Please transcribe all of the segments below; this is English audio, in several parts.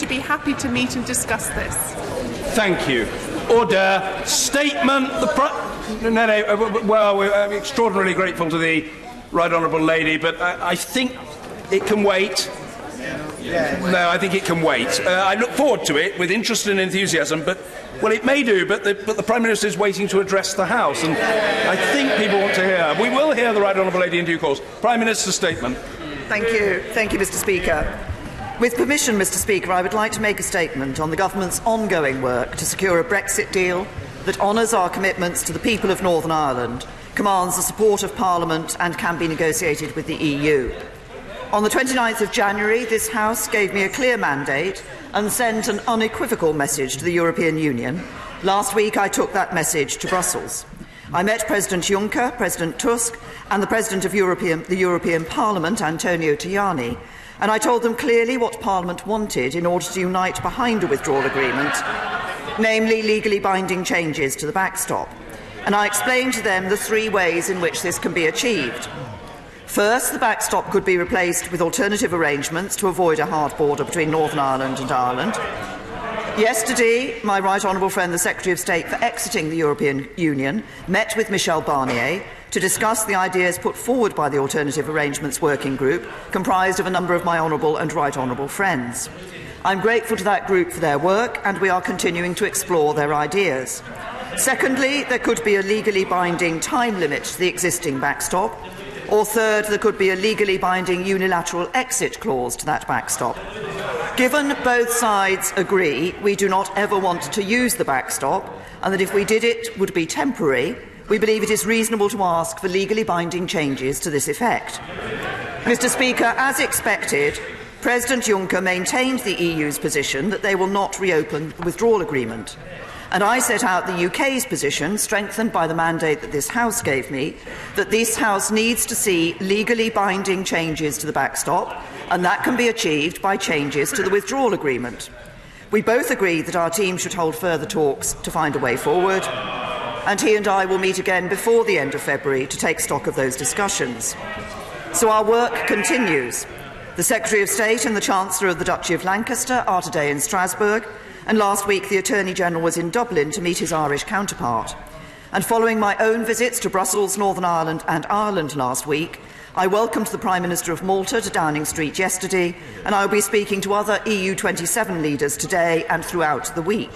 to be happy to meet and discuss this. Thank you. Order. Statement. Well, we're extraordinarily grateful to the Right Honourable Lady, but I think it can wait. No, I think it can wait. I look forward to it with interest and enthusiasm, but, well, it may do, but the Prime Minister is waiting to address the House, and I think people want to hear. We will hear the Right Honourable Lady in due course. Prime Minister's statement. Thank you. Thank you, Mr. Speaker. With permission, Mr. Speaker, I would like to make a statement on the Government's ongoing work to secure a Brexit deal that honours our commitments to the people of Northern Ireland, commands the support of Parliament and can be negotiated with the EU. On the 29th of January, this House gave me a clear mandate and sent an unequivocal message to the European Union. Last week, I took that message to Brussels. I met President Juncker, President Tusk and the President of the European Parliament, Antonio Tajani, and I told them clearly what Parliament wanted in order to unite behind a withdrawal agreement, namely legally binding changes to the backstop. And I explained to them the three ways in which this can be achieved. First, the backstop could be replaced with alternative arrangements to avoid a hard border between Northern Ireland and Ireland. Yesterday, my Right Honourable friend, the Secretary of State for exiting the European Union, met with Michel Barnier to discuss the ideas put forward by the Alternative Arrangements Working Group, comprised of a number of my honourable and right honourable friends. I'm grateful to that group for their work, and we are continuing to explore their ideas. Secondly, there could be a legally binding time limit to the existing backstop. Or third, there could be a legally binding unilateral exit clause to that backstop. Given both sides agree we do not ever want to use the backstop, and that if we did it would be temporary, we believe it is reasonable to ask for legally binding changes to this effect. Mr. Speaker, as expected, President Juncker maintained the EU's position that they will not reopen the withdrawal agreement. And I set out the UK's position, strengthened by the mandate that this House gave me, that this House needs to see legally binding changes to the backstop, and that can be achieved by changes to the withdrawal agreement. We both agreed that our team should hold further talks to find a way forward, and he and I will meet again before the end of February to take stock of those discussions. So our work continues. The Secretary of State and the Chancellor of the Duchy of Lancaster are today in Strasbourg, and last week the Attorney-General was in Dublin to meet his Irish counterpart. And following my own visits to Brussels, Northern Ireland and Ireland last week, I welcomed the Prime Minister of Malta to Downing Street yesterday, and I will be speaking to other EU27 leaders today and throughout the week.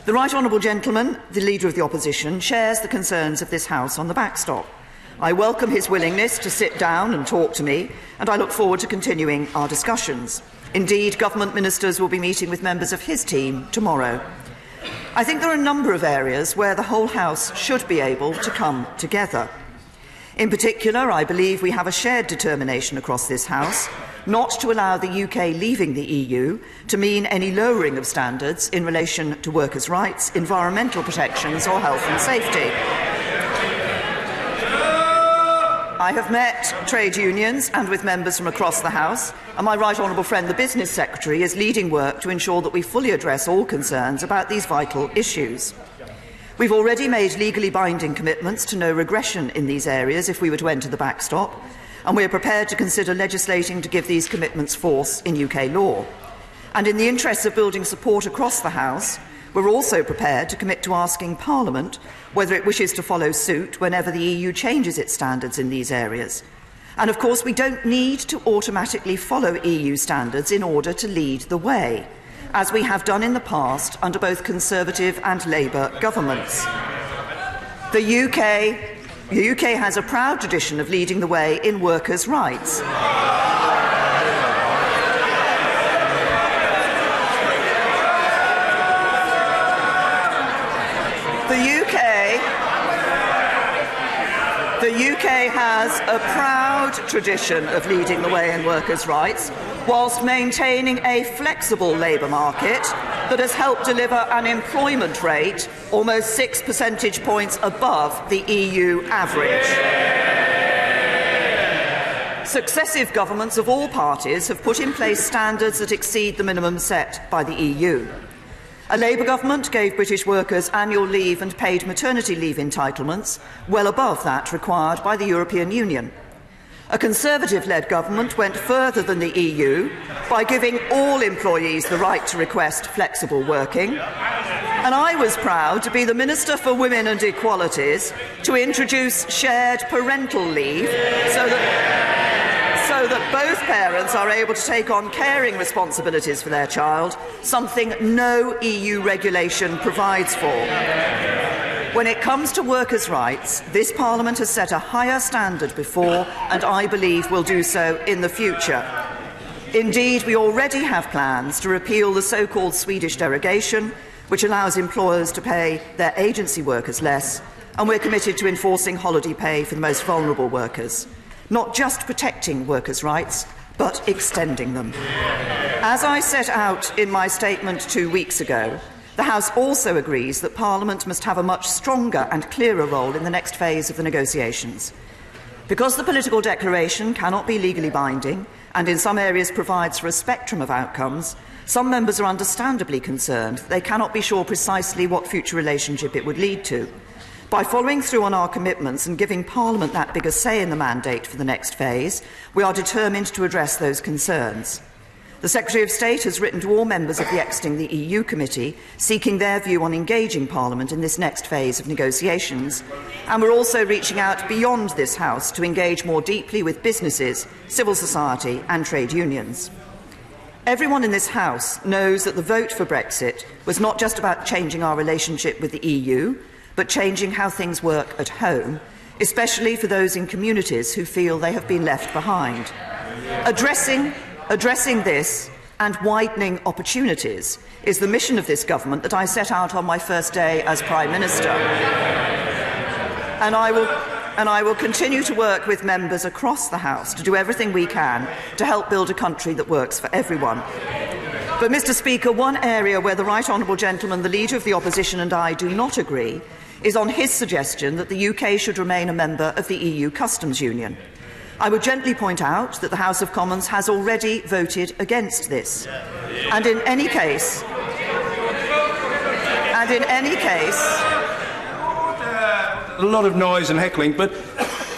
The Right Honourable Gentleman, the Leader of the Opposition, shares the concerns of this House on the backstop. I welcome his willingness to sit down and talk to me, and I look forward to continuing our discussions. Indeed, government ministers will be meeting with members of his team tomorrow. I think there are a number of areas where the whole House should be able to come together. In particular, I believe we have a shared determination across this House not to allow the UK leaving the EU to mean any lowering of standards in relation to workers' rights, environmental protections or health and safety. I have met trade unions and with members from across the House, and my Right Honourable friend, the Business Secretary, is leading work to ensure that we fully address all concerns about these vital issues. We've already made legally binding commitments to no regression in these areas if we were to enter the backstop, and we are prepared to consider legislating to give these commitments force in UK law. And in the interests of building support across the House, we're also prepared to commit to asking Parliament whether it wishes to follow suit whenever the EU changes its standards in these areas. And of course, we don't need to automatically follow EU standards in order to lead the way, as we have done in the past under both Conservative and Labour governments. The UK has a proud tradition of leading the way in workers' rights. The UK has a proud tradition of leading the way in workers' rights, whilst maintaining a flexible labour market that has helped deliver an employment rate almost 6 percentage points above the EU average. Successive governments of all parties have put in place standards that exceed the minimum set by the EU. A Labour government gave British workers annual leave and paid maternity leave entitlements well above that required by the European Union. A Conservative-led government went further than the EU by giving all employees the right to request flexible working. And I was proud to be the Minister for Women and Equalities to introduce shared parental leave so that both parents are able to take on caring responsibilities for their child, something no EU regulation provides for. When it comes to workers' rights, this Parliament has set a higher standard before, and I believe will do so in the future. Indeed, we already have plans to repeal the so-called Swedish derogation, which allows employers to pay their agency workers less, and we're committed to enforcing holiday pay for the most vulnerable workers, not just protecting workers' rights, but extending them. As I set out in my statement 2 weeks ago, the House also agrees that Parliament must have a much stronger and clearer role in the next phase of the negotiations. Because the political declaration cannot be legally binding and in some areas provides for a spectrum of outcomes, some members are understandably concerned that they cannot be sure precisely what future relationship it would lead to. By following through on our commitments and giving Parliament that bigger say in the mandate for the next phase, we are determined to address those concerns. The Secretary of State has written to all members of the Exiting the EU Committee, seeking their view on engaging Parliament in this next phase of negotiations, and we're also reaching out beyond this House to engage more deeply with businesses, civil society and trade unions. Everyone in this House knows that the vote for Brexit was not just about changing our relationship with the EU, but changing how things work at home, especially for those in communities who feel they have been left behind. Addressing this and widening opportunities is the mission of this government that I set out on my first day as Prime Minister. And I will continue to work with members across the House to do everything we can to help build a country that works for everyone. But, Mr. Speaker, one area where the Right Honourable Gentleman, the Leader of the Opposition, and I do not agree is on his suggestion that the UK should remain a member of the EU Customs Union. I would gently point out that the House of Commons has already voted against this. And in any case, a lot of noise and heckling, but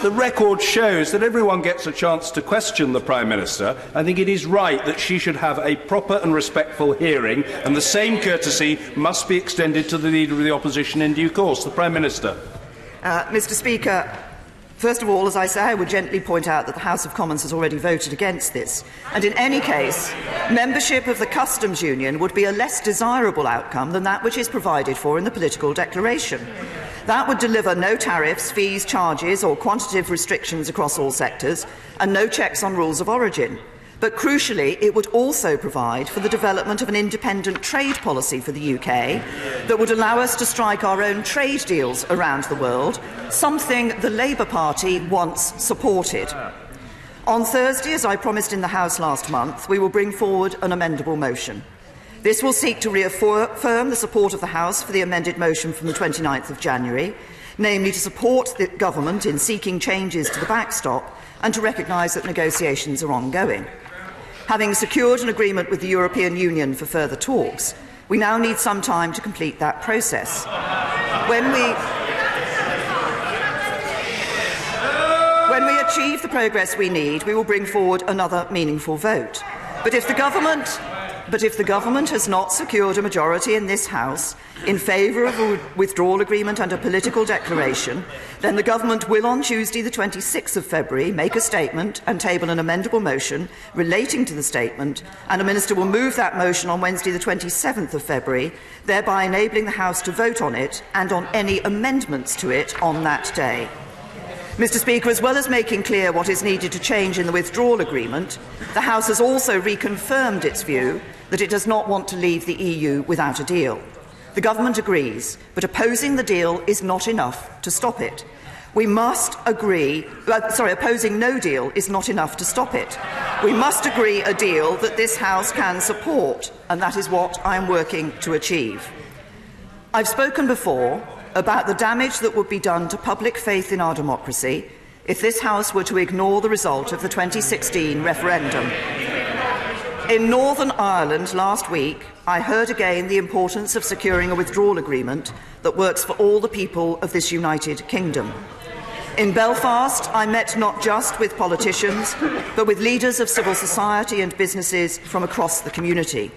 the record shows that everyone gets a chance to question the Prime Minister. I think it is right that she should have a proper and respectful hearing, and the same courtesy must be extended to the Leader of the Opposition in due course. The Prime Minister. Mr. Speaker, first of all, as I say, I would gently point out that the House of Commons has already voted against this. And in any case, membership of the Customs Union would be a less desirable outcome than that which is provided for in the political declaration. That would deliver no tariffs, fees, charges or quantitative restrictions across all sectors, and no checks on rules of origin. But crucially, it would also provide for the development of an independent trade policy for the UK that would allow us to strike our own trade deals around the world, something the Labour Party once supported. On Thursday, as I promised in the House last month, we will bring forward an amendable motion. This will seek to reaffirm the support of the House for the amended motion from the 29th of January, namely to support the government in seeking changes to the backstop and to recognise that negotiations are ongoing. Having secured an agreement with the European Union for further talks, we now need some time to complete that process. When we achieve the progress we need, we will bring forward another meaningful vote. But if the government has not secured a majority in this House in favour of a withdrawal agreement and a political declaration, then the government will on Tuesday the 26th of February make a statement and table an amendable motion relating to the statement, and a minister will move that motion on Wednesday the 27th of February, thereby enabling the House to vote on it and on any amendments to it on that day. Mr. Speaker, as well as making clear what is needed to change in the withdrawal agreement, the House has also reconfirmed its view that it does not want to leave the EU without a deal. The government agrees, but opposing the deal is not enough to stop it. Opposing no deal is not enough to stop it. We must agree a deal that this House can support, and that is what I am working to achieve. I've spoken before about the damage that would be done to public faith in our democracy if this House were to ignore the result of the 2016 referendum. In Northern Ireland last week, I heard again the importance of securing a withdrawal agreement that works for all the people of this United Kingdom. In Belfast, I met not just with politicians, but with leaders of civil society and businesses from across the community.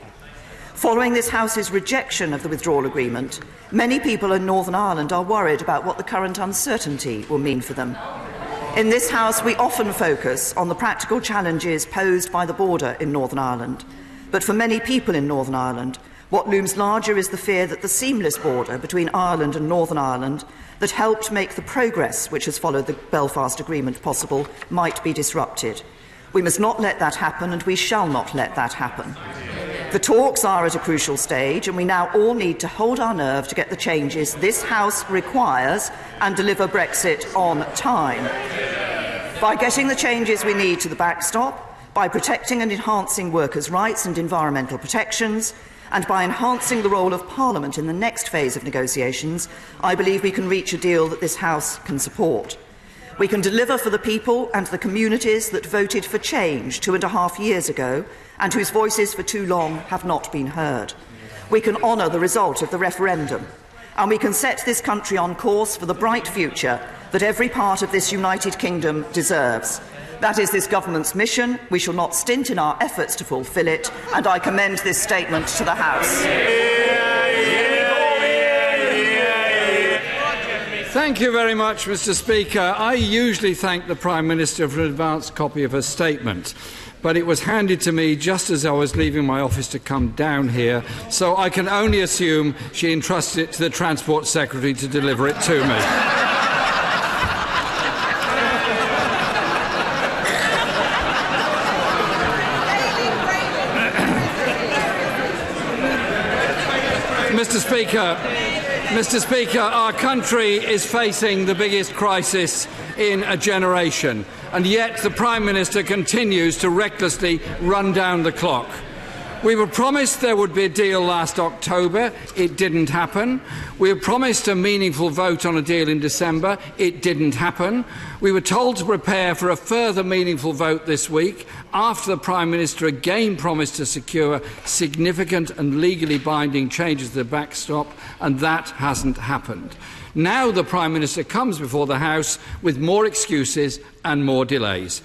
Following this House's rejection of the withdrawal agreement, many people in Northern Ireland are worried about what the current uncertainty will mean for them. In this House, we often focus on the practical challenges posed by the border in Northern Ireland. But for many people in Northern Ireland, what looms larger is the fear that the seamless border between Ireland and Northern Ireland that helped make the progress which has followed the Belfast Agreement possible might be disrupted. We must not let that happen, and we shall not let that happen. The talks are at a crucial stage, and we now all need to hold our nerve to get the changes this House requires and deliver Brexit on time. By getting the changes we need to the backstop, by protecting and enhancing workers' rights and environmental protections, and by enhancing the role of Parliament in the next phase of negotiations, I believe we can reach a deal that this House can support. We can deliver for the people and the communities that voted for change 2.5 years ago and whose voices for too long have not been heard. We can honour the result of the referendum, and we can set this country on course for the bright future that every part of this United Kingdom deserves. That is this government's mission. We shall not stint in our efforts to fulfil it, and I commend this statement to the House. Thank you very much, Mr. Speaker. I usually thank the Prime Minister for an advance copy of her statement, but it was handed to me just as I was leaving my office to come down here, so I can only assume she entrusted it to the Transport Secretary to deliver it to me. Mr. Speaker, our country is facing the biggest crisis in a generation, and yet the Prime Minister continues to recklessly run down the clock. We were promised there would be a deal last October. It didn't happen. We were promised a meaningful vote on a deal in December. It didn't happen. We were told to prepare for a further meaningful vote this week after the Prime Minister again promised to secure significant and legally binding changes to the backstop, and that hasn't happened. Now the Prime Minister comes before the House with more excuses and more delays.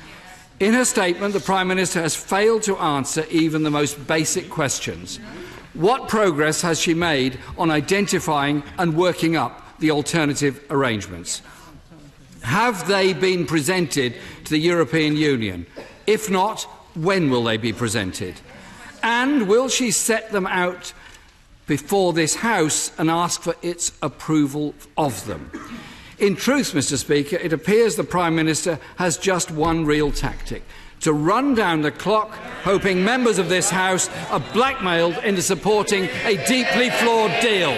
In her statement, the Prime Minister has failed to answer even the most basic questions. What progress has she made on identifying and working up the alternative arrangements? Have they been presented to the European Union? If not, when will they be presented? And will she set them out before this House and ask for its approval of them? In truth, Mr. Speaker, it appears the Prime Minister has just one real tactic: to run down the clock, hoping members of this House are blackmailed into supporting a deeply flawed deal.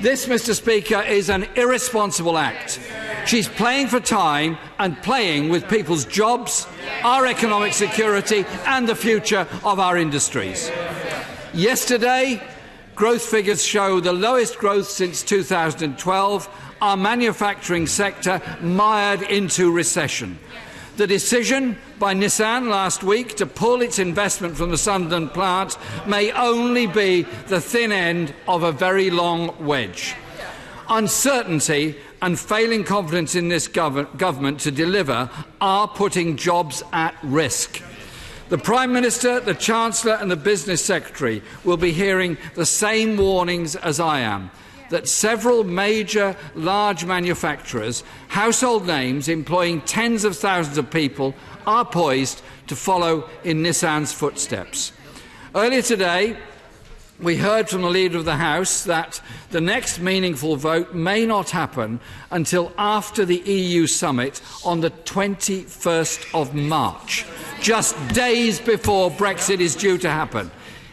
This, Mr. Speaker, is an irresponsible act. She's playing for time and playing with people's jobs, our economic security and the future of our industries. Yesterday, growth figures show the lowest growth since 2012, our manufacturing sector mired into recession. The decision by Nissan last week to pull its investment from the Sunderland plant may only be the thin end of a very long wedge. Uncertainty and failing confidence in this government to deliver are putting jobs at risk. The Prime Minister, the Chancellor and the Business Secretary will be hearing the same warnings as I am, that several major large manufacturers, household names employing tens of thousands of people, are poised to follow in Nissan's footsteps. Earlier today, we heard from the Leader of the House that the next meaningful vote may not happen until after the EU summit on the 21st of March, just days before Brexit is due to happen.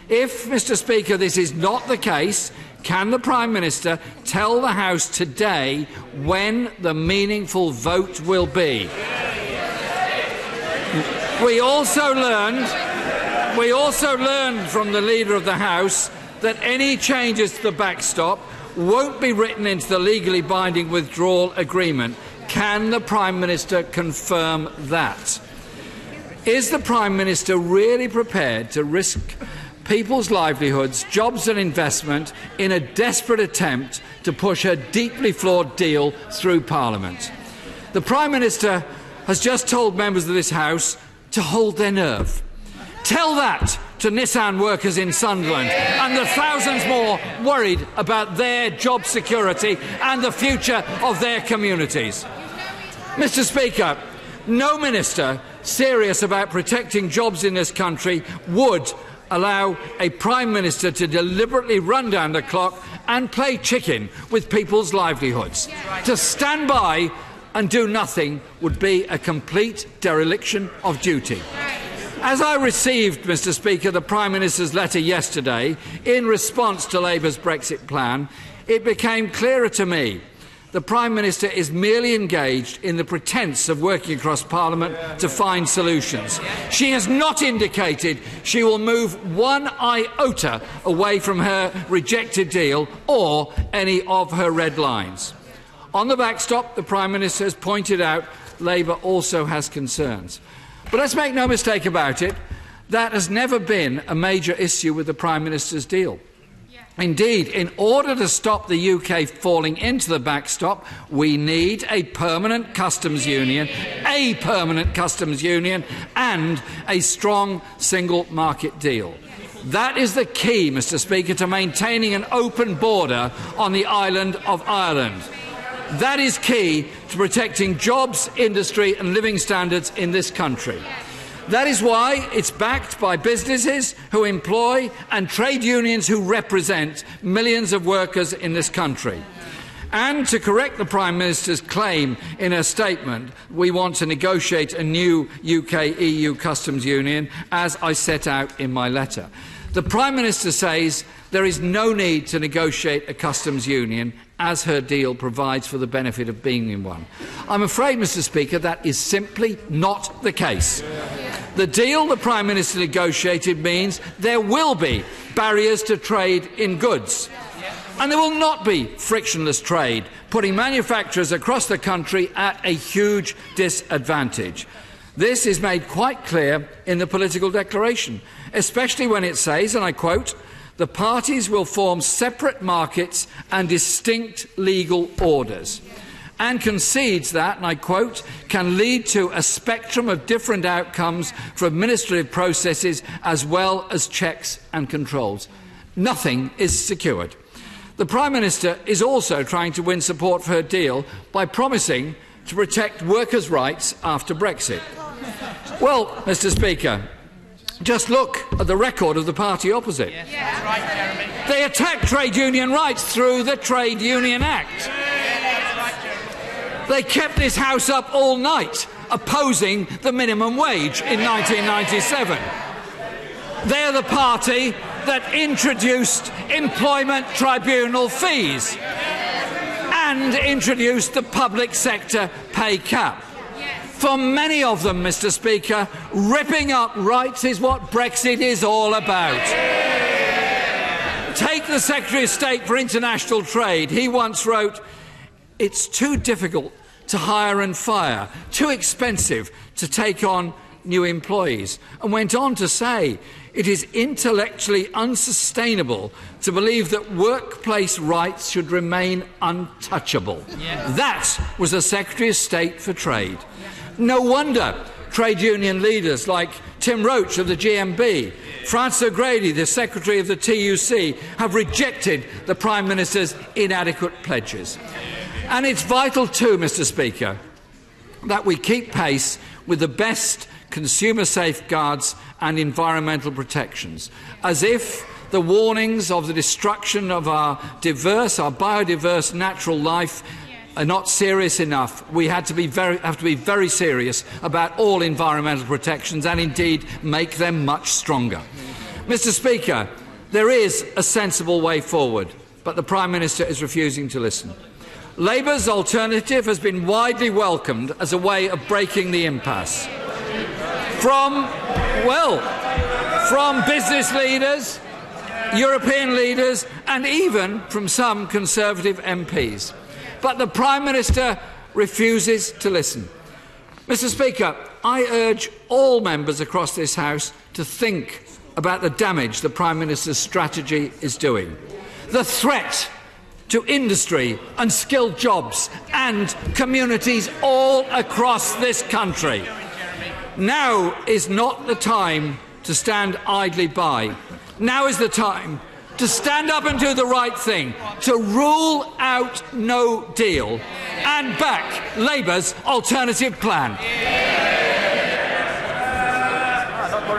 If, Mr. Speaker, this is not the case, can the Prime Minister tell the House today when the meaningful vote will be? We also learned from the Leader of the House that any changes to the backstop won't be written into the legally binding withdrawal agreement. Can the Prime Minister confirm that? Is the Prime Minister really prepared to risk people's livelihoods, jobs and investment in a desperate attempt to push a deeply flawed deal through Parliament? The Prime Minister has just told members of this House to hold their nerve. Tell that to Nissan workers in Sunderland and the thousands more worried about their job security and the future of their communities. Mr. Speaker, no minister serious about protecting jobs in this country would allow a Prime Minister to deliberately run down the clock and play chicken with people's livelihoods. To stand by and do nothing would be a complete dereliction of duty. As I received, Mr. Speaker, the Prime Minister's letter yesterday in response to Labour's Brexit plan, it became clearer to me the Prime Minister is merely engaged in the pretence of working across Parliament to find solutions. She has not indicated she will move one iota away from her rejected deal or any of her red lines. On the backstop, the Prime Minister has pointed out Labour also has concerns. But let's make no mistake about it, that has never been a major issue with the Prime Minister's deal. Indeed, in order to stop the UK falling into the backstop, we need a permanent customs union, and a strong single market deal. That is the key, Mr. Speaker, to maintaining an open border on the island of Ireland. That is key to protecting jobs, industry and living standards in this country. That is why it's backed by businesses who employ and trade unions who represent millions of workers in this country. And to correct the Prime Minister's claim in her statement, we want to negotiate a new UK-EU customs union, as I set out in my letter. The Prime Minister says there is no need to negotiate a customs union, as her deal provides for the benefit of being in one. I'm afraid, Mr. Speaker, that is simply not the case. The deal the Prime Minister negotiated means there will be barriers to trade in goods. And there will not be frictionless trade, putting manufacturers across the country at a huge disadvantage. This is made quite clear in the political declaration, especially when it says, and I quote, "The parties will form separate markets and distinct legal orders," and concedes that, and I quote, "can lead to a spectrum of different outcomes for administrative processes as well as checks and controls." Nothing is secured. The Prime Minister is also trying to win support for her deal by promising to protect workers' rights after Brexit. Well, Mr. Speaker, just look at the record of the party opposite. Yes, that's right, Jeremy. They attacked trade union rights through the Trade Union Act. They kept this House up all night, opposing the minimum wage in 1997. They're the party that introduced employment tribunal fees and introduced the public sector pay cap. For many of them, Mr. Speaker, ripping up rights is what Brexit is all about. Take the Secretary of State for International Trade. He once wrote, "It's too difficult to hire and fire, too expensive to take on new employees," and went on to say, "It is intellectually unsustainable to believe that workplace rights should remain untouchable." That was the Secretary of State for Trade. No wonder trade union leaders like Tim Roach of the GMB, Francis O'Grady, the Secretary of the TUC, have rejected the Prime Minister's inadequate pledges. And it's vital too, Mr. Speaker, that we keep pace with the best consumer safeguards and environmental protections, as if the warnings of the destruction of our biodiverse natural life are not serious enough. We have to be very serious about all environmental protections and indeed make them much stronger. Mr. Speaker, there is a sensible way forward, but the Prime Minister is refusing to listen. Labour's alternative has been widely welcomed as a way of breaking the impasse. From business leaders, European leaders and even from some Conservative MPs. But the Prime Minister refuses to listen. Mr. Speaker, I urge all members across this House to think about the damage the Prime Minister's strategy is doing. The threat to industry and skilled jobs and communities all across this country. Now is not the time to stand idly by. Now is the time to stand up and do the right thing, to rule out no deal and back Labour's alternative plan.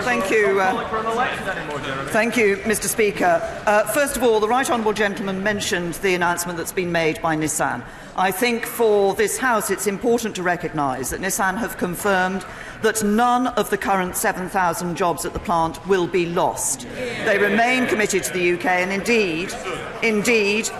Thank you. Thank you, Mr. Speaker. First of all, the Right Honourable Gentleman mentioned the announcement that's been made by Nissan. I think for this House it's important to recognise that Nissan have confirmed that none of the current 7,000 jobs at the plant will be lost. They remain committed to the UK, and indeed,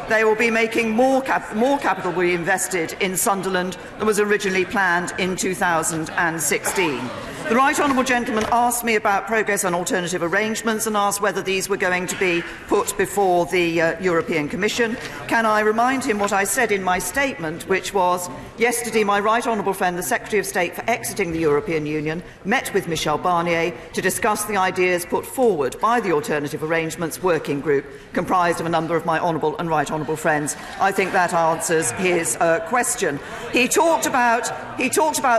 they will be making more capital will be invested in Sunderland than was originally planned in 2016. The Right Honourable Gentleman asked me about progress on alternative arrangements and asked whether these were going to be put before the European Commission. Can I remind him what I said in my statement, which was, yesterday my Right Honourable friend, the Secretary of State for exiting the European Union, met with Michel Barnier to discuss the ideas put forward by the Alternative Arrangements Working Group, comprised of a number of my Honourable and Right Honourable friends. I think that answers his question. He talked about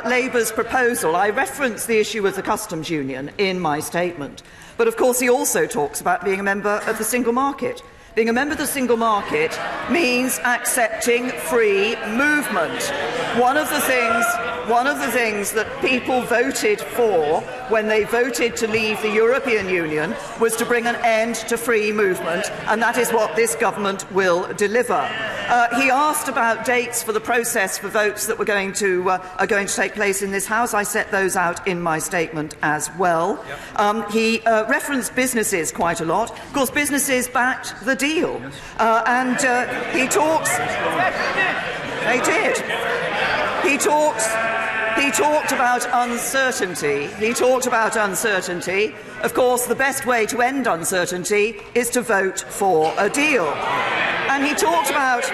Labour's proposal. I referenced the issue of the customs union in my statement. But of course he also talks about being a member of the single market. Being a member of the single market means accepting free movement. One of the things that people voted for when they voted to leave the European Union was to bring an end to free movement, and that is what this government will deliver. He asked about dates for the process for votes that are going to take place in this House. I set those out in my statement as well. He referenced businesses quite a lot. Of course, businesses backed the deal, and he talks. They did. He talked about uncertainty. Of course, the best way to end uncertainty is to vote for a deal. And he talked about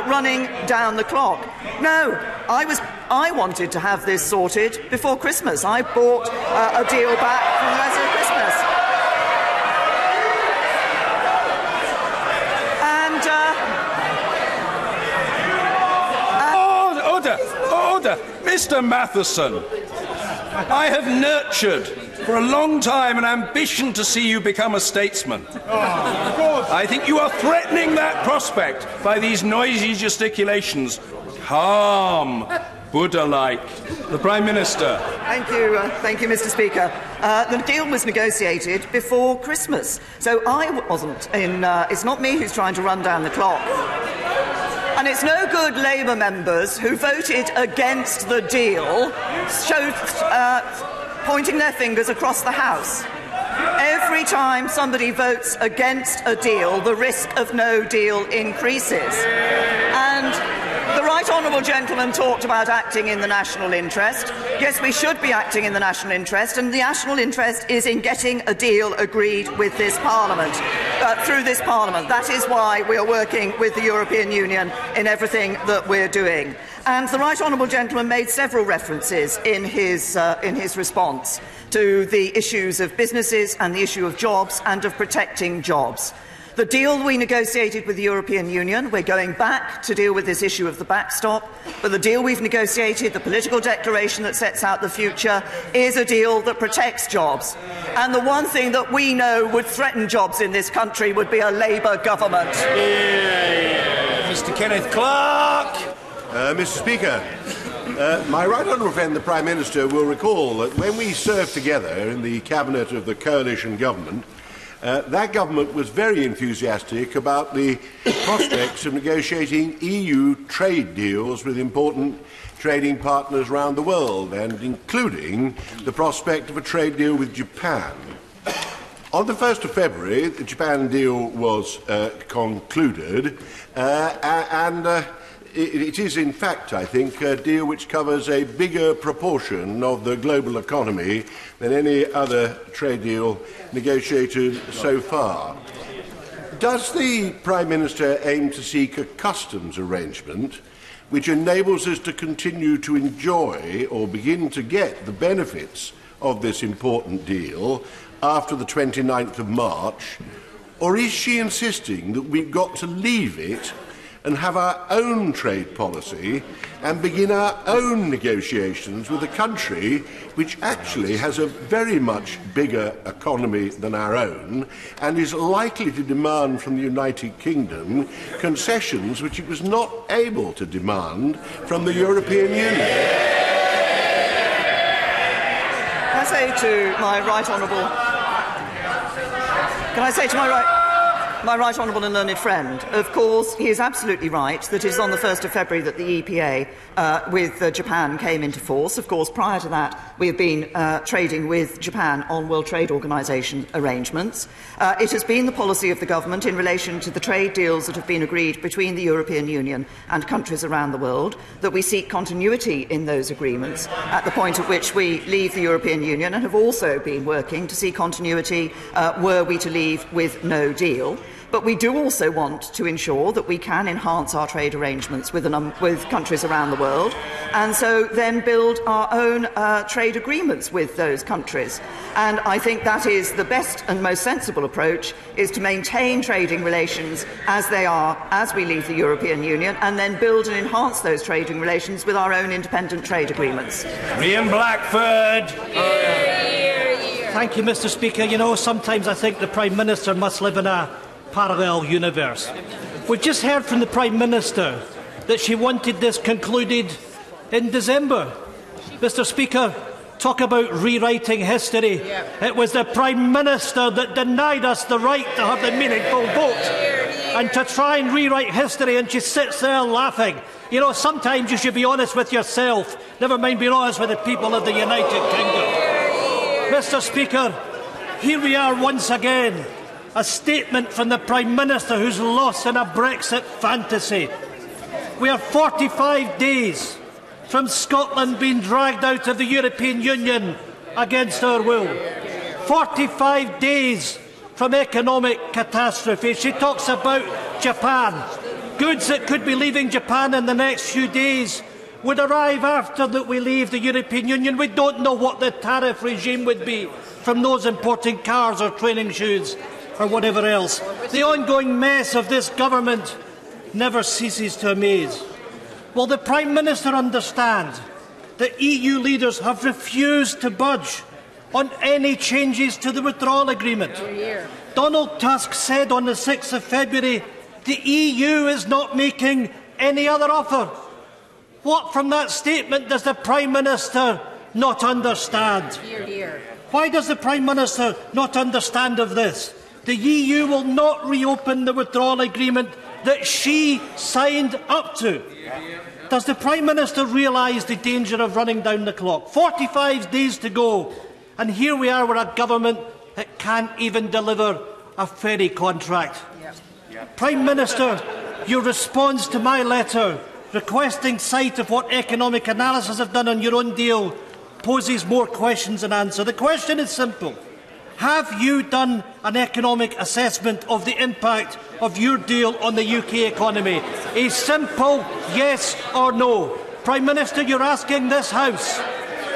running down the clock. No, I wanted to have this sorted before Christmas. I bought a deal back from the rest of Christmas. Order! Mr. Matheson, I have nurtured for a long time an ambition to see you become a statesman. I think you are threatening that prospect by these noisy gesticulations. Calm, Buddha-like. The Prime Minister. Thank you, Mr. Speaker. The deal was negotiated before Christmas, so I wasn't in. It's not me who's trying to run down the clock. And it's no good Labour members who voted against the deal pointing their fingers across the House. Every time somebody votes against a deal, the risk of no deal increases. And the Right Honourable Gentleman talked about acting in the national interest. Yes, we should be acting in the national interest, and the national interest is in getting a deal agreed with this Parliament, through this Parliament. That is why we are working with the European Union in everything that we're doing. And the Right Honourable Gentleman made several references in his response to the issues of businesses and the issue of jobs and of protecting jobs. The deal we negotiated with the European Union, we're going back to deal with this issue of the backstop, but the deal we've negotiated, the political declaration that sets out the future, is a deal that protects jobs. And the one thing that we know would threaten jobs in this country would be a Labour government. Mr. Kenneth Clarke. Mr. Speaker, my right honourable friend, the Prime Minister, will recall that when we served together in the cabinet of the coalition government, that government was very enthusiastic about the prospects of negotiating EU trade deals with important trading partners around the world, and including the prospect of a trade deal with Japan. On the 1st of February, the Japan deal was concluded, and it is, in fact, I think, a deal which covers a bigger proportion of the global economy than any other trade deal negotiated so far. Does the Prime Minister aim to seek a customs arrangement which enables us to continue to enjoy or begin to get the benefits of this important deal after the 29th of March, or is she insisting that we've got to leave it and have our own trade policy and begin our own negotiations with a country which actually has a very much bigger economy than our own and is likely to demand from the United Kingdom concessions which it was not able to demand from the European Union. Can I say to my right honourable... Can I say to my right honourable and learned friend, of course, he is absolutely right that it is on the 1st of February that the EPA with Japan came into force. Of course, prior to that, we have been trading with Japan on World Trade Organisation arrangements. It has been the policy of the government in relation to the trade deals that have been agreed between the European Union and countries around the world that we seek continuity in those agreements at the point at which we leave the European Union, and have also been working to see continuity were we to leave with no deal. But we do also want to ensure that we can enhance our trade arrangements with countries around the world, and so then build our own trade agreements with those countries. And I think that is the best and most sensible approach, is to maintain trading relations as they are as we leave the European Union, and then build and enhance those trading relations with our own independent trade agreements. Ian Blackford. Thank you, Mr. Speaker. You know, sometimes I think the Prime Minister must live in a parallel universe. We've just heard from the Prime Minister that she wanted this concluded in December. Mr. Speaker, talk about rewriting history. It was the Prime Minister that denied us the right to have the meaningful vote and to try and rewrite history, and she sits there laughing. You know, sometimes you should be honest with yourself, never mind being honest with the people of the United Kingdom. Mr. Speaker, here we are once again. A statement from the Prime Minister who's lost in a Brexit fantasy. We are 45 days from Scotland being dragged out of the European Union against our will. 45 days from economic catastrophe. She talks about Japan. Goods that could be leaving Japan in the next few days would arrive after that we leave the European Union. We don't know what the tariff regime would be from those importing cars or training shoes or whatever else. The ongoing mess of this government never ceases to amaze. Will the Prime Minister understand that EU leaders have refused to budge on any changes to the withdrawal agreement? Donald Tusk said on the 6th of February, the EU is not making any other offer. What from that statement does the Prime Minister not understand? Why does the Prime Minister not understand of this? The EU will not reopen the withdrawal agreement that she signed up to. Does the Prime Minister realise the danger of running down the clock? 45 days to go, and here we are with a government that can't even deliver a ferry contract. Prime Minister, your response to my letter requesting sight of what economic analysis have done on your own deal poses more questions than answers. The question is simple. Have you done an economic assessment of the impact of your deal on the UK economy? A simple yes or no. Prime Minister, you're asking this House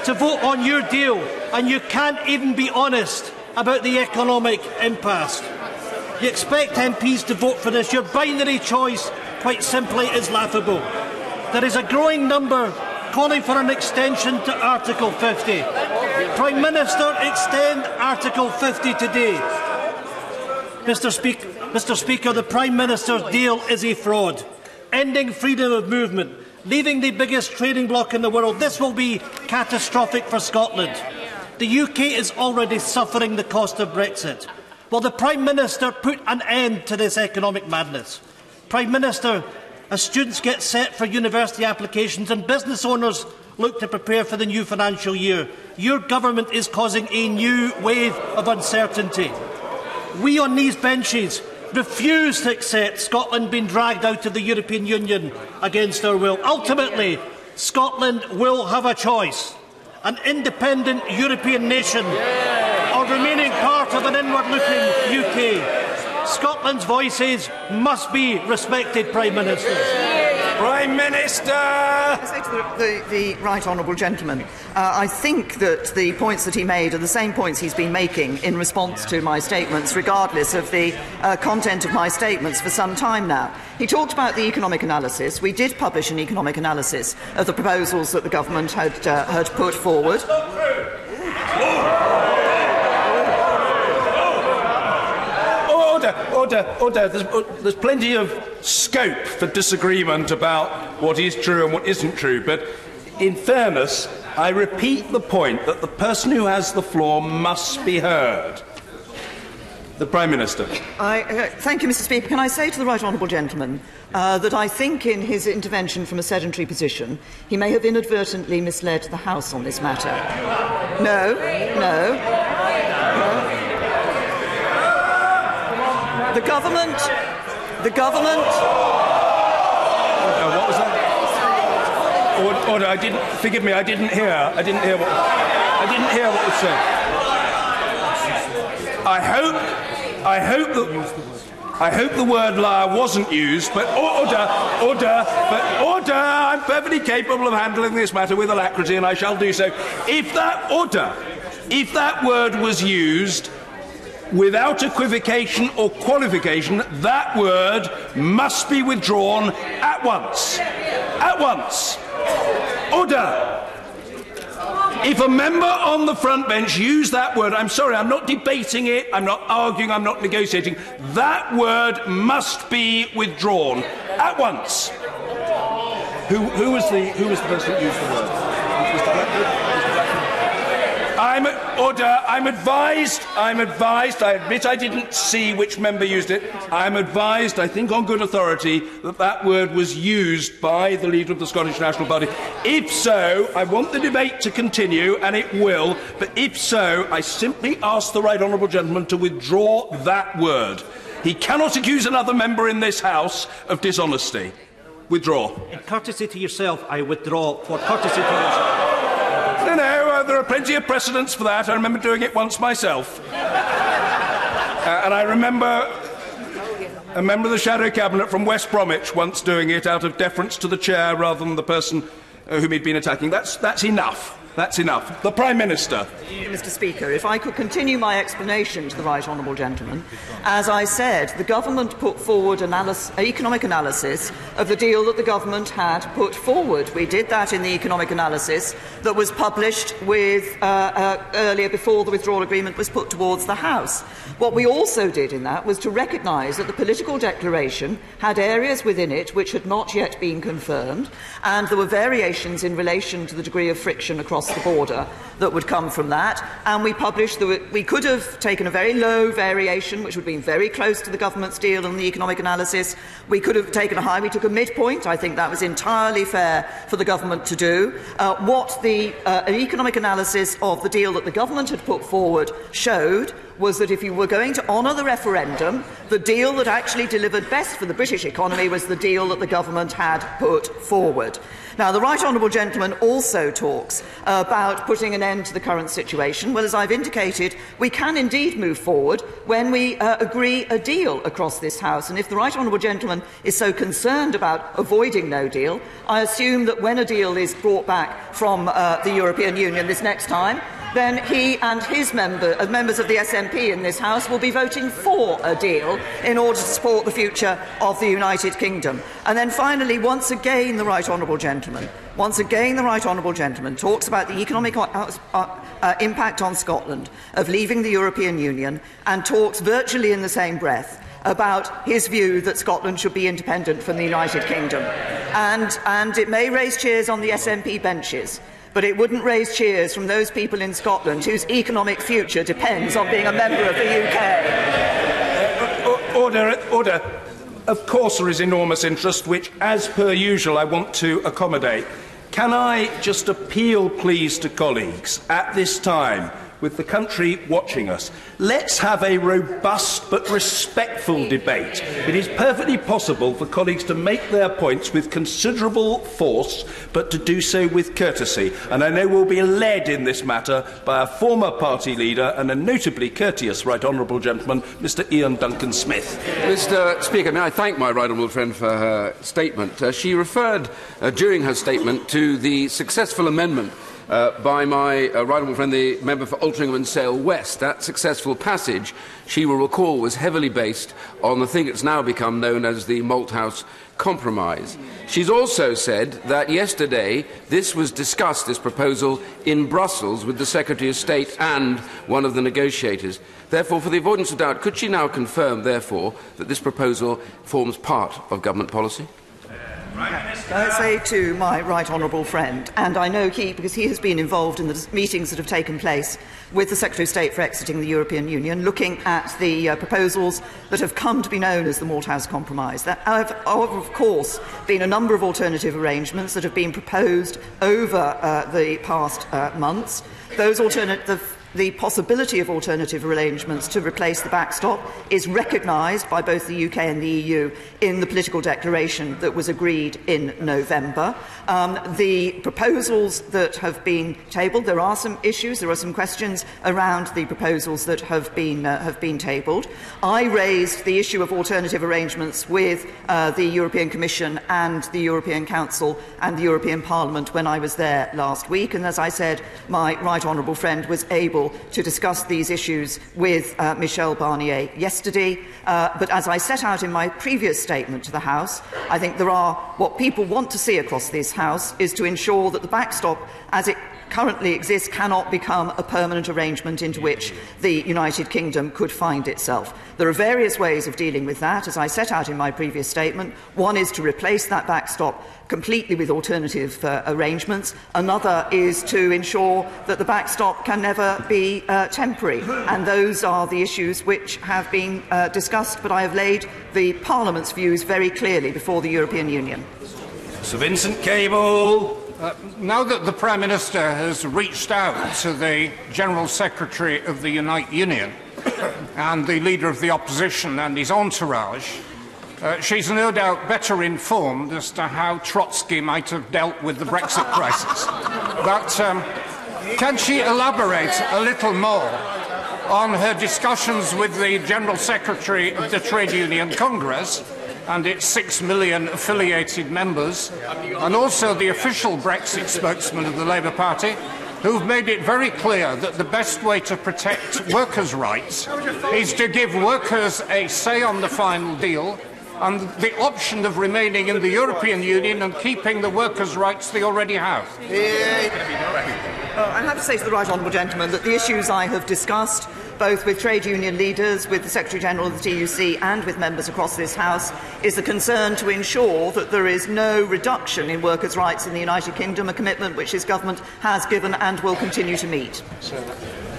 to vote on your deal, and you can't even be honest about the economic impasse. You expect MPs to vote for this. Your binary choice, quite simply, is laughable. There is a growing number calling for an extension to Article 50. Prime Minister, extend Article 50 today. Mr. Speaker, the Prime Minister's deal is a fraud. Ending freedom of movement, leaving the biggest trading bloc in the world. This will be catastrophic for Scotland. The UK is already suffering the cost of Brexit. Will the Prime Minister put an end to this economic madness? Prime Minister, as students get set for university applications and business owners look to prepare for the new financial year, your government is causing a new wave of uncertainty. We on these benches refuse to accept Scotland being dragged out of the European Union against our will. Ultimately, Scotland will have a choice: an independent European nation or remaining part of an inward-looking UK. Scotland's voices must be respected, Prime Minister. Prime Minister! I say to the right honourable gentleman, I think that the points that he made are the same points he's been making in response to my statements, regardless of the content of my statements for some time now. He talked about the economic analysis. We did publish an economic analysis of the proposals that the government had put forward. Order. There's plenty of scope for disagreement about what is true and what isn't true, but in fairness, I repeat the point that the person who has the floor must be heard. The Prime Minister. Thank you, Mr. Speaker. Can I say to the right honourable gentleman that I think in his intervention from a sedentary position, he may have inadvertently misled the House on this matter. No. The government. What was that? Order. I didn't. Forgive me. I didn't hear what was said. I hope the word liar wasn't used. But order. I'm perfectly capable of handling this matter with alacrity, and I shall do so. If that word was used without equivocation or qualification, that word must be withdrawn at once. At once. Order. If a member on the front bench used that word, I'm sorry, I'm not debating it, I'm not arguing, I'm not negotiating. That word must be withdrawn at once. Who was the person that used the word? Mr. Blackwood? I'm advised, I admit I didn't see which member used it. I'm advised, I think on good authority, that word was used by the leader of the Scottish National Party. If so, I want the debate to continue, and it will, but if so, I simply ask the right honourable gentleman to withdraw that word. He cannot accuse another member in this House of dishonesty. Withdraw. In courtesy to yourself, I withdraw for courtesy to yourself. No, there are plenty of precedents for that. I remember doing it once myself. And I remember a member of the Shadow Cabinet from West Bromwich once doing it out of deference to the chair rather than the person whom he'd been attacking. That's enough. That's enough. The Prime Minister. Mr. Speaker, if I could continue my explanation to the right honourable gentleman. As I said, the government put forward an economic analysis of the deal that the government had put forward. We did that in the economic analysis that was published earlier before the withdrawal agreement was put towards the House. What we also did in that was to recognise that the political declaration had areas within it which had not yet been confirmed, and there were variations in relation to the degree of friction across the border that would come from that, and we published that we could have taken a very low variation, which would have been very close to the government's deal in the economic analysis. We could have taken a high. We took a midpoint. I think that was entirely fair for the government to do. What the economic analysis of the deal that the government had put forward showed was that if you were going to honour the referendum, the deal that actually delivered best for the British economy was the deal that the government had put forward. Now, the right honourable gentleman also talks about putting an end to the current situation. Well, as I've indicated, we can indeed move forward when we agree a deal across this House. And if the right honourable gentleman is so concerned about avoiding no deal, I assume that when a deal is brought back from the European Union this next time, then he and his members of the SNP in this House will be voting for a deal in order to support the future of the United Kingdom. And then finally, once again, the right honourable gentleman talks about the economic impact on Scotland of leaving the European Union, and talks virtually in the same breath about his view that Scotland should be independent from the United Kingdom. And it may raise cheers on the SNP benches, but it wouldn't raise cheers from those people in Scotland whose economic future depends on being a member of the UK. Order. Of course there is enormous interest, which, as per usual, I want to accommodate. Can I just appeal, please, to colleagues at this time, with the country watching us. Let's have a robust but respectful debate. It is perfectly possible for colleagues to make their points with considerable force, but to do so with courtesy. And I know we'll be led in this matter by a former party leader and a notably courteous right honourable gentleman, Mr Ian Duncan Smith. Mr Speaker, may I thank my right honourable friend for her statement. She referred during her statement to the successful amendment by my right honourable friend, the member for Altrincham and Sale West. That successful passage, she will recall, was heavily based on the thing that's now become known as the Malthouse Compromise. She's also said that yesterday this was discussed, this proposal, in Brussels with the Secretary of State and one of the negotiators. Therefore, for the avoidance of doubt, could she now confirm, therefore, that this proposal forms part of government policy? I say to my right honourable friend, and I know because he has been involved in the meetings that have taken place with the Secretary of State for exiting the European Union, looking at the proposals that have come to be known as the Malthouse Compromise. There have, of course, been a number of alternative arrangements that have been proposed over the past months. The possibility of alternative arrangements to replace the backstop is recognised by both the UK and the EU in the political declaration that was agreed in November. The proposals that have been tabled, there are some issues, there are some questions around the proposals that have been tabled. I raised the issue of alternative arrangements with the European Commission and the European Council and the European Parliament when I was there last week, and as I said, my right honourable friend was able to discuss these issues with Michel Barnier yesterday. But as I set out in my previous statement to the House, I think what people want to see across this House is to ensure that the backstop, as it currently exists, cannot become a permanent arrangement into which the United Kingdom could find itself. There are various ways of dealing with that, as I set out in my previous statement. One is to replace that backstop completely with alternative arrangements. Another is to ensure that the backstop can never be temporary. And those are the issues which have been discussed, but I have laid the Parliament's views very clearly before the European Union. Sir Vincent Cable. Now that the Prime Minister has reached out to the General Secretary of the United Union and the Leader of the Opposition and his entourage, she's no doubt better informed as to how Trotsky might have dealt with the Brexit crisis. But can she elaborate a little more on her discussions with the General Secretary of the Trade Union Congress and its 6 million affiliated members, and also the official Brexit spokesman of the Labour Party, who've made it very clear that the best way to protect workers' rights is to give workers a say on the final deal and the option of remaining in the European Union and keeping the workers' rights they already have? I have to say to the right honourable gentleman that the issues I have discussed, both with trade union leaders, with the Secretary-General of the TUC and with members across this House, is the concern to ensure that there is no reduction in workers' rights in the United Kingdom, a commitment which this government has given and will continue to meet.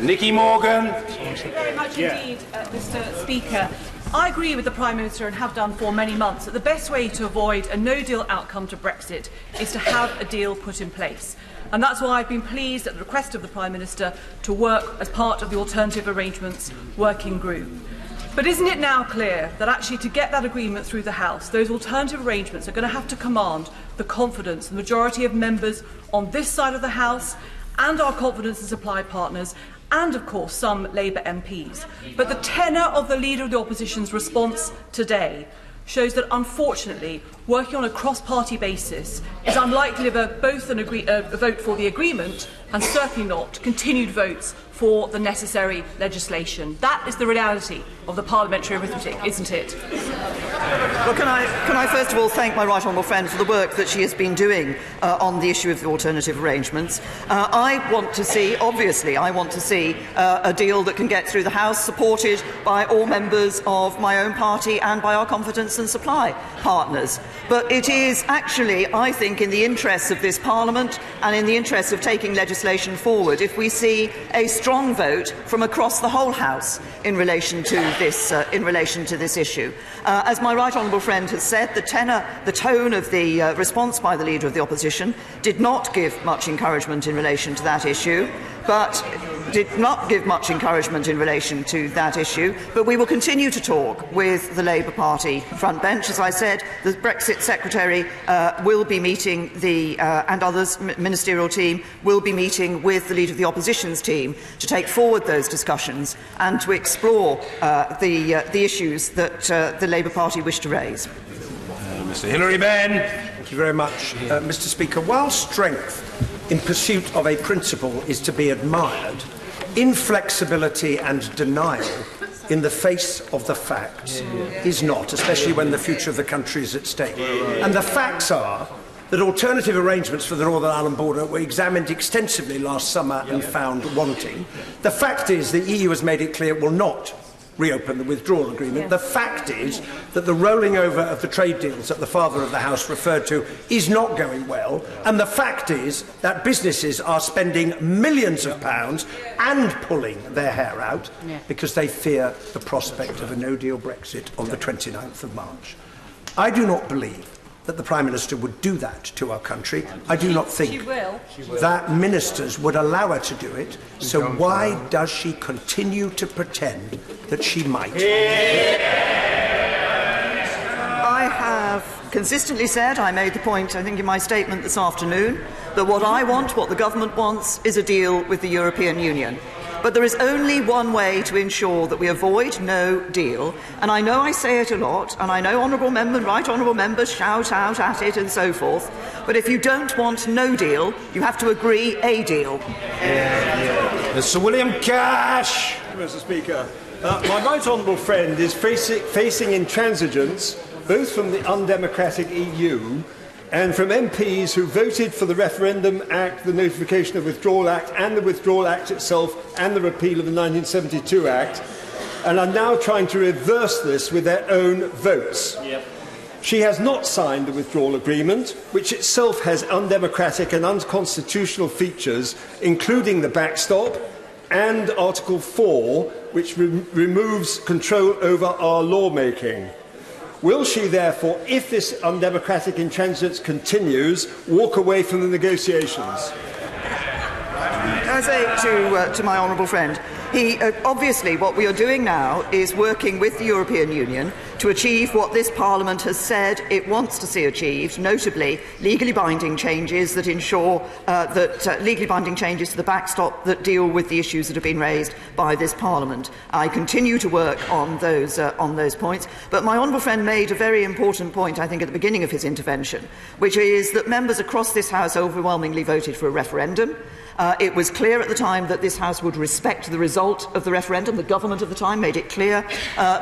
Nicky Morgan. Thank you very much indeed, Mr Speaker. I agree with the Prime Minister, and have done for many months, that the best way to avoid a no-deal outcome to Brexit is to have a deal put in place. And that's why I've been pleased at the request of the Prime Minister to work as part of the Alternative Arrangements Working Group. But isn't it now clear that actually to get that agreement through the House, those alternative arrangements are going to have to command the confidence of the majority of members on this side of the House and our confidence in supply partners, and of course some Labour MPs. But the tenor of the Leader of the Opposition's response today shows that, unfortunately, working on a cross-party basis is unlikely to have both a vote for the agreement and certainly not continued votes for the necessary legislation. That is the reality of the parliamentary arithmetic, isn't it? Well, can I first of all thank my right honourable friend for the work that she has been doing on the issue of the alternative arrangements. I want to see a deal that can get through the House, supported by all members of my own party and by our confidence and supply partners. But it is actually, I think, in the interests of this Parliament and in the interests of taking legislation forward if we see a strong vote from across the whole House in relation to this issue. As my right honourable friend has said, the tone of the response by the Leader of the Opposition did not give much encouragement in relation to that issue. But did not give much encouragement in relation to that issue, but we will continue to talk with the Labour Party front bench. As I said, the Brexit Secretary will be meeting and others, ministerial team, will be meeting with the leader of the opposition's team to take forward those discussions and to explore the issues that the Labour Party wish to raise. Mr. Hilary Benn. Thank you very much, Mr. Speaker. While strength in pursuit of a principle is to be admired, inflexibility and denial in the face of the facts is not, especially when the future of the country is at stake. And the facts are that alternative arrangements for the Northern Ireland border were examined extensively last summer and found wanting. The fact is the EU has made it clear it will not reopen the withdrawal agreement. The fact is that the rolling over of the trade deals that the Father of the House referred to is not going well, and the fact is that businesses are spending millions of pounds and pulling their hair out because they fear the prospect of a no-deal Brexit on the 29th of March. I do not believe that the Prime Minister would do that to our country. I do not think that ministers would allow her to do it, so why does she continue to pretend that she might? I have consistently said, I made the point, I think, in my statement this afternoon, that what I want, what the government wants, is a deal with the European Union. But there is only one way to ensure that we avoid no deal, and I know I say it a lot, and I know honourable members, right honourable members shout out at it and so forth, but if you don't want no deal, you have to agree a deal. Mr. William Cash. Mr. Speaker, my right honourable friend is facing intransigence both from the undemocratic EU and from MPs who voted for the Referendum Act, the Notification of Withdrawal Act, and the Withdrawal Act itself, and the repeal of the 1972 Act, and are now trying to reverse this with their own votes. She has not signed the withdrawal agreement, which itself has undemocratic and unconstitutional features, including the backstop and Article 4, which removes control over our lawmaking. Will she, therefore, if this undemocratic intransigence continues, walk away from the negotiations? Can I say to my honourable friend, obviously what we are doing now is working with the European Union to achieve what this Parliament has said it wants to see achieved, notably legally binding changes that ensure legally binding changes to the backstop that deal with the issues that have been raised by this Parliament. I continue to work on those points, but my honourable friend made a very important point, I think, at the beginning of his intervention, which is that members across this House overwhelmingly voted for a referendum. It was clear at the time that this House would respect the result of the referendum. The government of the time made it clear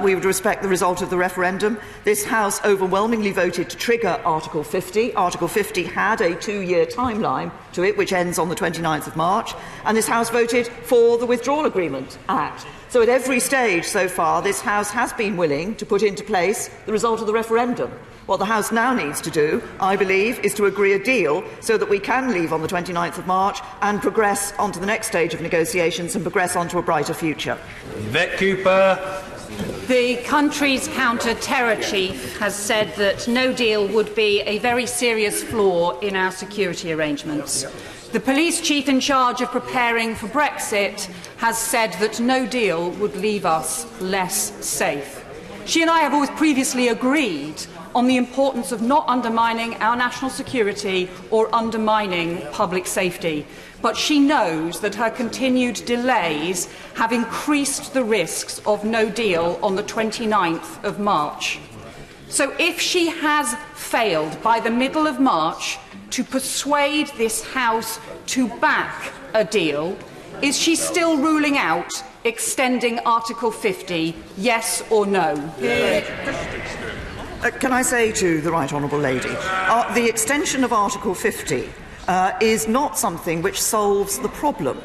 we would respect the result of the referendum. This House overwhelmingly voted to trigger Article 50. Article 50 had a 2-year timeline to it, which ends on the 29th of March, and this House voted for the Withdrawal Agreement Act. So at every stage so far, this House has been willing to put into place the result of the referendum. What the House now needs to do, I believe, is to agree a deal so that we can leave on the 29th of March and progress on to the next stage of negotiations and progress on to a brighter future. Yvette Cooper. The country's counter-terror chief has said that no deal would be a very serious flaw in our security arrangements. The police chief in charge of preparing for Brexit has said that no deal would leave us less safe. She and I have always previously agreed on the importance of not undermining our national security or undermining public safety. But she knows that her continued delays have increased the risks of no deal on the 29th of March. So if she has failed by the middle of March to persuade this House to back a deal, is she still ruling out extending Article 50, yes or no? Can I say to the Right Honourable Lady, the extension of Article 50 is not something which solves the problem.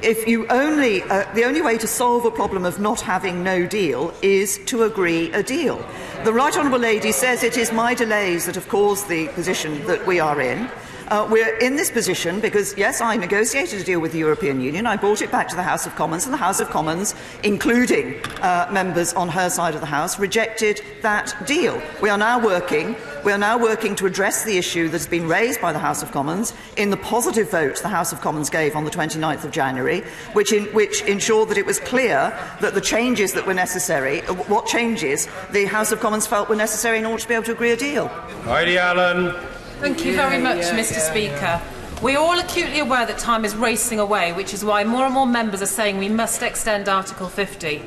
The only way to solve a problem of not having no deal is to agree a deal. The Right Honourable Lady says it is my delays that have caused the position that we are in. We're in this position because, yes, I negotiated a deal with the European Union. I brought it back to the House of Commons, and the House of Commons, including members on her side of the House, rejected that deal. We are now working to address the issue that has been raised by the House of Commons in the positive vote the House of Commons gave on the 29th of January, which ensured that it was clear that the changes that were necessary, what changes the House of Commons felt were necessary in order to be able to agree a deal. Heidi Allen. Thank you very much, Mr. Speaker. We are all acutely aware that time is racing away, which is why more and more members are saying we must extend Article 50.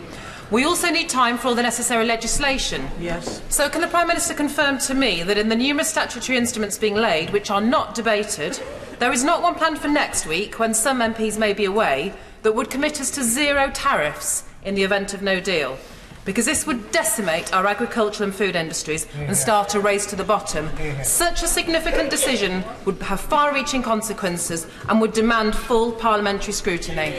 We also need time for all the necessary legislation. Yes. So can the Prime Minister confirm to me that in the numerous statutory instruments being laid, which are not debated, there is not one planned for next week, when some MPs may be away, that would commit us to zero tariffs in the event of no deal? Because this would decimate our agricultural and food industries and start a race to the bottom. Such a significant decision would have far-reaching consequences and would demand full parliamentary scrutiny.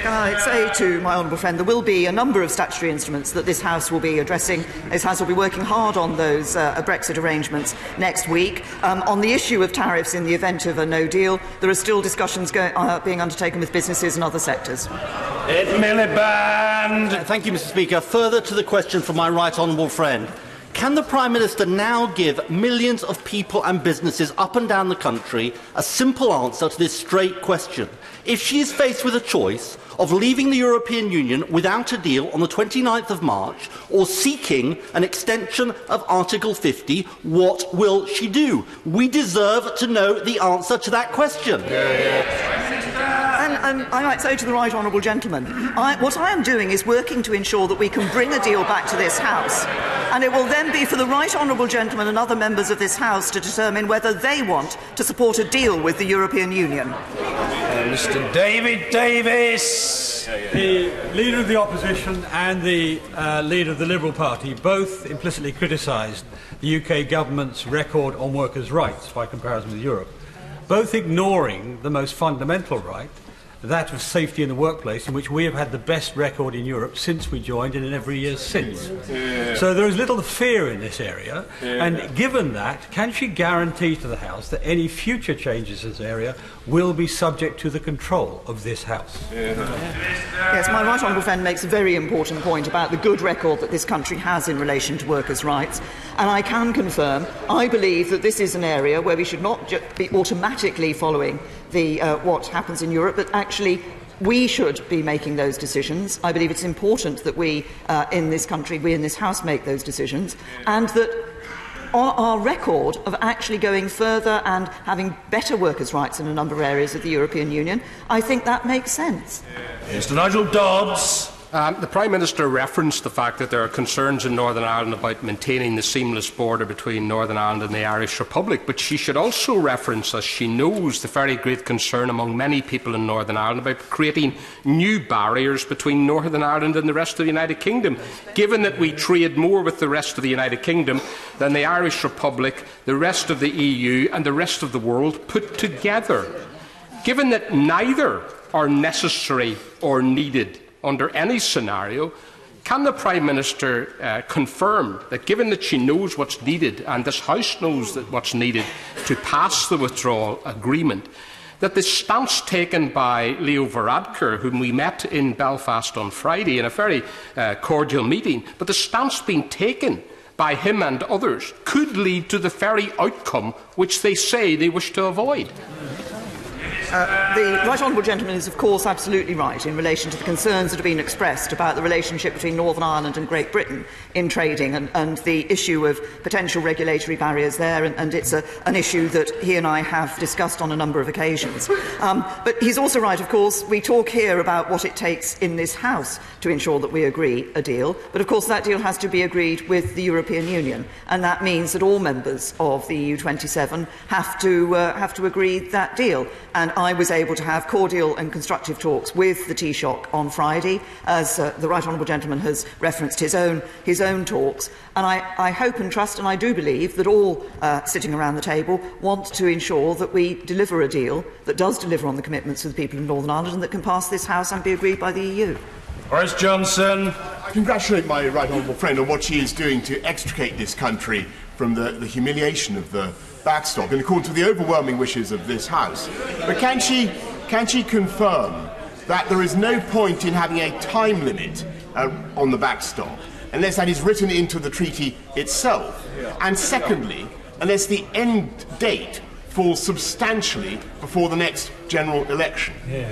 Can I say to my honourable friend, there will be a number of statutory instruments that this House will be addressing. This House will be working hard on those Brexit arrangements next week. On the issue of tariffs in the event of a no deal, there are still discussions being undertaken with businesses and other sectors. Ed Miliband. Thank you, Mr. Speaker. Further to the question from my right honourable friend, can the Prime Minister now give millions of people and businesses up and down the country a simple answer to this straight question? If she is faced with a choice of leaving the European Union without a deal on the 29th of March or seeking an extension of Article 50, what will she do? We deserve to know the answer to that question. And I might say to the right honourable gentleman, what I am doing is working to ensure that we can bring a deal back to this House, and it will then be for the right honourable gentleman and other members of this House to determine whether they want to support a deal with the European Union. Mr. David Davis. The Leader of the Opposition and the Leader of the Liberal Party both implicitly criticised the UK government's record on workers' rights by comparison with Europe, both ignoring the most fundamental right, that of safety in the workplace, in which we have had the best record in Europe since we joined and in every year since. So there is little fear in this area, and given that, can she guarantee to the House that any future changes in this area will be subject to the control of this House? Yes, my right honourable friend makes a very important point about the good record that this country has in relation to workers' rights, and I can confirm, I believe that this is an area where we should not just be automatically following what happens in Europe, but actually we should be making those decisions. I believe it's important that we in this country, we in this House, make those decisions, and that on our record of actually going further and having better workers' rights in a number of areas of the European Union, I think that makes sense. Mr. Nigel Dodds. The Prime Minister referenced the fact that there are concerns in Northern Ireland about maintaining the seamless border between Northern Ireland and the Irish Republic, but she should also reference, as she knows, the very great concern among many people in Northern Ireland about creating new barriers between Northern Ireland and the rest of the United Kingdom, given that we trade more with the rest of the United Kingdom than the Irish Republic, the rest of the EU and the rest of the world put together. Given that neither are necessary or needed under any scenario, can the Prime Minister confirm that, given that she knows what's needed and this House knows that what's needed to pass the withdrawal agreement, that the stance taken by Leo Varadkar, whom we met in Belfast on Friday in a very cordial meeting, but the stance being taken by him and others could lead to the very outcome which they say they wish to avoid? The right honourable gentleman is, of course, absolutely right in relation to the concerns that have been expressed about the relationship between Northern Ireland and Great Britain in trading and the issue of potential regulatory barriers there, and it's an issue that he and I have discussed on a number of occasions. But he's also right, of course, we talk here about what it takes in this House to ensure that we agree a deal, but of course that deal has to be agreed with the European Union, and that means that all members of the EU27 have to agree that deal. And I was able to have cordial and constructive talks with the Taoiseach on Friday, as the right honourable gentleman has referenced his own talks. And I hope and trust, and I do believe, that all sitting around the table want to ensure that we deliver a deal that does deliver on the commitments of the people of Northern Ireland and that can pass this House and be agreed by the EU. Boris Johnson. I congratulate my right honourable friend on what she is doing to extricate this country from the humiliation of the backstop in accordance with the overwhelming wishes of this House. But can she confirm that there is no point in having a time limit on the backstop unless that is written into the treaty itself? And secondly, unless the end date falls substantially before the next general election. Well,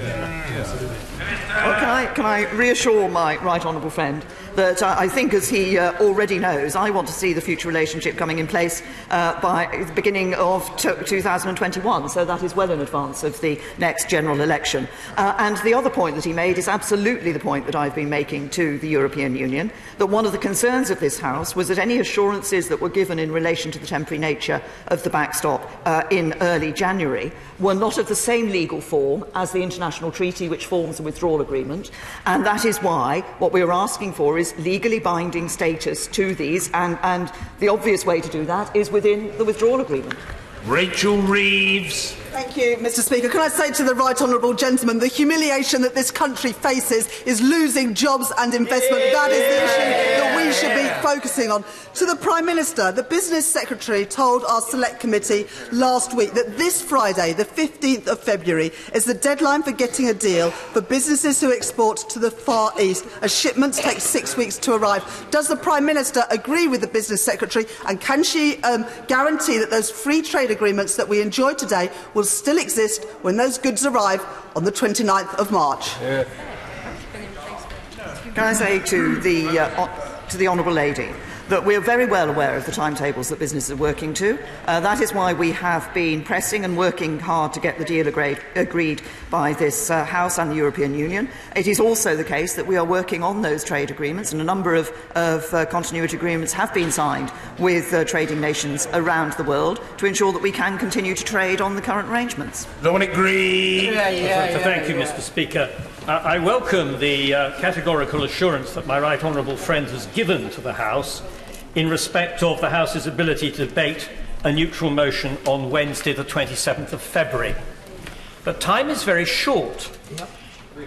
can I reassure my right honourable friend that I think, as he already knows, I want to see the future relationship coming in place by the beginning of 2021, so that is well in advance of the next general election. And the other point that he made is absolutely the point that I've been making to the European Union, that one of the concerns of this House was that any assurances that were given in relation to the temporary nature of the backstop in early January were not of the same legal form as the international treaty which forms the withdrawal agreement, and that is why what we are asking for is legally binding status to these, and the obvious way to do that is within the withdrawal agreement. Rachel Reeves. Thank you, Mr. Speaker. Can I say to the right honourable gentleman, the humiliation that this country faces is losing jobs and investment. That is the issue that we should be focusing on. To the Prime Minister, the Business Secretary told our Select Committee last week that this Friday, the 15th of February, is the deadline for getting a deal for businesses who export to the Far East, as shipments take 6 weeks to arrive. Does the Prime Minister agree with the Business Secretary, and can she guarantee that those free trade agreements that we enjoy today will still exist when those goods arrive on the 29th of March? Can I say to the honourable lady that we are very well aware of the timetables that businesses are working to. That is why we have been pressing and working hard to get the deal agreed by this House and the European Union. It is also the case that we are working on those trade agreements, and a number of continuity agreements have been signed with trading nations around the world to ensure that we can continue to trade on the current arrangements. Dominic Green. Thank you, Mr. Speaker. I welcome the categorical assurance that my right honourable friend has given to the House in respect of the House's ability to debate a neutral motion on Wednesday, the 27th of February. But time is very short.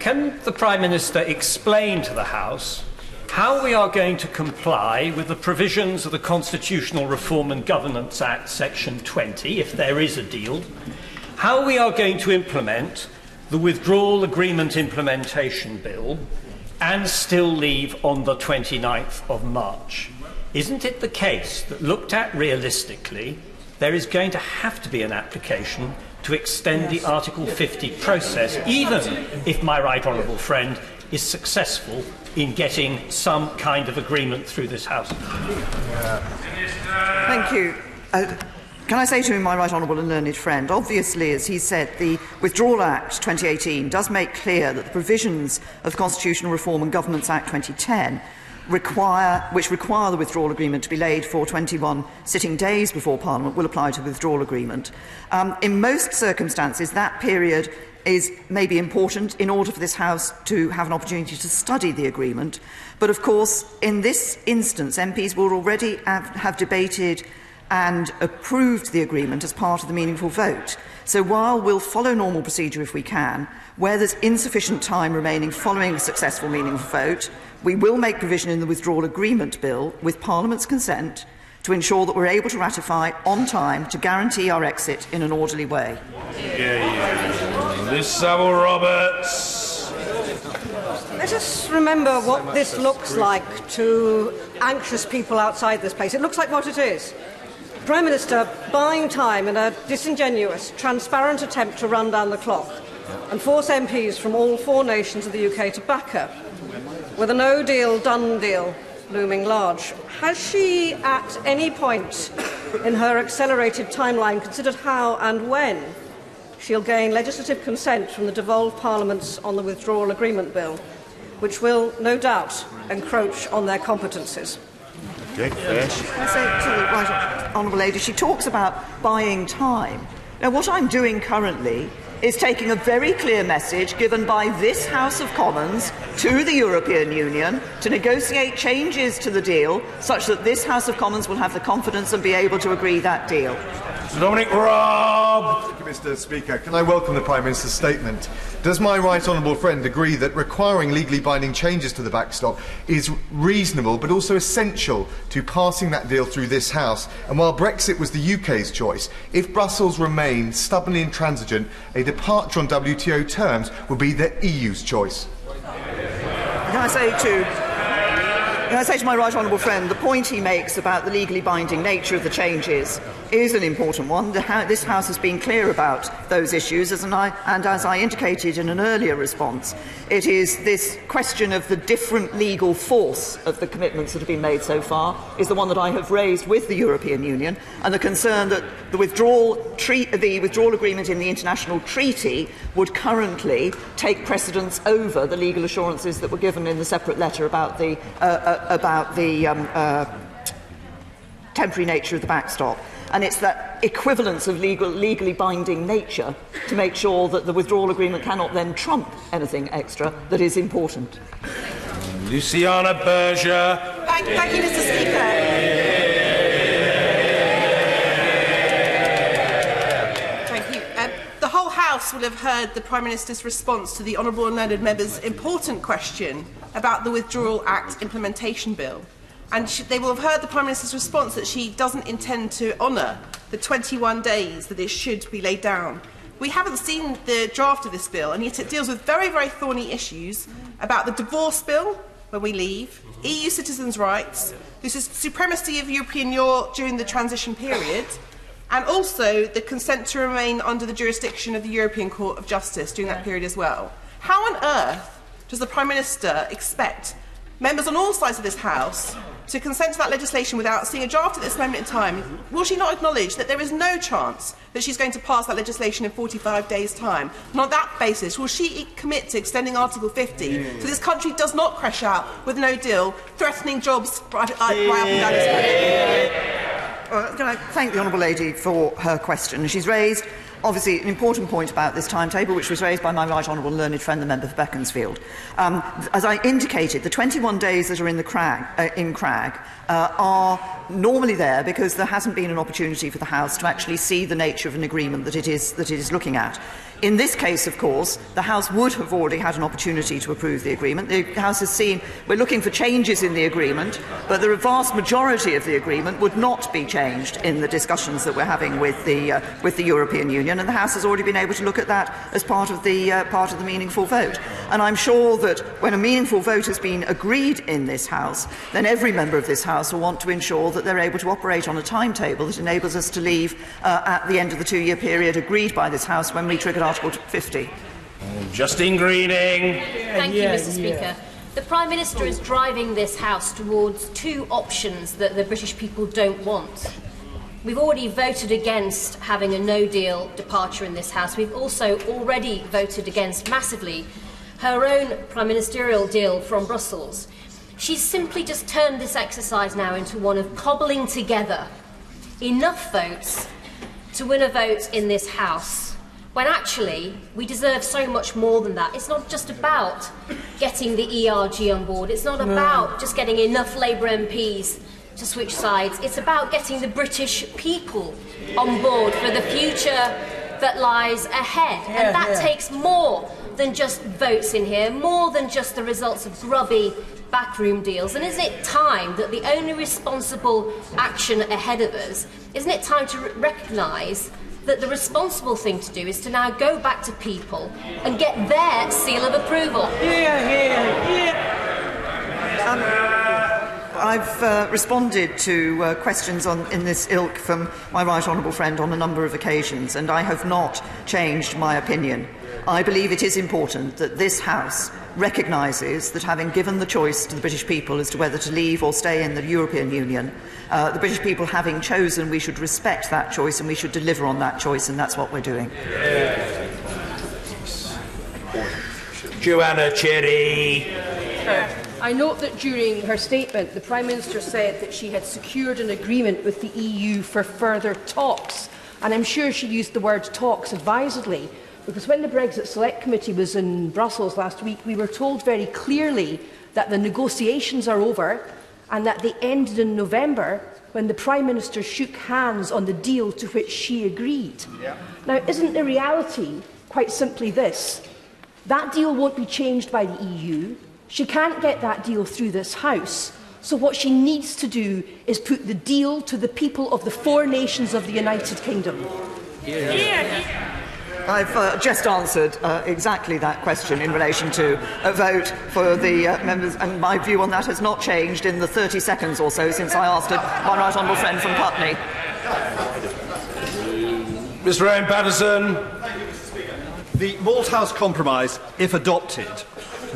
Can the Prime Minister explain to the House how we are going to comply with the provisions of the Constitutional Reform and Governance Act, Section 20, if there is a deal, how we are going to implement the Withdrawal Agreement Implementation Bill and still leave on the 29th of March? Isn't it the case that, looked at realistically, there is going to have to be an application to extend the Article 50 process, even if my right honourable friend is successful in getting some kind of agreement through this House? Thank you. Can I say to my right honourable and learned friend, obviously, as he said, the Withdrawal Act 2018 does make clear that the provisions of the Constitutional Reform and Governance Act 2010 which require the withdrawal agreement to be laid for 21 sitting days before Parliament will apply to the withdrawal agreement. In most circumstances, that period may be important in order for this House to have an opportunity to study the agreement. But of course, in this instance, MPs will already have debated and approved the agreement as part of the meaningful vote. So while we'll follow normal procedure if we can, where there's insufficient time remaining following a successful meaningful vote, we will make provision in the Withdrawal Agreement Bill, with Parliament's consent, to ensure that we're able to ratify on time to guarantee our exit in an orderly way. Liz Saville Roberts. Let us remember what this looks like to anxious people outside this place. It looks like what it is. Prime Minister buying time in a disingenuous, transparent attempt to run down the clock and force MPs from all 4 nations of the UK to back her, with a no-deal, done deal looming large. Has she at any point in her accelerated timeline considered how and when she'll gain legislative consent from the devolved parliaments on the Withdrawal Agreement Bill, which will, no doubt, encroach on their competences? Can I say to the right honourable lady, she talks about buying time. Now, what I'm doing currently is taking a very clear message given by this House of Commons to the European Union to negotiate changes to the deal such that this House of Commons will have the confidence and be able to agree that deal. Sir Dominic Raab. Thank you, Mr. Speaker. Can I welcome the Prime Minister's statement? Does my right honourable friend agree that requiring legally binding changes to the backstop is reasonable but also essential to passing that deal through this House? And while Brexit was the UK's choice, if Brussels remained stubbornly intransigent, a departure on WTO terms would be the EU's choice. Can I say to my right honourable friend, the point he makes about the legally binding nature of the changes is an important one. This House has been clear about those issues, and as I indicated in an earlier response, it is this question of the different legal force of the commitments that have been made so far is the one that I have raised with the European Union, and the concern that the withdrawal agreement in the international treaty would currently take precedence over the legal assurances that were given in the separate letter about the temporary nature of the backstop. And it's that equivalence of legally binding nature to make sure that the withdrawal agreement cannot then trump anything extra that is important. Luciana Berger. Thank you, Mr. Speaker. Thank you. The whole House will have heard the Prime Minister's response to the honourable and learned member's important question about the Withdrawal Act implementation bill. And they will have heard the Prime Minister's response that she doesn't intend to honour the 21 days that it should be laid down. We haven't seen the draft of this bill, and yet it deals with very, very thorny issues about the divorce bill when we leave, EU citizens' rights, the supremacy of European law during the transition period, and also the consent to remain under the jurisdiction of the European Court of Justice during that period as well. How on earth does the Prime Minister expect members on all sides of this House to consent to that legislation without seeing a draft at this moment in time? Will she not acknowledge that there is no chance that she's going to pass that legislation in 45 days' time? And on that basis, will she commit to extending Article 50 so this country does not crash out with no deal, threatening jobs right up and down this country? Can I thank the honourable lady for her question? She's raised, obviously, an important point about this timetable, which was raised by my right honourable and learned friend, the member for Beaconsfield. As I indicated, the 21 days that are in Crag are normally there because there hasn't been an opportunity for the House to actually see the nature of an agreement that it is looking at. In this case, of course, the House would have already had an opportunity to approve the agreement. The House has seen we're looking for changes in the agreement, but the vast majority of the agreement would not be changed in the discussions that we're having with the European Union, and the House has already been able to look at that as part of the meaningful vote. And I'm sure that when a meaningful vote has been agreed in this House, then every member of this House will want to ensure that they're able to operate on a timetable that enables us to leave at the end of the 2-year period agreed by this House when we triggered Article 50. Justine Greening. Thank you, Mr. Speaker. The Prime Minister is driving this House towards two options that the British people don't want. We've already voted against having a no-deal departure in this House. We've also already voted against massively her own prime ministerial deal from Brussels. She's simply just turned this exercise now into one of cobbling together enough votes to win a vote in this House, when actually we deserve so much more than that. It's not just about getting the ERG on board. It's not about just getting enough Labour MPs to switch sides. It's about getting the British people on board for the future that lies ahead. And that takes more than just votes in here, more than just the results of grubby backroom deals. And isn't it time that the only responsible action ahead of us, isn't it time to recognise that the responsible thing to do is to now go back to people and get their seal of approval? I've responded to questions in this ilk from my right honourable friend on a number of occasions, and I have not changed my opinion. I believe it is important that this House recognises that, having given the choice to the British people as to whether to leave or stay in the European Union, the British people having chosen, we should respect that choice and we should deliver on that choice, and that's what we're doing. Joanna Cherry. I note that during her statement, the Prime Minister said that she had secured an agreement with the EU for further talks. And I'm sure she used the word talks advisedly, because when the Brexit Select Committee was in Brussels last week, we were told very clearly that the negotiations are over and that they ended in November, when the Prime Minister shook hands on the deal to which she agreed. Now, isn't the reality quite simply this? That deal won't be changed by the EU. She can't get that deal through this House. So what she needs to do is put the deal to the people of the 4 nations of the United Kingdom. I've just answered exactly that question in relation to a vote for the members, and my view on that has not changed in the 30 seconds or so since I asked it, my right honourable friend from Putney. Mr. Owen Patterson. The Malthouse Compromise, if adopted,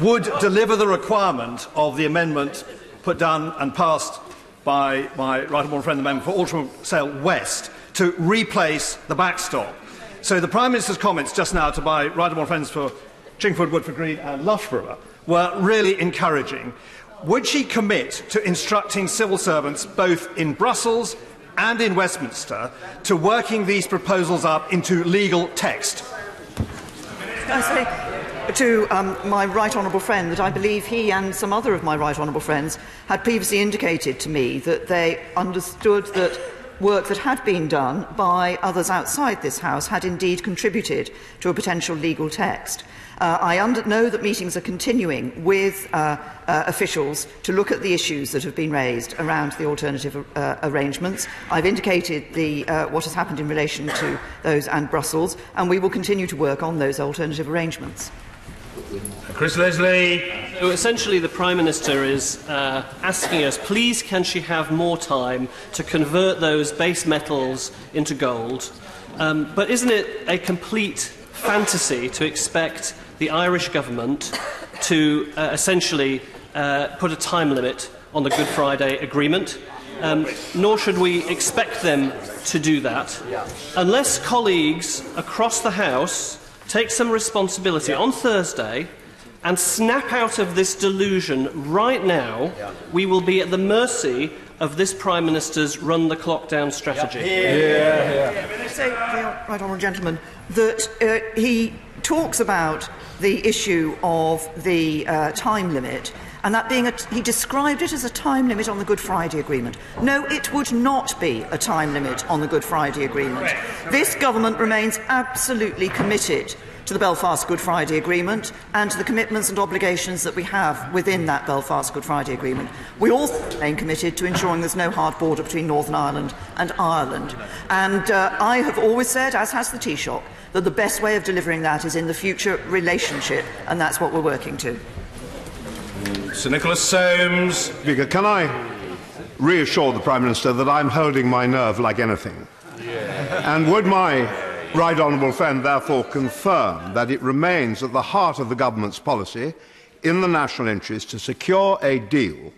would deliver the requirement of the amendment put down and passed by my right honourable friend, the member for Altrincham Sale West, to replace the backstop. So the Prime Minister's comments just now to my right honourable friends for Chingford, Woodford Green and Loughborough were really encouraging. Would she commit to instructing civil servants both in Brussels and in Westminster to working these proposals up into legal text? Can I say to my right honourable friend that I believe he and some other of my right honourable friends had previously indicated to me that they understood that work that had been done by others outside this House had indeed contributed to a potential legal text. I know that meetings are continuing with officials to look at the issues that have been raised around the alternative arrangements. I've indicated what has happened in relation to those and Brussels, and we will continue to work on those alternative arrangements. Chris Leslie. So essentially, the Prime Minister is asking us, please, can she have more time to convert those base metals into gold? But isn't it a complete fantasy to expect the Irish government to essentially put a time limit on the Good Friday Agreement? Nor should we expect them to do that unless colleagues across the House take some responsibility on Thursday and snap out of this delusion right now. We will be at the mercy of this Prime Minister's run-the-clock-down strategy. I say, right honourable gentleman, that he talks about the issue of the time limit, and that being he described it as a time limit on the Good Friday Agreement. No, it would not be a time limit on the Good Friday Agreement. This government remains absolutely committed to the Belfast Good Friday Agreement and to the commitments and obligations that we have within that Belfast Good Friday Agreement. We also remain committed to ensuring there's no hard border between Northern Ireland and Ireland. And I have always said, as has the Taoiseach, that the best way of delivering that is in the future relationship, and that's what we're working to. Sir Nicholas Soames. Speaker, can I reassure the Prime Minister that I'm holding my nerve like anything? And would my right honourable friend therefore confirm that it remains at the heart of the government's policy, in the national interest, to secure a deal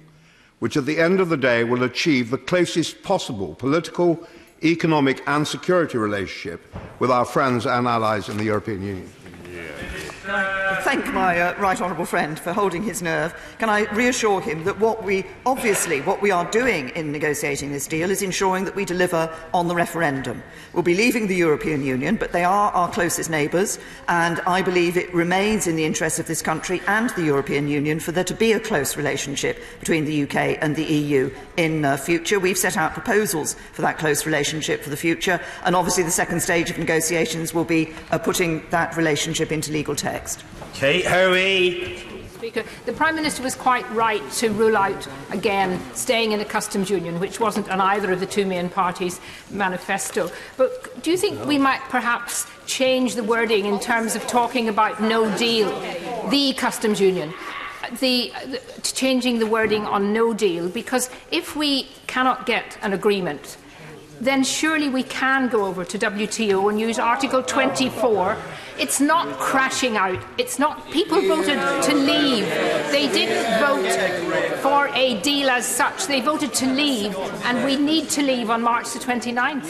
which at the end of the day will achieve the closest possible political, economic and security relationship with our friends and allies in the European Union? Thank my right honourable friend for holding his nerve. Can I reassure him that what we are doing in negotiating this deal is ensuring that we deliver on the referendum. We'll be leaving the European Union, but they are our closest neighbours, and I believe it remains in the interests of this country and the European Union for there to be a close relationship between the UK and the EU in future. We've set out proposals for that close relationship for the future, and obviously the second stage of negotiations will be putting that relationship into legal text. Kate Hoey. Speaker, the Prime Minister was quite right to rule out, again, staying in a customs union, which wasn't on either of the two main parties' manifesto. But do you think we might perhaps change the wording in terms of talking about no deal, the customs union? Changing the wording on no deal, because if we cannot get an agreement, then surely we can go over to WTO and use Article 24. It's not crashing out. It's not. People voted to leave. They didn't vote for a deal as such. They voted to leave, and we need to leave on March the 29th.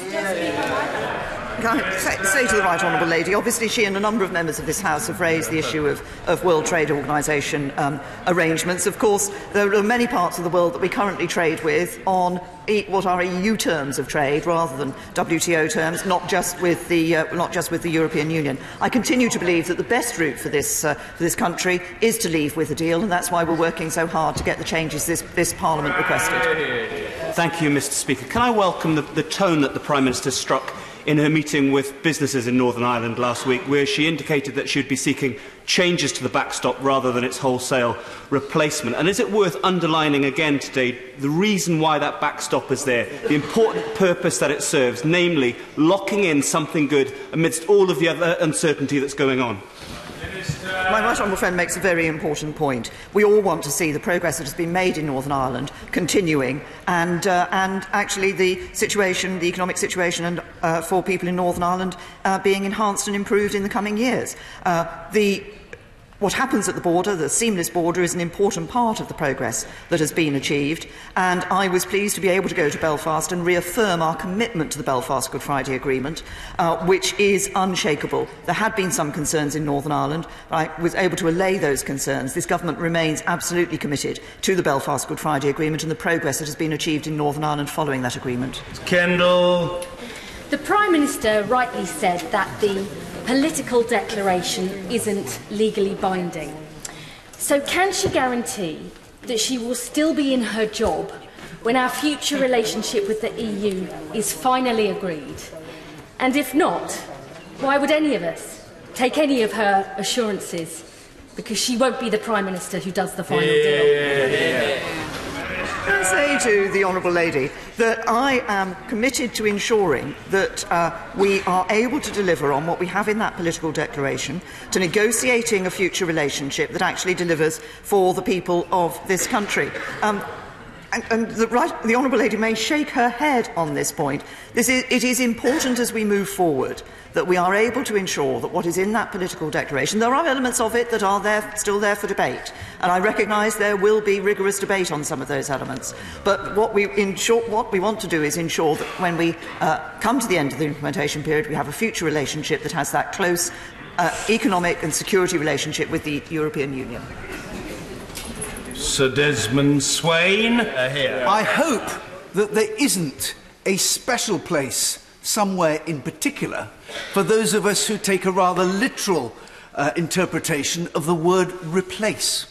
Can I say to the Right Honourable Lady, obviously she and a number of members of this House have raised the issue of World Trade Organisation arrangements. Of course, there are many parts of the world that we currently trade with on what are EU terms of trade rather than WTO terms, not just with the European Union. I continue to believe that the best route for this country is to leave with a deal, and that's why we're working so hard to get the changes this Parliament requested. Thank you, Mr. Speaker. Can I welcome the tone that the Prime Minister struck in her meeting with businesses in Northern Ireland last week, where she indicated that she would be seeking changes to the backstop rather than its wholesale replacement. And is it worth underlining again today the reason why that backstop is there, the important purpose that it serves, namely locking in something good amidst all of the other uncertainty that's going on? My right honourable friend makes a very important point. We all want to see the progress that has been made in Northern Ireland continuing, and actually the situation, the economic situation, and for people in Northern Ireland being enhanced and improved in the coming years. What happens at the border, the seamless border, is an important part of the progress that has been achieved, and I was pleased to be able to go to Belfast and reaffirm our commitment to the Belfast Good Friday Agreement, which is unshakable. There had been some concerns in Northern Ireland, but I was able to allay those concerns. This government remains absolutely committed to the Belfast Good Friday Agreement and the progress that has been achieved in Northern Ireland following that agreement. Kendall. The Prime Minister rightly said that the political declaration isn't legally binding. So can she guarantee that she will still be in her job when our future relationship with the EU is finally agreed? And if not, why would any of us take any of her assurances? Because she won't be the Prime Minister who does the final deal. Can I say to the Honourable Lady that I am committed to ensuring that we are able to deliver on what we have in that political declaration, to negotiating a future relationship that actually delivers for the people of this country. And the Honourable Lady may shake her head on this point. It is important as we move forward that we are able to ensure that what is in that political declaration, there are elements of it that are still there for debate, and I recognise there will be rigorous debate on some of those elements. But what we want to do is ensure that when we come to the end of the implementation period, we have a future relationship that has that close economic and security relationship with the European Union. Sir Desmond Swain. I hope that there isn't a special place somewhere in particular for those of us who take a rather literal interpretation of the word replace.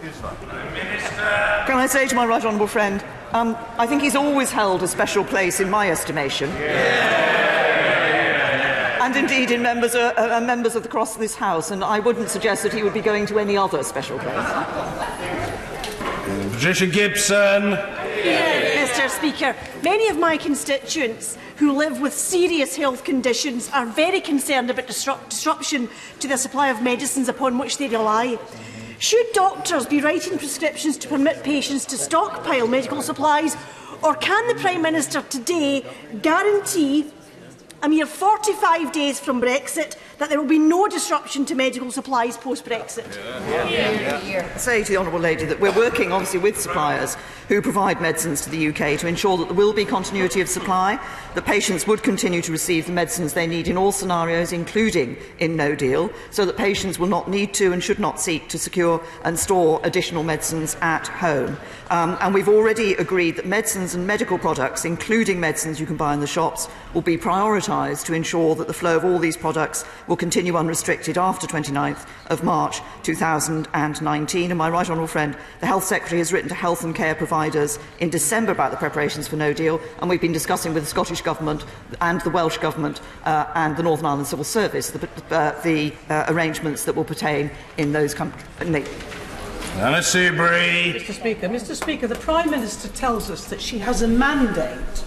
Can I say to my right honourable friend, I think he's always held a special place in my estimation. And indeed in members across this House, and I wouldn't suggest that he would be going to any other special place. Patricia Gibson. Mr. Speaker, many of my constituents who live with serious health conditions are very concerned about disruption to the supply of medicines upon which they rely. Should doctors be writing prescriptions to permit patients to stockpile medical supplies, or can the Prime Minister today guarantee, a mere 45 days from Brexit, that there will be no disruption to medical supplies post-Brexit? I say to the Honourable Lady that we're working obviously with suppliers who provide medicines to the UK to ensure that there will be continuity of supply, that patients would continue to receive the medicines they need in all scenarios, including in no deal, so that patients will not need to and should not seek to secure and store additional medicines at home. And we've already agreed that medicines and medical products, including medicines you can buy in the shops, will be prioritised to ensure that the flow of all these products will continue unrestricted after 29th of March 2019. And my right honourable friend, the Health Secretary, has written to health and care providers in December about the preparations for no deal, and we've been discussing with the Scottish Government and the Welsh Government and the Northern Ireland Civil Service the arrangements that will pertain in those countries. Anna Seabury. Mr. Speaker, the Prime Minister tells us that she has a mandate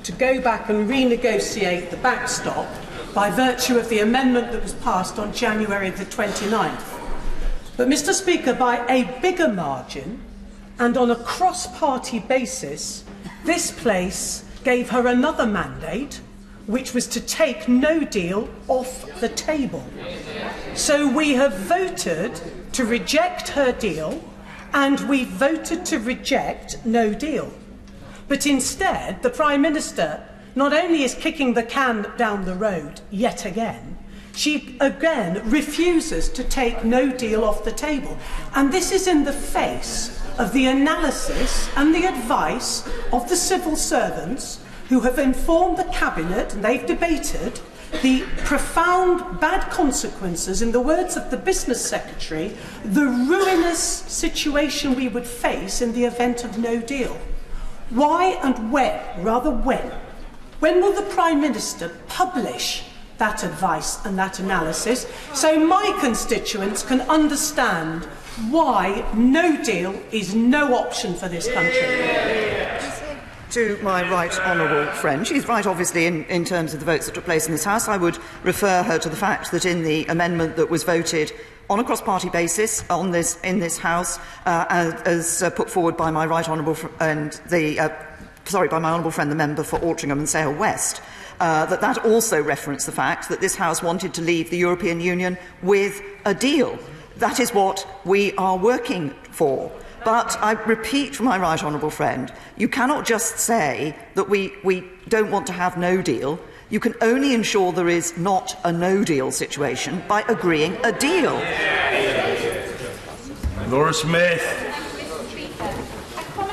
to go back and renegotiate the backstop by virtue of the amendment that was passed on January the 29th. But, Mr. Speaker, by a bigger margin and on a cross-party basis, this place gave her another mandate, which was to take no deal off the table. So we have voted to reject her deal, and we voted to reject no deal. But instead, the Prime Minister not only is kicking the can down the road yet again, she again refuses to take no deal off the table. And this is in the face of the analysis and the advice of the civil servants who have informed the Cabinet, and they've debated the profound bad consequences, in the words of the Business Secretary, the ruinous situation we would face in the event of no deal. Why and when, rather when will the Prime Minister publish that advice and that analysis so my constituents can understand why no deal is no option for this country? To my right honourable friend, she's right obviously in terms of the votes that took place in this House. I would refer her to the fact that in the amendment that was voted on a cross-party basis in this House, as put forward by my right honourable friend, by my honourable friend, the member for Altrincham and Sale West, that also referenced the fact that this House wanted to leave the European Union with a deal. That is what we are working for. But I repeat from my right honourable friend, you cannot just say that we don't want to have no deal. You can only ensure there is not a no deal situation by agreeing a deal. Laura Smith.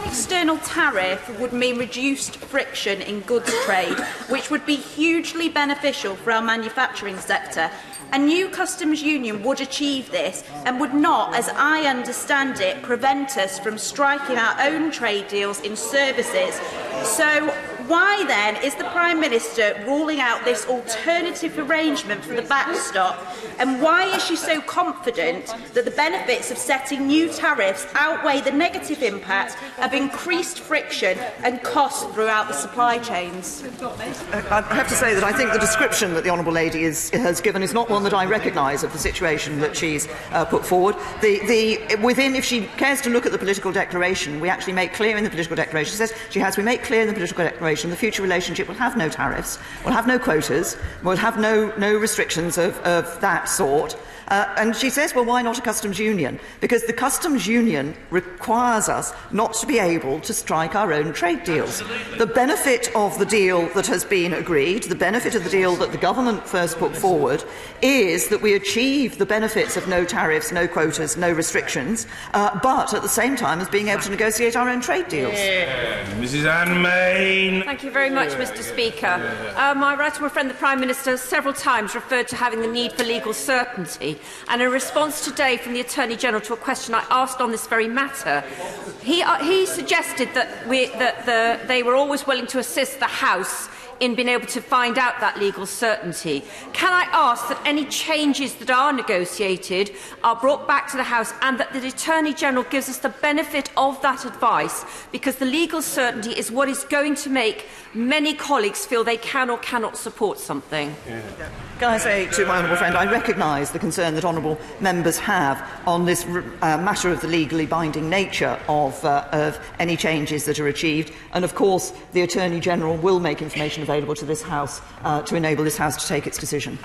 External tariff would mean reduced friction in goods trade, which would be hugely beneficial for our manufacturing sector. A new customs union would achieve this and would not, as I understand it, prevent us from striking our own trade deals in services. So why then is the Prime Minister ruling out this alternative arrangement for the backstop? And why is she so confident that the benefits of setting new tariffs outweigh the negative impact of increased friction and costs throughout the supply chains? I have to say that I think the description that the Honourable Lady has given is not one that I recognise of the situation that she's put forward. If she cares to look at the political declaration, we actually make clear in the political declaration, we make clear in the political declaration the future relationship will have no tariffs, will have no quotas, will have no restrictions of that sort. And she says, well, why not a customs union? Because the customs union requires us not to be able to strike our own trade deals. The benefit of the deal that has been agreed, the benefit of the deal that the government first put forward, is that we achieve the benefits of no tariffs, no quotas, no restrictions, but at the same time as being able to negotiate our own trade deals. Mrs Anne Main. Thank you very much, Mr Speaker. My right honourable friend, the Prime Minister, has several times referred to having the need for legal certainty. And in response today from the Attorney-General to a question I asked on this very matter, he suggested that they were always willing to assist the House in being able to find out that legal certainty. Can I ask that any changes that are negotiated are brought back to the House and that the Attorney-General gives us the benefit of that advice, because the legal certainty is what is going to make many colleagues feel they can or cannot support something? Can I say to my honourable friend, I recognise the concern that honourable members have on this matter of the legally binding nature of any changes that are achieved, and of course the Attorney-General will make information available to this House to enable this House to take its decision.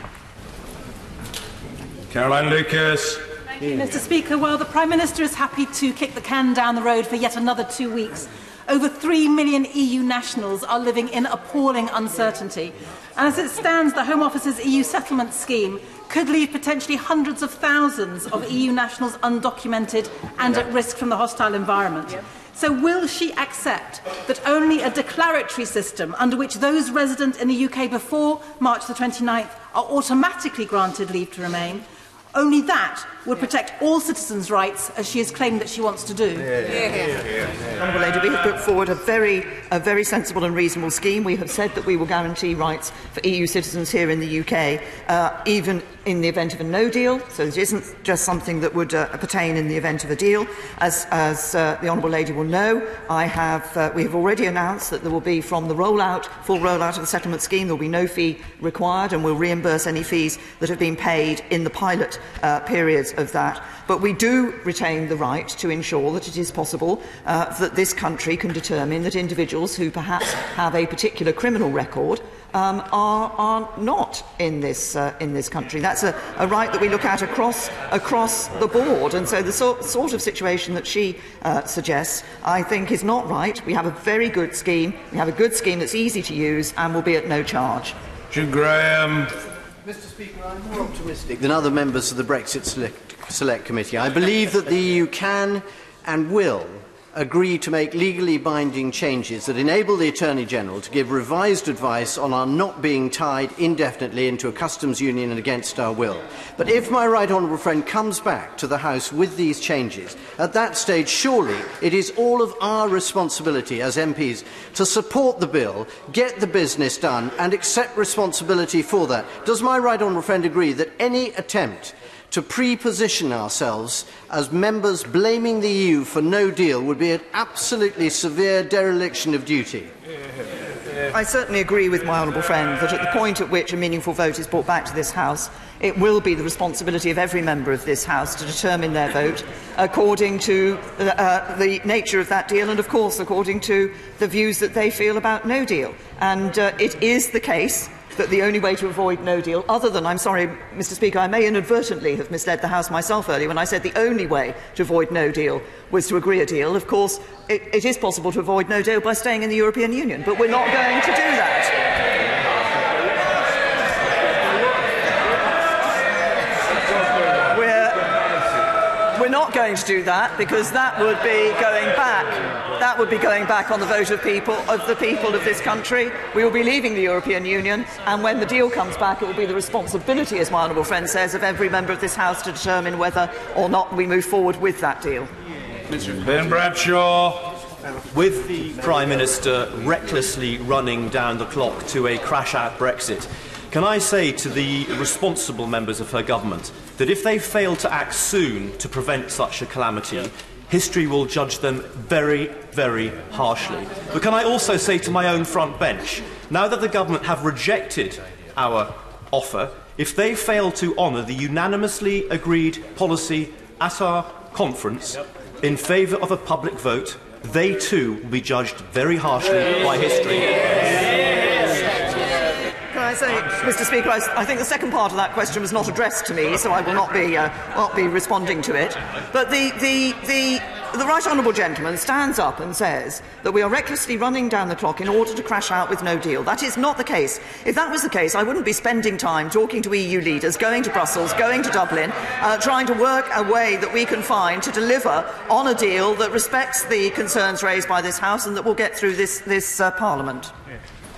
Caroline Lucas. Thank you, Mr Speaker. Well, the Prime Minister is happy to kick the can down the road for yet another 2 weeks. Over 3 million EU nationals are living in appalling uncertainty. And as it stands, the Home Office's EU settlement scheme could leave potentially hundreds of thousands of EU nationals undocumented and at risk from the hostile environment. So will she accept that only a declaratory system under which those resident in the UK before March the 29th are automatically granted leave to remain, only that would protect all citizens' rights, as she has claimed that she wants to do? Honourable Lady, we have put forward a very sensible and reasonable scheme. We have said that we will guarantee rights for EU citizens here in the UK, even in the event of a no deal. So it isn't just something that would pertain in the event of a deal. As the Honourable Lady will know, we have already announced that there will be, from the full rollout of the settlement scheme, there will be no fee required, and we'll reimburse any fees that have been paid in the pilot periods areas of that. But we do retain the right to ensure that it is possible that this country can determine that individuals who perhaps have a particular criminal record are not in this country. That's a right that we look at across the board. And so the sort of situation that she suggests, I think, is not right. We have a very good scheme. We have a good scheme that's easy to use and will be at no charge. Jim Graham. Mr. Speaker, I'm more optimistic than other members of the Brexit Select Committee. I believe that the EU can and will agree to make legally binding changes that enable the Attorney-General to give revised advice on our not being tied indefinitely into a customs union and against our will. But if my right honourable friend comes back to the House with these changes, at that stage surely it is all of our responsibility as MPs to support the bill, get the business done and accept responsibility for that. Does my right honourable friend agree that any attempt to pre-position ourselves as members blaming the EU for no deal would be an absolutely severe dereliction of duty? I certainly agree with my honourable friend that at the point at which a meaningful vote is brought back to this House, it will be the responsibility of every member of this House to determine their vote according to the nature of that deal and, of course, according to the views that they feel about no deal. And it is the case that the only way to avoid no deal, other than, I'm sorry, Mr. Speaker, I may inadvertently have misled the House myself earlier when I said the only way to avoid no deal was to agree a deal. Of course, it is possible to avoid no deal by staying in the European Union, but we're not going to do that. We're not going to do that because that would be going back. That would be going back on the vote of the people of this country. We will be leaving the European Union, and when the deal comes back, it will be the responsibility, as my honourable friend says, of every member of this House to determine whether or not we move forward with that deal. Ben Bradshaw. With the Prime Minister recklessly running down the clock to a crash-out Brexit, can I say to the responsible members of her government that if they fail to act soon to prevent such a calamity, history will judge them very, very harshly. But can I also say to my own front bench, now that the government have rejected our offer, if they fail to honour the unanimously agreed policy at our conference in favour of a public vote, they too will be judged very harshly by history. Can I say, Mr. Speaker, I think the second part of that question was not addressed to me, so I will not be responding to it. But the right honourable gentleman stands up and says that we are recklessly running down the clock in order to crash out with no deal. That is not the case. If that was the case, I wouldn't be spending time talking to EU leaders, going to Brussels, going to Dublin, trying to work a way that we can find to deliver on a deal that respects the concerns raised by this House and that will get through this Parliament.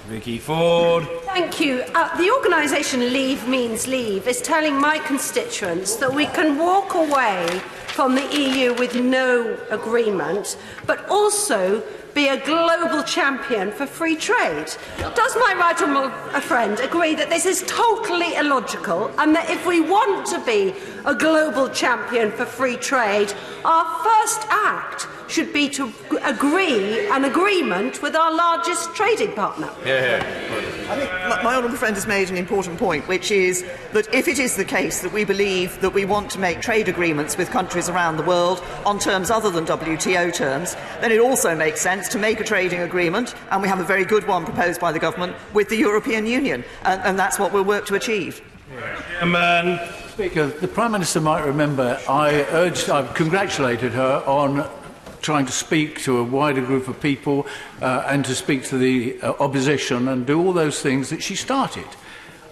Vicky Ford. Thank you. The organisation Leave Means Leave is telling my constituents that we can walk away from the EU with no agreement, but also be a global champion for free trade. Does my right honourable friend agree that this is totally illogical and that if we want to be a global champion for free trade, our first act should be to agree an agreement with our largest trading partner? I think my honourable friend has made an important point, which is that if it is the case that we believe that we want to make trade agreements with countries around the world on terms other than WTO terms, then it also makes sense to make a trading agreement, and we have a very good one proposed by the government, with the European Union, and that's what we'll work to achieve. Speaker, the Prime Minister might remember I congratulated her on trying to speak to a wider group of people and to speak to the opposition and do all those things that she started.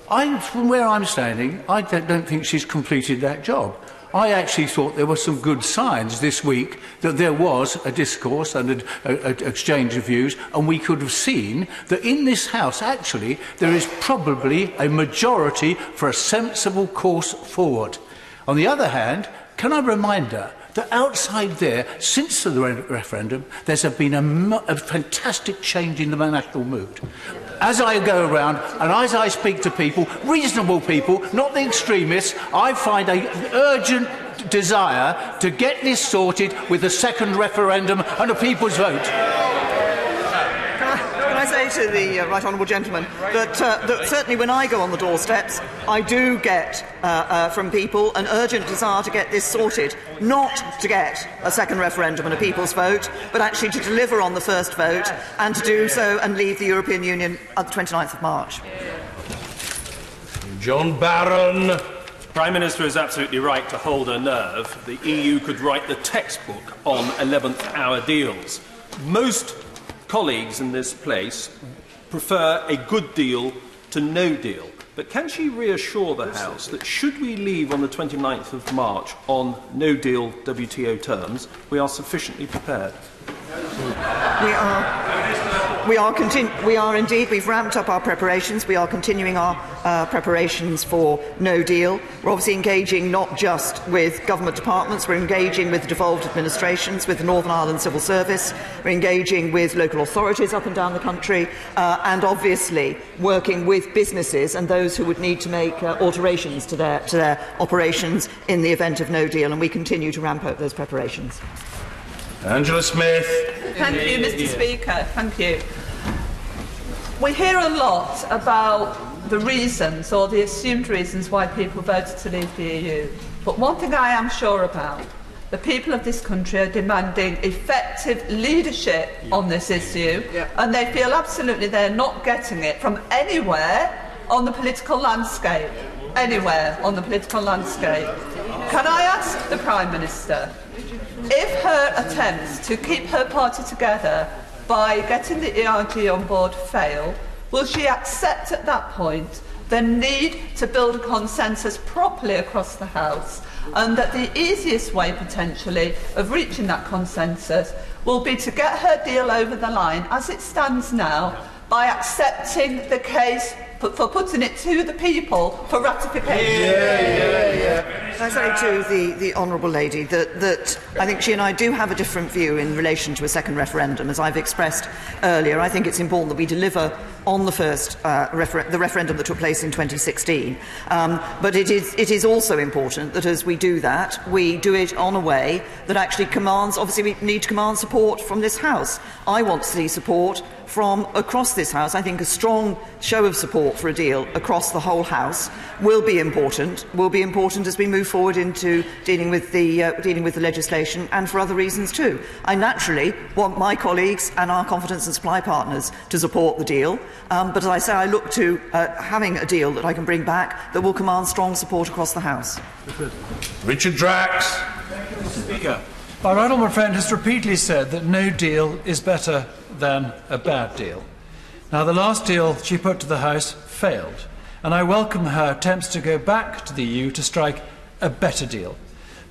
From where I'm standing, I don't think she's completed that job. I actually thought there were some good signs this week that there was a discourse and an exchange of views, and we could have seen that in this House, actually, there is probably a majority for a sensible course forward. On the other hand, can I remind her that outside there, since the referendum, there's been a fantastic change in the national mood. As I go around and as I speak to people, reasonable people, not the extremists, I find an urgent desire to get this sorted with a second referendum and a people's vote. Can I say to the right honourable gentleman that certainly when I go on the doorsteps, I do get from people an urgent desire to get this sorted, not to get a second referendum and a people's vote, but actually to deliver on the first vote and to do so and leave the European Union at the 29th of March. John Barron. The Prime Minister is absolutely right to hold her nerve. The EU could write the textbook on 11th hour deals. Most colleagues in this place prefer a good deal to no deal. But can she reassure the House that should we leave on the 29th of March on no-deal WTO terms, we are sufficiently prepared? We are indeed. We've ramped up our preparations. We are continuing our preparations for no deal. We're obviously engaging not just with government departments, we're engaging with the devolved administrations, with the Northern Ireland Civil Service, we're engaging with local authorities up and down the country, and obviously working with businesses and those who would need to make alterations to their operations in the event of no deal, and we continue to ramp up those preparations. Angela Smith. Thank you, Mr. Speaker. Thank you. We hear a lot about the reasons or the assumed reasons why people voted to leave the EU. But one thing I am sure about, the people of this country are demanding effective leadership on this issue, and they feel absolutely they're not getting it from anywhere on the political landscape. Anywhere on the political landscape. Can I ask the Prime Minister, if her attempts to keep her party together by getting the ERG on board fail, will she accept at that point the need to build a consensus properly across the House, and that the easiest way potentially of reaching that consensus will be to get her deal over the line as it stands now by accepting the case for putting it to the people for ratification? I say to the honourable lady that I think she and I do have a different view in relation to a second referendum. As I've expressed earlier, I think it's important that we deliver on the first the referendum that took place in 2016. But it is also important that as we do that, we do it on a way that actually commands, obviously we need to command support from this House. I want to see support from across this House. I think a strong show of support for a deal across the whole House will be important as we move forward into dealing with the legislation, and for other reasons too. I naturally want my colleagues and our confidence and supply partners to support the deal, but as I say, I look to having a deal that I can bring back that will command strong support across the House. Richard Drax. Speaker, my right honourable friend has repeatedly said that no deal is better than a bad deal. Now, the last deal she put to the House failed, and I welcome her attempts to go back to the EU to strike a better deal.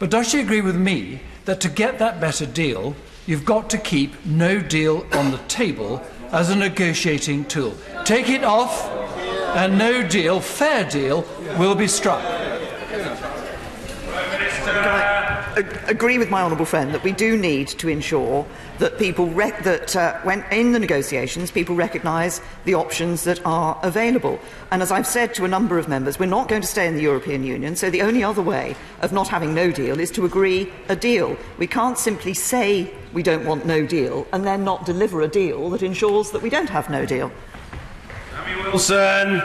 But does she agree with me that to get that better deal, you've got to keep no deal on the table as a negotiating tool? Take it off, and no deal, fair deal, will be struck. Agree with my honourable friend that we do need to ensure that people when in the negotiations people recognise the options that are available. And as I've said to a number of members, we're not going to stay in the European Union, so the only other way of not having no deal is to agree a deal. We can't simply say we don't want no deal and then not deliver a deal that ensures that we don't have no deal. Wilson.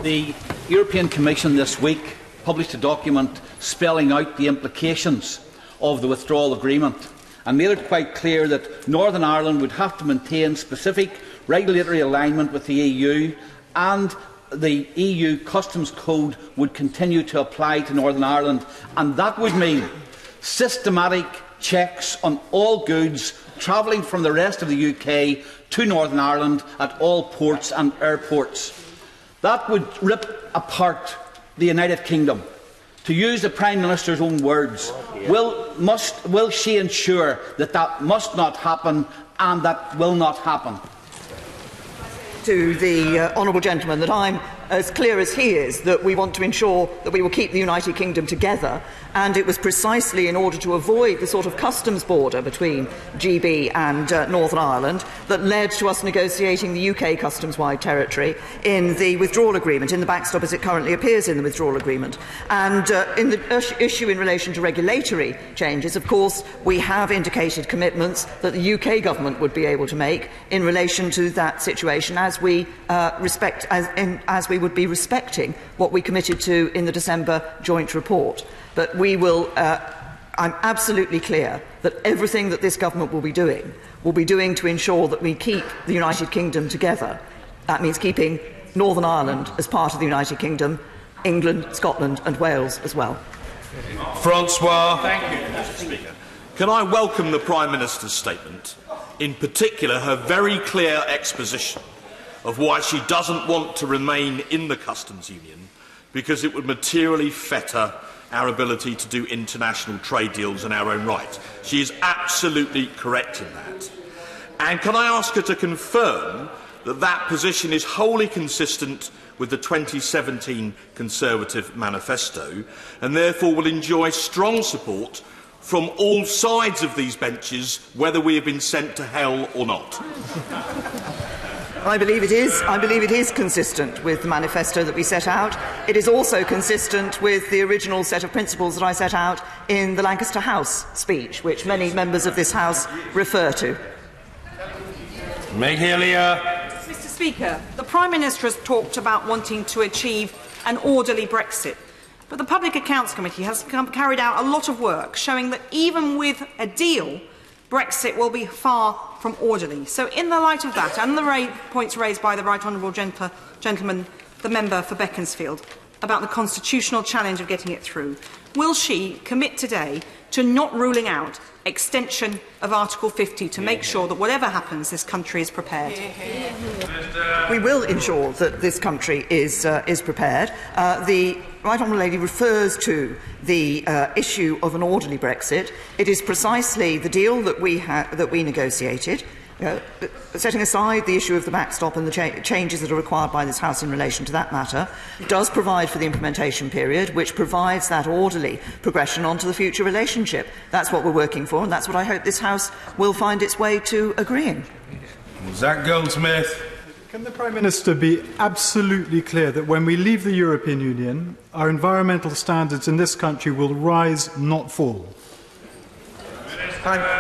The European Commission this week published a document spelling out the implications of the withdrawal agreement and made it quite clear that Northern Ireland would have to maintain specific regulatory alignment with the EU, and the EU Customs Code would continue to apply to Northern Ireland, and that would mean systematic checks on all goods travelling from the rest of the UK to Northern Ireland at all ports and airports. That would rip apart the United Kingdom. To use the Prime Minister's own words, will she ensure that that must not happen and that will not happen? To the honourable gentleman that I'm as clear as he is that we want to ensure that we will keep the United Kingdom together, and it was precisely in order to avoid the sort of customs border between GB and Northern Ireland that led to us negotiating the UK customs-wide territory in the withdrawal agreement, in the backstop as it currently appears in the withdrawal agreement. And in the issue in relation to regulatory changes, of course, we have indicated commitments that the UK government would be able to make in relation to that situation, as we as we would be respecting what we committed to in the December joint report. But we will, I'm absolutely clear that everything that this government will be doing to ensure that we keep the United Kingdom together. That means keeping Northern Ireland as part of the United Kingdom, England, Scotland and Wales as well. Francois. Thank you, Mr. Speaker. Can I welcome the Prime Minister's statement, in particular her very clear exposition of why she doesn't want to remain in the customs union because it would materially fetter our ability to do international trade deals in our own right. She is absolutely correct in that. And can I ask her to confirm that that position is wholly consistent with the 2017 Conservative manifesto and therefore will enjoy strong support from all sides of these benches, whether we have been sent to hell or not? I believe it is consistent with the manifesto that we set out. It is also consistent with the original set of principles that I set out in the Lancaster House speech, which many members of this House refer to. Mr. Speaker, the Prime Minister has talked about wanting to achieve an orderly Brexit, but the Public Accounts Committee has carried out a lot of work showing that even with a deal, Brexit will be far from orderly. So in the light of that and the points raised by the Right Honourable Gentleman, the member for Beaconsfield, about the constitutional challenge of getting it through, will she commit today to not ruling out extension of Article 50 to make sure that whatever happens, this country is prepared? We will ensure that this country is prepared. The Right Honourable Lady refers to the issue of an orderly Brexit. It is precisely the deal that we negotiated, setting aside the issue of the backstop and the changes that are required by this House in relation to that matter, does provide for the implementation period, which provides that orderly progression onto the future relationship. That's what we're working for, and that's what I hope this House will find its way to agreeing. Zach Goldsmith. Can the Prime Minister be absolutely clear that when we leave the European Union, our environmental standards in this country will rise, not fall?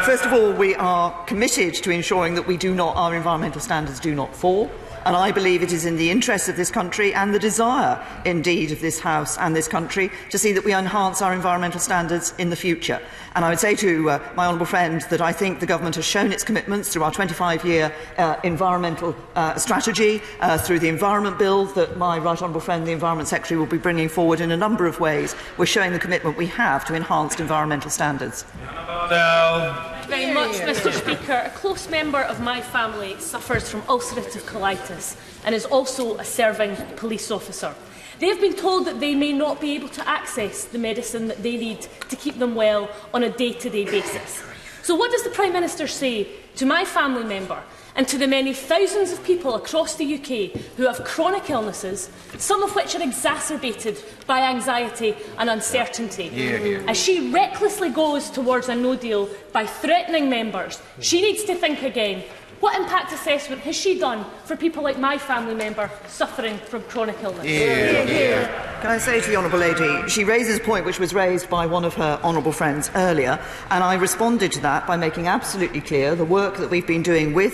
First of all, we are committed to ensuring that our environmental standards do not fall. And I believe it is in the interest of this country and the desire, indeed, of this House and this country to see that we enhance our environmental standards in the future. And I would say to my honourable friend that I think the government has shown its commitments through our 25-year environmental strategy, through the Environment Bill that my right honourable friend, the Environment Secretary, will be bringing forward in a number of ways. We're showing the commitment we have to enhanced environmental standards. Thank you very much, Mr. Speaker. A close member of my family suffers from ulcerative colitis and is also a serving police officer. They have been told that they may not be able to access the medicine that they need to keep them well on a day-to-day basis. So what does the Prime Minister say to my family member and to the many thousands of people across the UK who have chronic illnesses, some of which are exacerbated by anxiety and uncertainty? As she recklessly goes towards a no deal by threatening members, she needs to think again. What impact assessment has she done for people like my family member suffering from chronic illness? Can I say to the Honourable Lady, she raises a point which was raised by one of her honourable friends earlier, and I responded to that by making absolutely clear the work that we've been doing with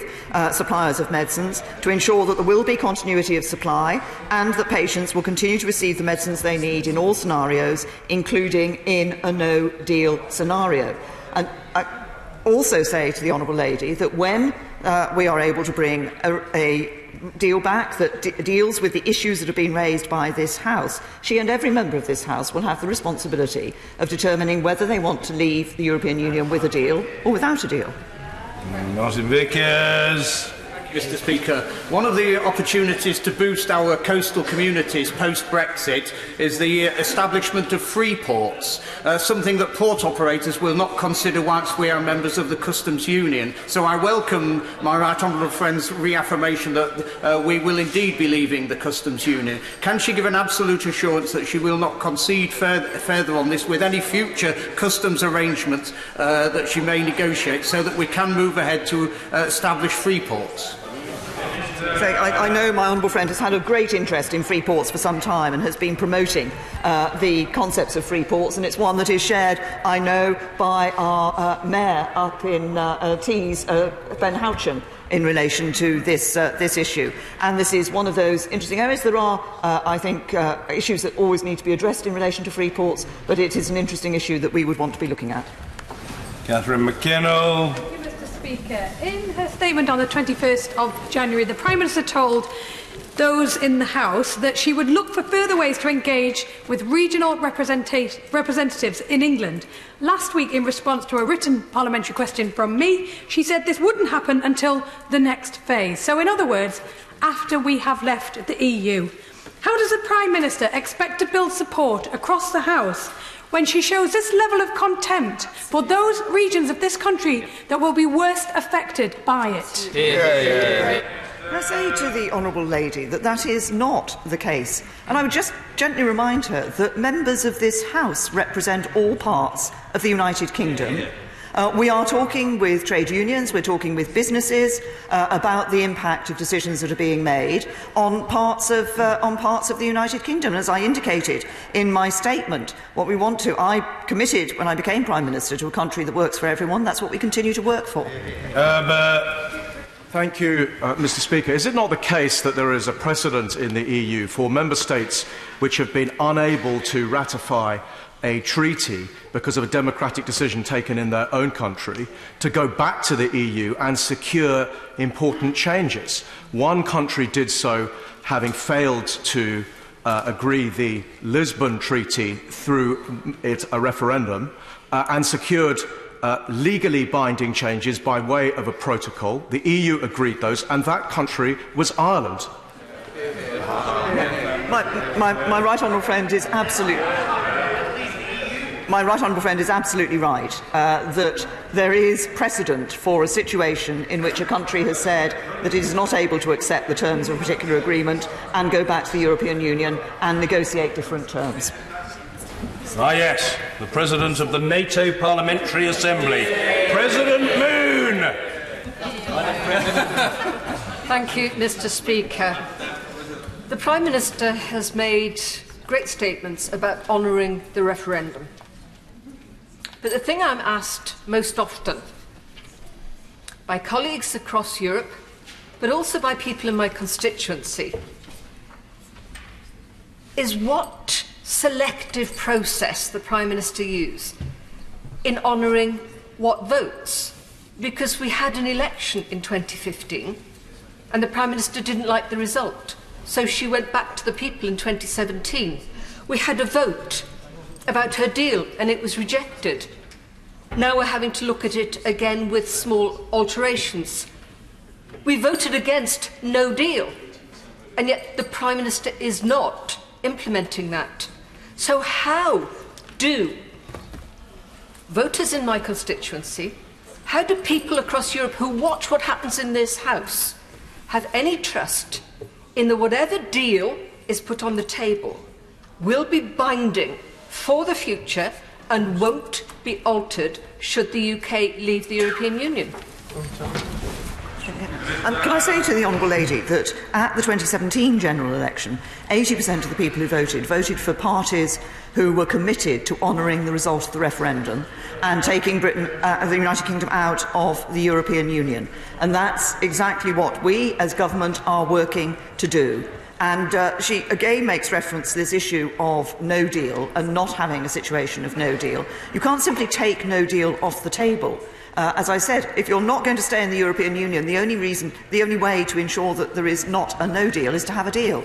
suppliers of medicines to ensure that there will be continuity of supply and that patients will continue to receive the medicines they need in all scenarios, including in a no-deal scenario. And I also say to the Honourable Lady that when we are able to bring a deal back that deals with the issues that have been raised by this House, she and every member of this House will have the responsibility of determining whether they want to leave the European Union with a deal or without a deal. Martin Vickers. Thank Mr. Speaker. One of the opportunities to boost our coastal communities post-Brexit is the establishment of free ports, something that port operators will not consider whilst we are members of the Customs Union. So I welcome my right honourable friend's reaffirmation that we will indeed be leaving the Customs Union. Can she give an absolute assurance that she will not concede further on this with any future customs arrangements that she may negotiate, so that we can move ahead to establish free ports? I know my honourable friend has had a great interest in free ports for some time and has been promoting the concepts of free ports, and it's one that is shared, I know, by our mayor up in Tees, Ben Houchin, in relation to this issue. And this is one of those interesting areas. There are, I think, issues that always need to be addressed in relation to free ports, but it is an interesting issue that we would want to be looking at. Catherine McKinnell. Speaker, in her statement on the 21st of January, the Prime Minister told those in the House that she would look for further ways to engage with regional representatives in England. Last week, in response to a written parliamentary question from me, she said this wouldn't happen until the next phase. So, in other words, after we have left the EU. How does the Prime Minister expect to build support across the House when she shows this level of contempt for those regions of this country that will be worst affected by it? Can I say to the honourable lady that that is not the case? And I would just gently remind her that members of this House represent all parts of the United Kingdom. We are talking with trade unions, we're talking with businesses about the impact of decisions that are being made on parts of the United Kingdom. As I indicated in my statement, what we want to, I committed when I became Prime Minister to a country that works for everyone. That's what we continue to work for. Thank you, Mr. Speaker. Is it not the case that there is a precedent in the EU for member states which have been unable to ratify a treaty because of a democratic decision taken in their own country to go back to the EU and secure important changes? One country did so, having failed to agree the Lisbon Treaty through a referendum, and secured legally binding changes by way of a protocol. The EU agreed those, and that country was Ireland. My right honourable friend is absolutely... My right honourable friend is absolutely right that there is precedent for a situation in which a country has said that it is not able to accept the terms of a particular agreement and go back to the European Union and negotiate different terms. Ah, yes, the President of the NATO Parliamentary Assembly, President Moon. Thank you, Mr. Speaker. The Prime Minister has made great statements about honouring the referendum. But the thing I'm asked most often by colleagues across Europe, but also by people in my constituency, is what selective process the Prime Minister used in honouring what votes. Because we had an election in 2015 and the Prime Minister didn't like the result, so she went back to the people in 2017. We had a vote about her deal and it was rejected. Now we're having to look at it again with small alterations. We voted against no deal, and yet the Prime Minister is not implementing that. So how do voters in my constituency, how do people across Europe who watch what happens in this House have any trust in that whatever deal is put on the table will be binding for the future and won't be altered should the UK leave the European Union? Can I say to the honourable lady that at the 2017 general election, 80% of the people who voted for parties who were committed to honouring the result of the referendum and taking Britain, the United Kingdom, out of the European Union. And that's exactly what we, as government, are working to do. And she again makes reference to this issue of no deal and not having a situation of no deal. You can't simply take no deal off the table. As I said, if you're not going to stay in the European Union, the only way to ensure that there is not a no deal is to have a deal.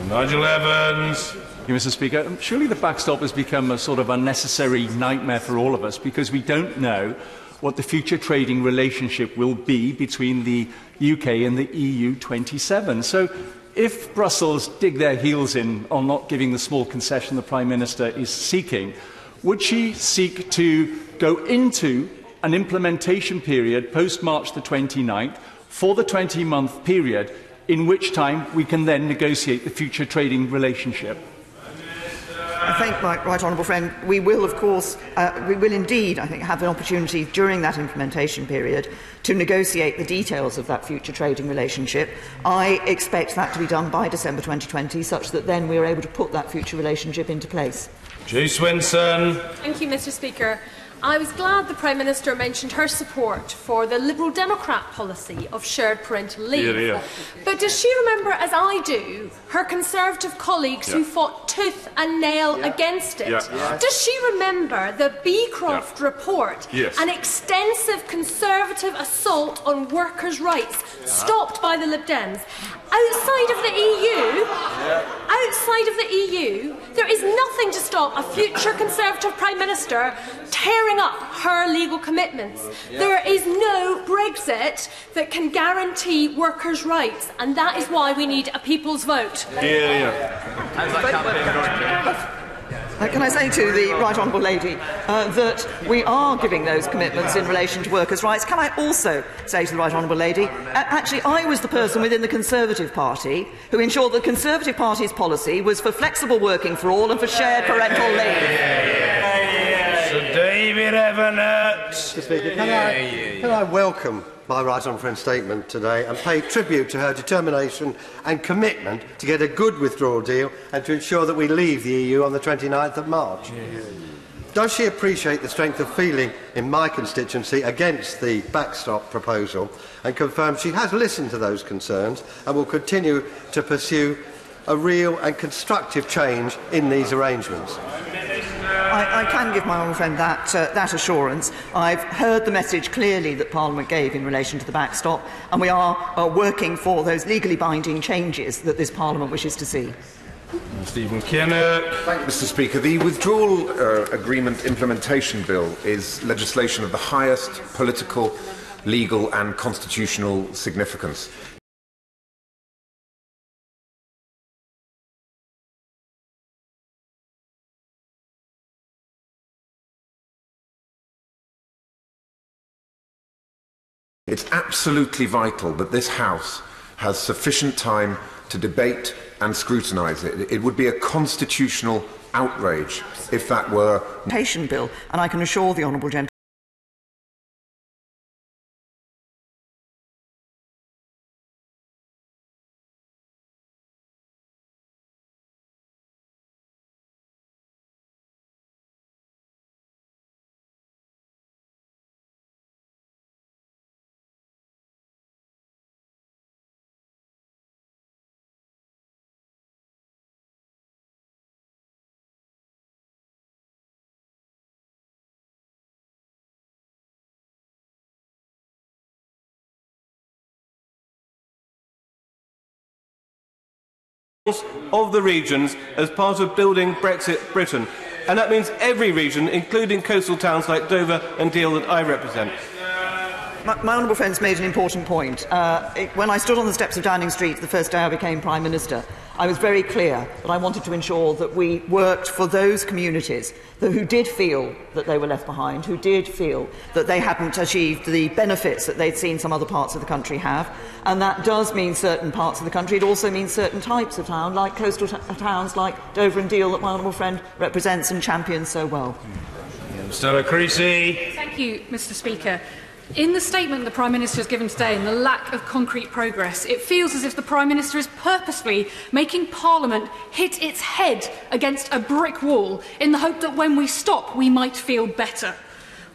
Nigel Evans. Thank you, Mr. Speaker. Surely the backstop has become a sort of unnecessary nightmare for all of us because we don't know what the future trading relationship will be between the UK and the EU 27. So if Brussels dig their heels in on not giving the small concession the Prime Minister is seeking, would she seek to go into an implementation period post-March the 29th for the 20-month period, in which time we can then negotiate the future trading relationship? I thank my right honourable friend. We will, of course, we will indeed, I think, have an opportunity during that implementation period to negotiate the details of that future trading relationship. I expect that to be done by December 2020, such that then we are able to put that future relationship into place. Jay Swinson. Thank you, Mr. Speaker. I was glad the Prime Minister mentioned her support for the Liberal Democrat policy of shared parental leave. But does she remember, as I do, her Conservative colleagues who fought tooth and nail against it? Does she remember the Beecroft report, an extensive Conservative assault on workers' rights stopped by the Lib Dems? Outside of the EU, there is nothing to stop a future Conservative Prime Minister tearing up her legal commitments. There is no Brexit that can guarantee workers' rights, and that is why we need a people's vote. Can I say to the right honourable lady that we are giving those commitments in relation to workers' rights? Can I also say to the right honourable lady, actually I was the person within the Conservative Party who ensured the Conservative Party's policy was for flexible working for all and for shared parental leave. Sir David Evernett. Mr. Speaker, can I welcome my right honourable friend's statement today and pay tribute to her determination and commitment to get a good withdrawal deal and to ensure that we leave the EU on the 29th of March. Does she appreciate the strength of feeling in my constituency against the backstop proposal and confirm she has listened to those concerns and will continue to pursue a real and constructive change in these arrangements? I can give my honourable friend that assurance. I've heard the message clearly that Parliament gave in relation to the backstop, and we are working for those legally binding changes that this Parliament wishes to see. Stephen Kinnock. Thank you, Mr. Speaker. The Withdrawal Agreement Implementation Bill is legislation of the highest political, legal and constitutional significance. It's absolutely vital that this House has sufficient time to debate and scrutinise it. It would be a constitutional outrage if that were... Bill, and I can assure the honourable gentleman of the regions as part of building Brexit Britain. And that means every region, including coastal towns like Dover and Deal that I represent. My honourable friend's made an important point. When I stood on the steps of Downing Street the first day I became Prime Minister, I was very clear that I wanted to ensure that we worked for those communities who did feel that they were left behind, who did feel that they hadn't achieved the benefits that they'd seen some other parts of the country have. And that does mean certain parts of the country. It also means certain types of town, like coastal towns like Dover and Deal that my honourable friend represents and champions so well. Stella Creasy. Thank you, Mr. Speaker. In the statement the Prime Minister has given today and the lack of concrete progress, it feels as if the Prime Minister is purposefully making Parliament hit its head against a brick wall in the hope that when we stop, we might feel better.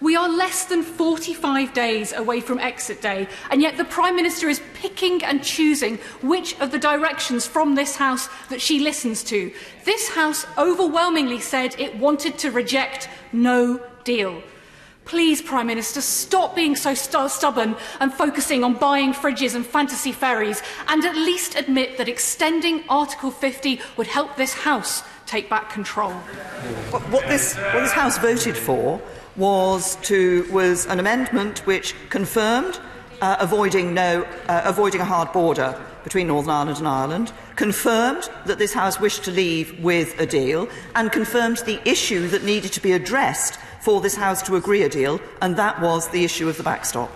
We are less than 45 days away from exit day, and yet the Prime Minister is picking and choosing which of the directions from this House that she listens to. This House overwhelmingly said it wanted to reject no deal. Please, Prime Minister, stop being so stubborn and focusing on buying fridges and fantasy ferries, and at least admit that extending Article 50 would help this House take back control. What this House voted for was an amendment which confirmed avoiding a hard border between Northern Ireland and Ireland, confirmed that this House wished to leave with a deal, and confirmed the issue that needed to be addressed for this House to agree a deal, and that was the issue of the backstop.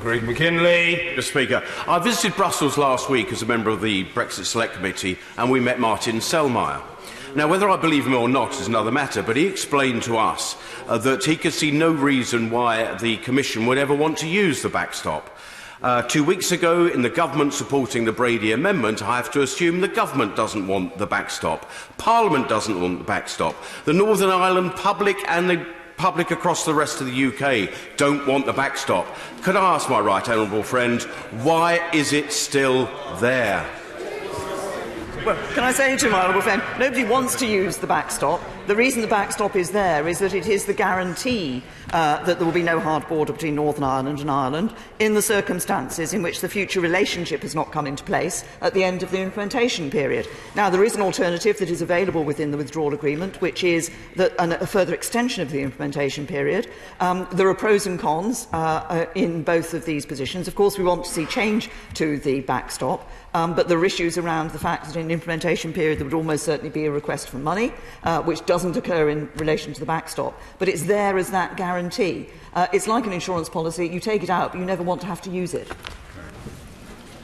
Greg McKinley. Mr. Speaker, I visited Brussels last week as a member of the Brexit Select Committee, and we met Martin Selmayr. Now, whether I believe him or not is another matter, but he explained to us that he could see no reason why the Commission would ever want to use the backstop. 2 weeks ago, in the government supporting the Brady Amendment, I have to assume the government doesn't want the backstop. Parliament doesn't want the backstop. The Northern Ireland public and the public across the rest of the UK don't want the backstop. Could I ask my right honourable friend, why is it still there? Well, can I say to my honourable friend, nobody wants to use the backstop. The reason the backstop is there is that it is the guarantee that there will be no hard border between Northern Ireland and Ireland in the circumstances in which the future relationship has not come into place at the end of the implementation period. Now, there is an alternative that is available within the withdrawal agreement, which is a further extension of the implementation period. There are pros and cons in both of these positions. Of course, we want to see change to the backstop, but there are issues around the fact that in an implementation period there would almost certainly be a request for money, which doesn't occur in relation to the backstop. But it's there as that guarantee. It's like an insurance policy. You take it out, but you never want to have to use it.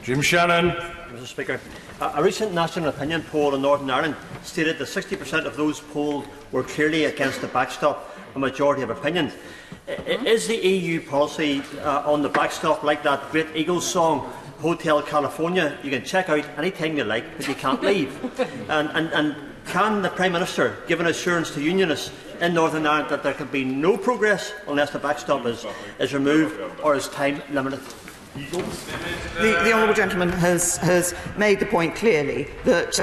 Jim Shannon. Mr. Speaker, a recent national opinion poll in Northern Ireland stated that 60% of those polled were clearly against the backstop, a majority of opinion. Is the EU policy on the backstop like that great Eagles song, Hotel California? You can check out any time you like, but you can't leave. And can the Prime Minister give an assurance to unionists in Northern Ireland that there can be no progress unless the backstop is removed or is time limited? The honourable gentleman has made the point clearly that,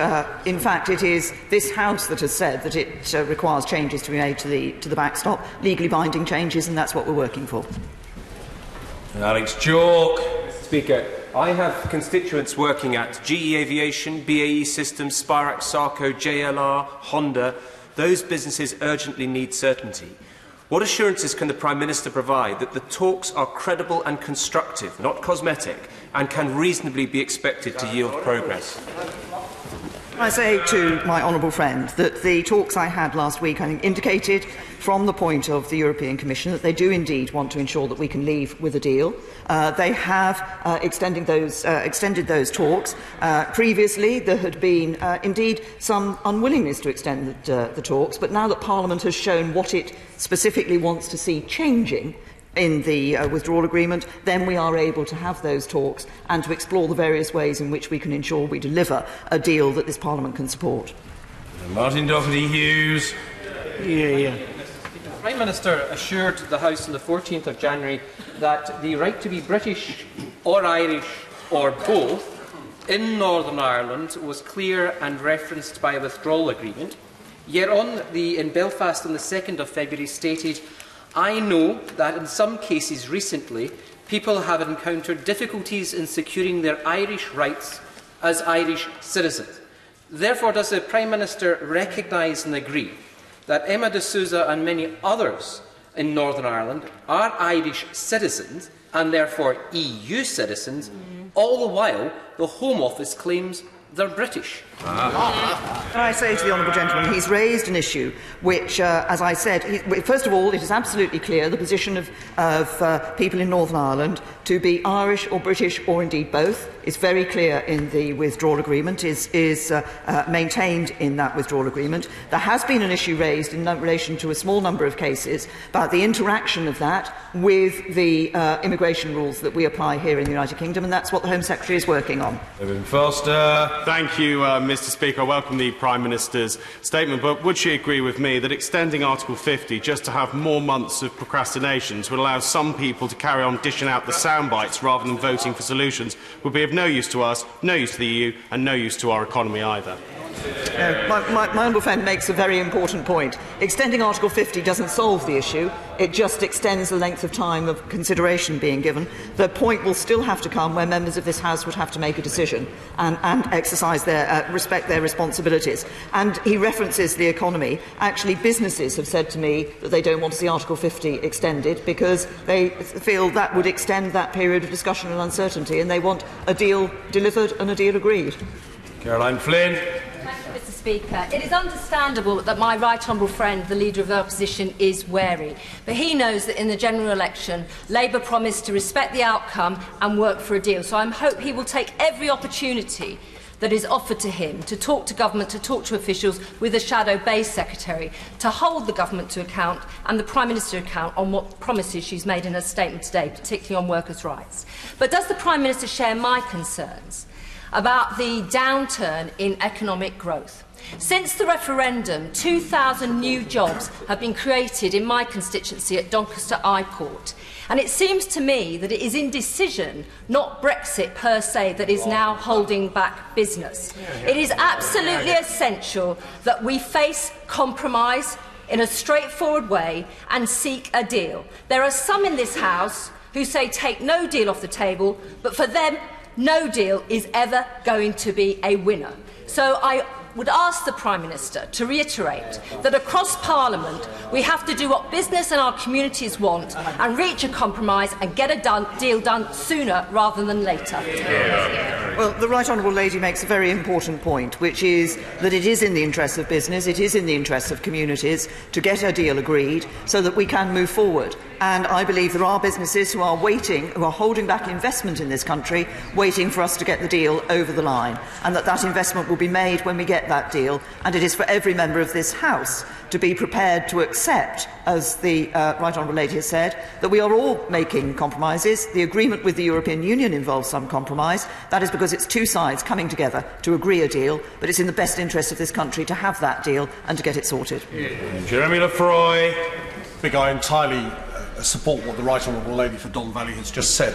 in fact, it is this House that has said that it requires changes to be made to the backstop, legally binding changes, and that's what we're working for. Alex Chalk. Speaker, I have constituents working at GE Aviation, BAE Systems, Spirax, Sarco, JLR, Honda. Those businesses urgently need certainty. What assurances can the Prime Minister provide that the talks are credible and constructive, not cosmetic, and can reasonably be expected to yield progress? I say to my honourable friend that the talks I had last week, I think, indicated from the point of the European Commission that they do indeed want to ensure that we can leave with a deal. They have extended those talks. Previously, there had been indeed some unwillingness to extend the talks, but now that Parliament has shown what it specifically wants to see changing in the withdrawal agreement, then we are able to have those talks and to explore the various ways in which we can ensure we deliver a deal that this Parliament can support. Martin Doherty-Hughes. The Prime Minister assured the House on the 14th of January that the right to be British or Irish or both in Northern Ireland was clear and referenced by a withdrawal agreement. Yet in Belfast on the 2nd of February stated, "I know that in some cases recently people have encountered difficulties in securing their Irish rights as Irish citizens." Therefore, does the Prime Minister recognise and agree that Emma de Souza and many others in Northern Ireland are Irish citizens and therefore EU citizens, all the while the Home Office claims they're British? I say to the honourable gentleman, he's raised an issue which, as I said, first of all, it is absolutely clear the position of people in Northern Ireland to be Irish or British or indeed both is very clear in the withdrawal agreement, is maintained in that withdrawal agreement. There has been an issue raised in relation to a small number of cases about the interaction of that with the immigration rules that we apply here in the United Kingdom, and that's what the Home Secretary is working on. Evan Foster. Thank you, Mr. Speaker. I welcome the Prime Minister's statement, but would she agree with me that extending Article 50 just to have more months of procrastinations would allow some people to carry on dishing out the sound bites rather than voting for solutions would be of no use to us, no use to the EU and no use to our economy either? My honourable friend makes a very important point. Extending Article 50 doesn't solve the issue. It just extends the length of time of consideration being given. The point will still have to come where members of this House would have to make a decision and exercise respect their responsibilities. And he references the economy. Actually, businesses have said to me that they don't want to see Article 50 extended because they feel that would extend that period of discussion and uncertainty, and they want a deal delivered and a deal agreed. Caroline Flynn. Mr. Speaker, it is understandable that my right honourable friend, the Leader of the Opposition, is wary. But he knows that in the general election, Labour promised to respect the outcome and work for a deal. So I hope he will take every opportunity that is offered to him to talk to government, to talk to officials with a shadow base secretary, to hold the government to account and the Prime Minister account on what promises she's made in her statement today, particularly on workers' rights. But does the Prime Minister share my concerns about the downturn in economic growth? Since the referendum, 2,000 new jobs have been created in my constituency at Doncaster Airport. And it seems to me that it is indecision, not Brexit per se, that is now holding back business. It is absolutely essential that we face compromise in a straightforward way and seek a deal. There are some in this House who say take no deal off the table, but for them, no deal is ever going to be a winner. So I would ask the Prime Minister to reiterate that across Parliament we have to do what business and our communities want and reach a compromise and get a deal done sooner rather than later. Well, the Right Honourable Lady makes a very important point, which is that it is in the interests of business, it is in the interests of communities to get a deal agreed so that we can move forward. And I believe there are businesses who are waiting, who are holding back investment in this country, waiting for us to get the deal over the line, and that investment will be made when we get that deal. And it is for every member of this House to be prepared to accept, as the Right Honourable Lady has said, that we are all making compromises. The agreement with the European Union involves some compromise. That is because it's two sides coming together to agree a deal, but it's in the best interest of this country to have that deal and to get it sorted. Jeremy Lefroy. I entirely support what the Right Honourable Lady for Don Valley has just said.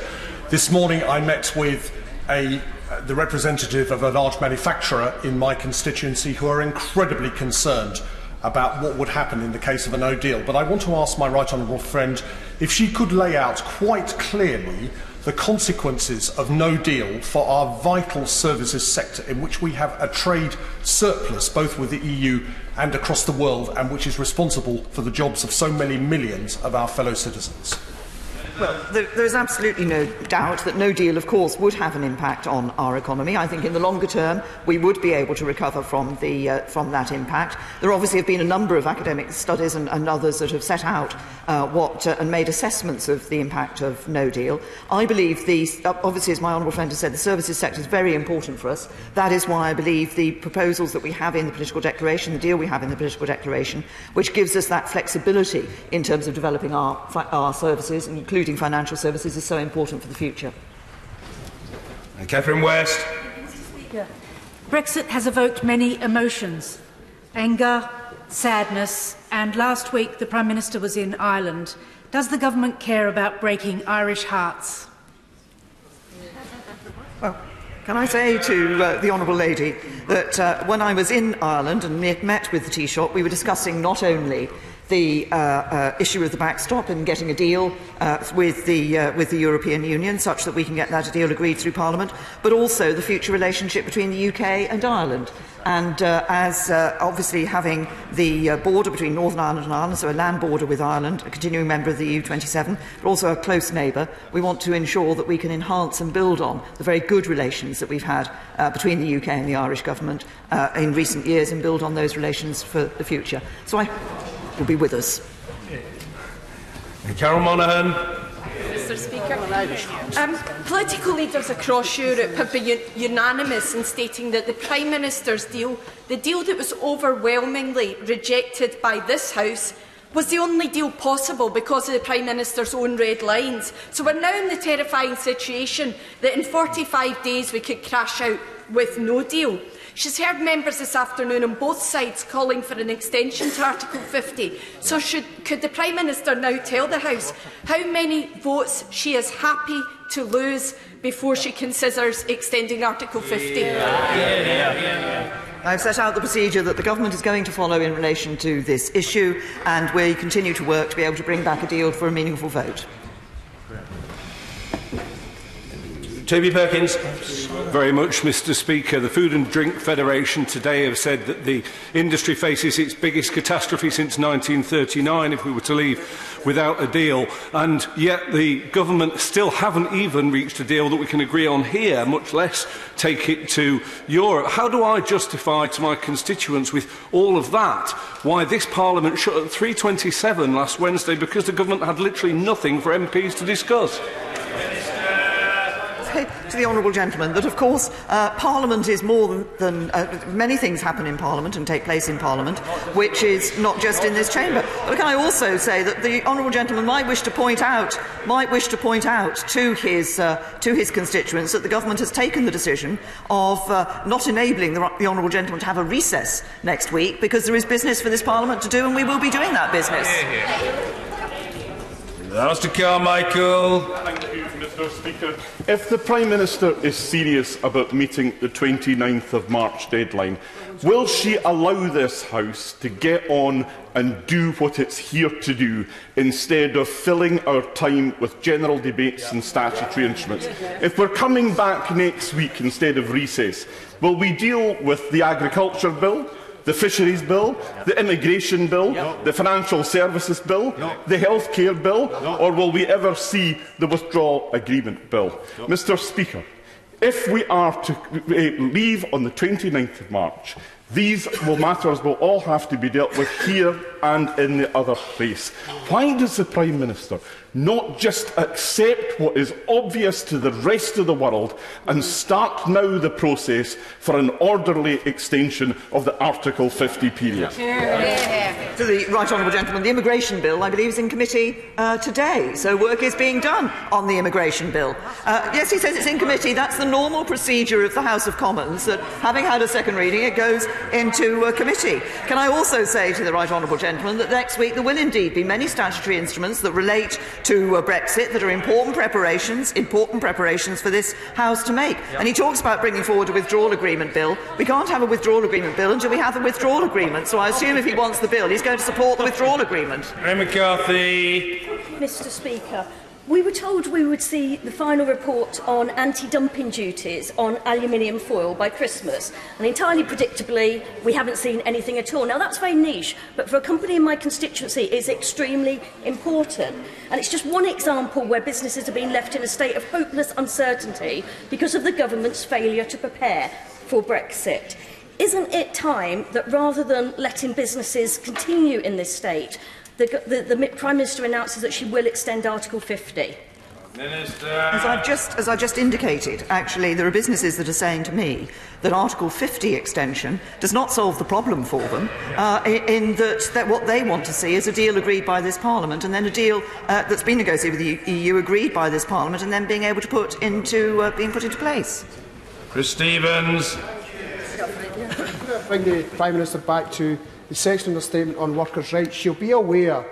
This morning I met with the representative of a large manufacturer in my constituency who are incredibly concerned about what would happen in the case of a no deal. But I want to ask my right honourable friend if she could lay out quite clearly the consequences of no deal for our vital services sector, in which we have a trade surplus both with the EU and across the world, and which is responsible for the jobs of so many millions of our fellow citizens. Well, there is absolutely no doubt that no deal, of course, would have an impact on our economy. I think in the longer term we would be able to recover from that impact. There obviously have been a number of academic studies and others that have set out and made assessments of the impact of no deal. I believe obviously, as my honourable friend has said, the services sector is very important for us. That is why I believe the proposals that we have in the political declaration, the deal we have in the political declaration, which gives us that flexibility in terms of developing our services, including financial services, is so important for the future. Catherine West. Mr. Speaker, Brexit has evoked many emotions: anger, sadness, and last week the Prime Minister was in Ireland. Does the government care about breaking Irish hearts? Well, can I say to the Honourable Lady that when I was in Ireland and met with the Taoiseach, we were discussing not only the issue of the backstop and getting a deal with the European Union such that we can get that deal agreed through Parliament, but also the future relationship between the UK and Ireland. And as obviously having the border between Northern Ireland and Ireland, so a land border with Ireland, a continuing member of the EU27, but also a close neighbour, we want to ensure that we can enhance and build on the very good relations that we've had between the UK and the Irish government in recent years, and build on those relations for the future. So I will be with us. Carol Monaghan. Mr. Speaker, political leaders across Europe have been unanimous in stating that the Prime Minister's deal, the deal that was overwhelmingly rejected by this House, was the only deal possible because of the Prime Minister's own red lines. So we're now in the terrifying situation that in 45 days we could crash out with no deal. She's heard members this afternoon on both sides calling for an extension to Article 50. So could the Prime Minister now tell the House how many votes she is happy to lose before she considers extending Article 50. I've set out the procedure that the government is going to follow in relation to this issue, and we continue to work to be able to bring back a deal for a meaningful vote. Toby Perkins. Very much, Mr. Speaker. The Food and Drink Federation today have said that the industry faces its biggest catastrophe since 1939 if we were to leave without a deal, and yet the government still haven't even reached a deal that we can agree on here, much less take it to Europe. How do I justify to my constituents with all of that why this Parliament shut at 3:27 last Wednesday because the government had literally nothing for MPs to discuss? To the honourable gentleman that, of course, Parliament is more than many things happen in Parliament and take place in Parliament, which is not just in this chamber. But can I also say that the honourable gentleman might wish to point out to his constituents that the government has taken the decision of not enabling the honourable gentleman to have a recess next week because there is business for this Parliament to do, and we will be doing that business. Mr. Carmichael. Thank you, Mr. Speaker. If the Prime Minister is serious about meeting the 29th of March deadline, will she allow this House to get on and do what it's here to do, instead of filling our time with general debates and statutory instruments? If we're coming back next week instead of recess, will we deal with the Agriculture Bill, the Fisheries Bill, the Immigration Bill, the Financial Services Bill, the Healthcare Bill, or will we ever see the Withdrawal Agreement Bill? Mr. Speaker, if we are to leave on the 29th of March, these matters will all have to be dealt with here and in the other place. Why does the Prime Minister not just accept what is obvious to the rest of the world and start now the process for an orderly extension of the Article 50 period? To the right honourable gentleman, the Immigration Bill, I believe, is in committee today, so work is being done on the Immigration Bill. Yes, he says it's in committee. That's the normal procedure of the House of Commons, that having had a second reading, it goes into committee. Can I also say to the right honourable gentleman that next week there will indeed be many statutory instruments that relate to Brexit that are important preparations for this House to make. And he talks about bringing forward a withdrawal agreement bill. We can't have a withdrawal agreement bill until we have a withdrawal agreement, so I assume if he wants the bill, he's going to support the withdrawal agreement. Ray McCarthy. Mr. Speaker, we were told we would see the final report on anti-dumping duties on aluminium foil by Christmas, and entirely predictably we haven't seen anything at all. Now that's very niche, but for a company in my constituency it's extremely important, and it's just one example where businesses are being left in a state of hopeless uncertainty because of the government's failure to prepare for Brexit. Isn't it time that rather than letting businesses continue in this state, the Prime Minister announces that she will extend Article 50? Minister. As I've just indicated, actually, there are businesses that are saying to me that Article 50 extension does not solve the problem for them, in that what they want to see is a deal agreed by this Parliament, and then a deal that's been negotiated with the EU agreed by this Parliament, and then being able to being put into place. Chris Stevens. Bring the Prime Minister back to the section of the statement on workers' rights. She'll be aware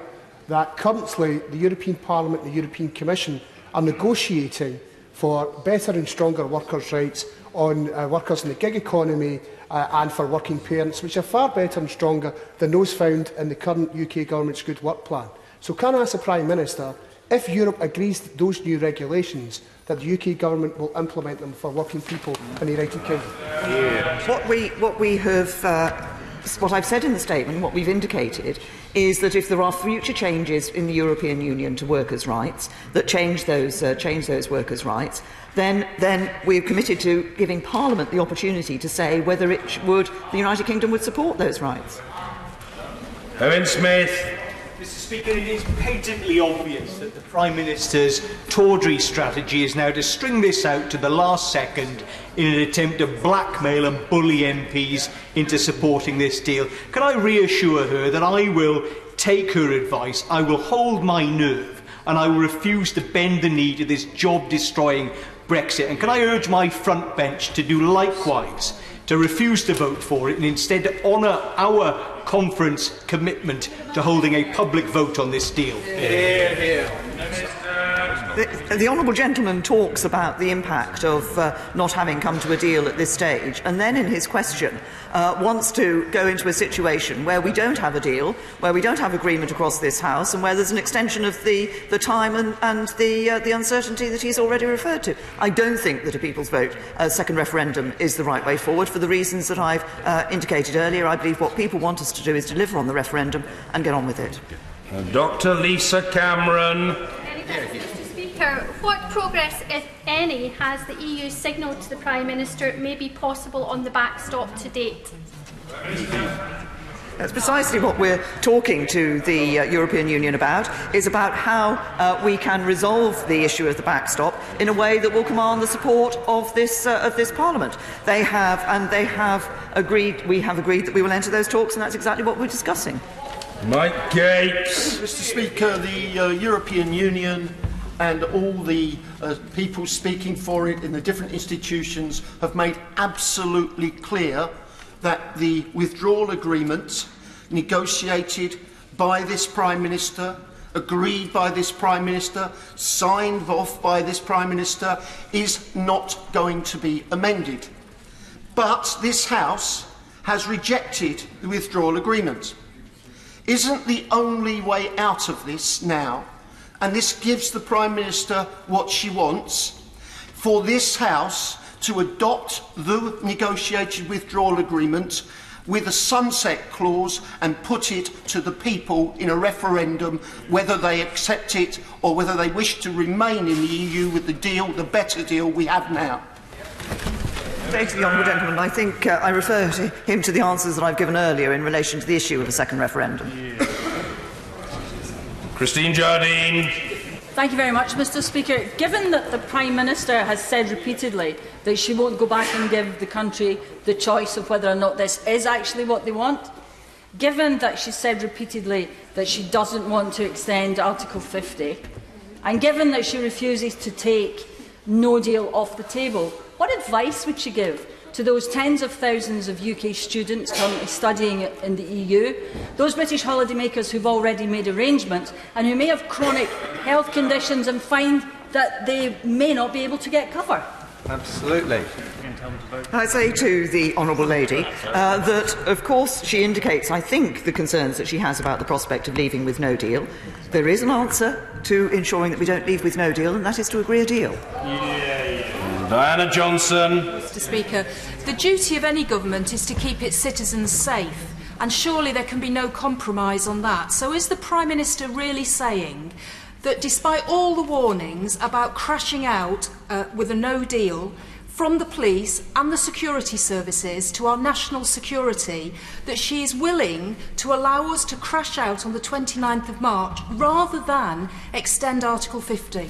that currently the European Parliament and the European Commission are negotiating for better and stronger workers' rights on workers in the gig economy and for working parents, which are far better and stronger than those found in the current UK Government's Good Work Plan. So can I ask the Prime Minister, if Europe agrees to those new regulations, that the UK Government will implement them for working people in the United Kingdom? What I've said in the statement, what we've indicated, is that if there are future changes in the European Union to workers' rights that change those workers' rights, then we're committed to giving Parliament the opportunity to say whether the United Kingdom would support those rights. Owen Smith. Mr. Speaker, it is patently obvious that the Prime Minister's tawdry strategy is now to string this out to the last second in an attempt to blackmail and bully MPs into supporting this deal. Can I reassure her that I will take her advice, I will hold my nerve, and I will refuse to bend the knee to this job-destroying Brexit? And can I urge my front bench to do likewise, to refuse to vote for it and instead to honour our conference commitment to holding a public vote on this deal? Here, here. The honourable gentleman talks about the impact of not having come to a deal at this stage, and then in his question wants to go into a situation where we don't have a deal, where we don't have agreement across this House, and where there's an extension of the time and the uncertainty that he's already referred to. I don't think that a people's vote, a second referendum, is the right way forward for the reasons that I've indicated earlier. I believe what people want us to do is deliver on the referendum and get on with it. Dr. Lisa Cameron. Mr. Speaker, what progress, if any, has the EU signalled to the Prime Minister may be possible on the backstop to date? That's precisely what we're talking to the European Union about, is about how we can resolve the issue of the backstop in a way that will command the support of this Parliament. They have agreed, we have agreed that we will enter those talks, and that's exactly what we're discussing. Mike Gates. Mr. Speaker, the European Union and all the people speaking for it in the different institutions have made absolutely clear that the withdrawal agreement negotiated by this Prime Minister, agreed by this Prime Minister, signed off by this Prime Minister, is not going to be amended. But this House has rejected the withdrawal agreement. Isn't the only way out of this now, and this gives the Prime Minister what she wants, for this House to adopt the negotiated withdrawal agreement with a sunset clause and put it to the people in a referendum whether they accept it or whether they wish to remain in the EU with the deal, the better deal we have now? Thank you, the honourable gentleman. I think I refer him to the answers that I've given earlier in relation to the issue of a second referendum. Christine Jardine. Thank you very much, Mr. Speaker. Given that the Prime Minister has said repeatedly that she won't go back and give the country the choice of whether or not this is actually what they want, given that she said repeatedly that she doesn't want to extend Article 50, and given that she refuses to take no deal off the table, what advice would she give to those tens of thousands of UK students currently studying in the EU, those British holidaymakers who've already made arrangements and who may have chronic health conditions and find that they may not be able to get cover? Absolutely. I say to the honourable lady that, of course, she indicates, I think, the concerns that she has about the prospect of leaving with no deal. There is an answer to ensuring that we don't leave with no deal, and that is to agree a deal. Diana Johnson. Mr. Speaker, the duty of any government is to keep its citizens safe, and surely there can be no compromise on that. So is the Prime Minister really saying that despite all the warnings about crashing out with a no deal from the police and the security services to our national security, that she is willing to allow us to crash out on the 29th of March rather than extend Article 50?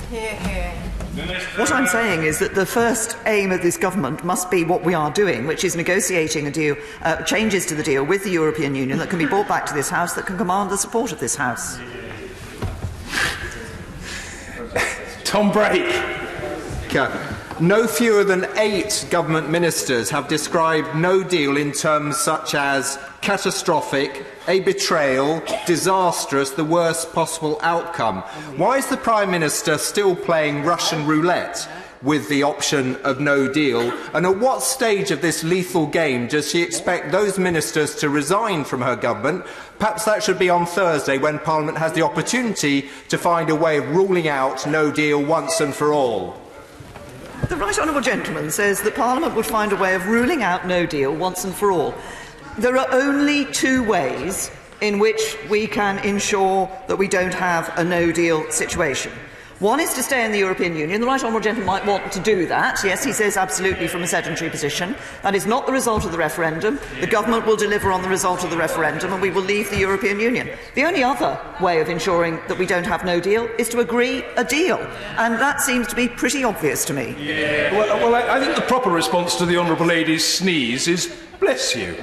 What I'm saying is that the first aim of this government must be what we are doing, which is negotiating a deal, changes to the deal with the European Union that can be brought back to this House, that can command the support of this House. Tom Brake. No fewer than 8 government ministers have described no deal in terms such as catastrophic, a betrayal, disastrous, the worst possible outcome. Why is the Prime Minister still playing Russian roulette with the option of no deal? And at what stage of this lethal game does she expect those ministers to resign from her government? Perhaps that should be on Thursday, when Parliament has the opportunity to find a way of ruling out no deal once and for all. The right honourable gentleman says that Parliament would find a way of ruling out no deal once and for all. There are only 2 ways in which we can ensure that we don't have a no deal situation. One is to stay in the European Union. The right honourable gentleman might want to do that. Yes, he says absolutely from a sedentary position. That is not the result of the referendum. The government will deliver on the result of the referendum and we will leave the European Union. The only other way of ensuring that we don't have no deal is to agree a deal. And that seems to be pretty obvious to me. Yeah. Well, I think the proper response to the honourable lady's sneeze is bless you.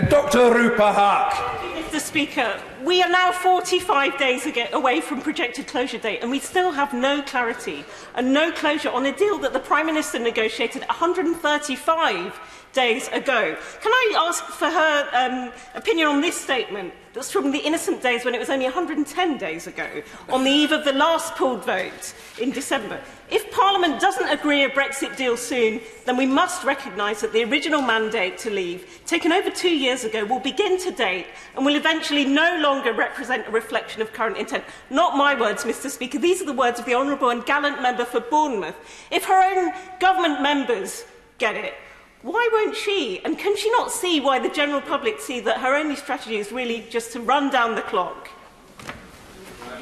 Dr. Rupa Haque. Mr. Speaker, We are now 45 days away from projected closure date, and we still have no clarity and no closure on a deal that the Prime Minister negotiated 135 days ago. Can I ask for her opinion on this statement that's from the innocent days when it was only 110 days ago, on the eve of the last pooled vote in December? If Parliament doesn't agree a Brexit deal soon, then we must recognise that the original mandate to leave, taken over 2 years ago, will begin to date and will eventually no longer represent a reflection of current intent. Not my words, Mr Speaker. These are the words of the honourable and gallant member for Bournemouth. If her own government members get it, why won't she? And can she not see why the general public see that her only strategy is really just to run down the clock?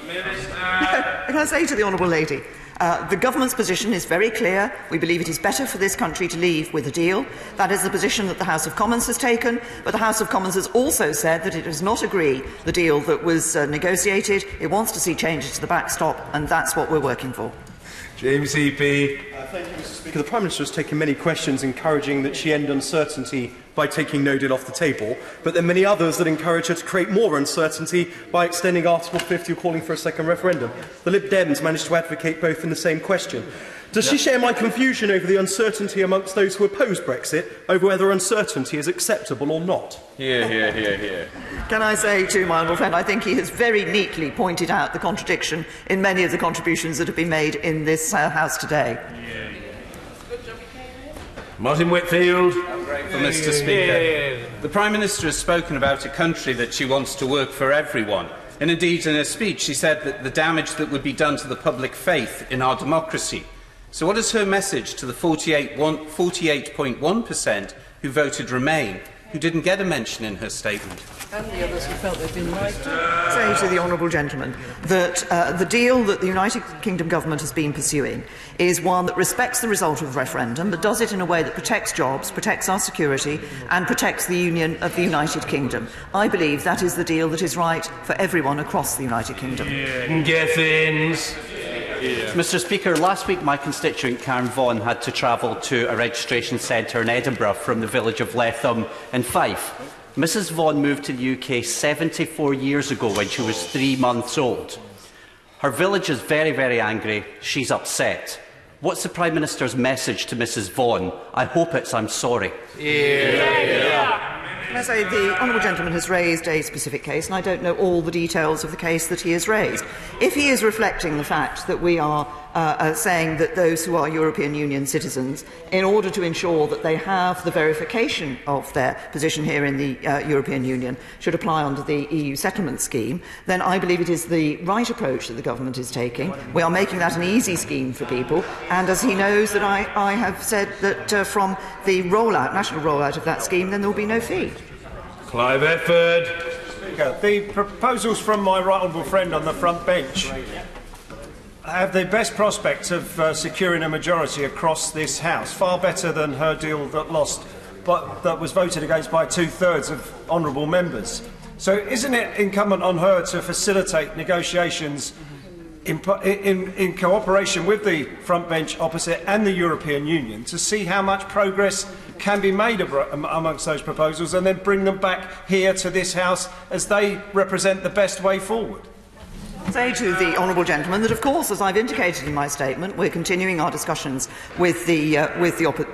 Can I say to the honourable lady, the government's position is very clear. We believe it is better for this country to leave with a deal. That is the position that the House of Commons has taken, but the House of Commons has also said that it does not agree the deal that was negotiated. It wants to see changes to the backstop, and that's what we're working for. James E.P. Thank you, Mr Speaker. The Prime Minister has taken many questions encouraging that she end uncertainty by taking no deal off the table, but there are many others that encourage her to create more uncertainty by extending Article 50 or calling for a second referendum. The Lib Dems managed to advocate both in the same question. Does she share my confusion over the uncertainty amongst those who oppose Brexit over whether uncertainty is acceptable or not? Hear, hear, hear, hear. Can I say to my honourable friend, I think he has very neatly pointed out the contradiction in many of the contributions that have been made in this House today. Martin Whitfield. Mr Speaker, the Prime Minister has spoken about a country that she wants to work for everyone. And indeed, in her speech, she said that the damage that would be done to the public faith in our democracy. So what is her message to the 48.1% who voted Remain, who didn't get a mention in her statement? And the others who felt they'd been right. Say to the honourable gentleman that the deal that the United Kingdom government has been pursuing is one that respects the result of the referendum, but does it in a way that protects jobs, protects our security and protects the union of the United Kingdom. I believe that is the deal that is right for everyone across the United Kingdom. Gethins. Mr Speaker, last week my constituent Karen Vaughan had to travel to a registration centre in Edinburgh from the village of Letham in Fife. Mrs Vaughan moved to the UK 74 years ago when she was 3 months old. Her village is very, very angry. She's upset. What's the Prime Minister's message to Mrs Vaughan? I hope it's I'm sorry. Can I say the honourable gentleman has raised a specific case, and I don't know all the details of the case that he has raised. If he is reflecting the fact that we are saying that those who are European Union citizens, in order to ensure that they have the verification of their position here in the European Union, should apply under the EU settlement scheme, then I believe it is the right approach that the government is taking. We are making that an easy scheme for people, and as he knows that I have said that from the national rollout of that scheme, then there will be no fee. Clive Efford. The proposals from my right honourable friend on the front bench have the best prospects of securing a majority across this House, far better than her deal that lost, but that was voted against by 2/3 of honourable members. So isn't it incumbent on her to facilitate negotiations in cooperation with the front bench opposite and the European Union to see how much progress can be made amongst those proposals and then bring them back here to this House as they represent the best way forward? Say to the honourable gentleman that, of course, as I've indicated in my statement, we're continuing our discussions with the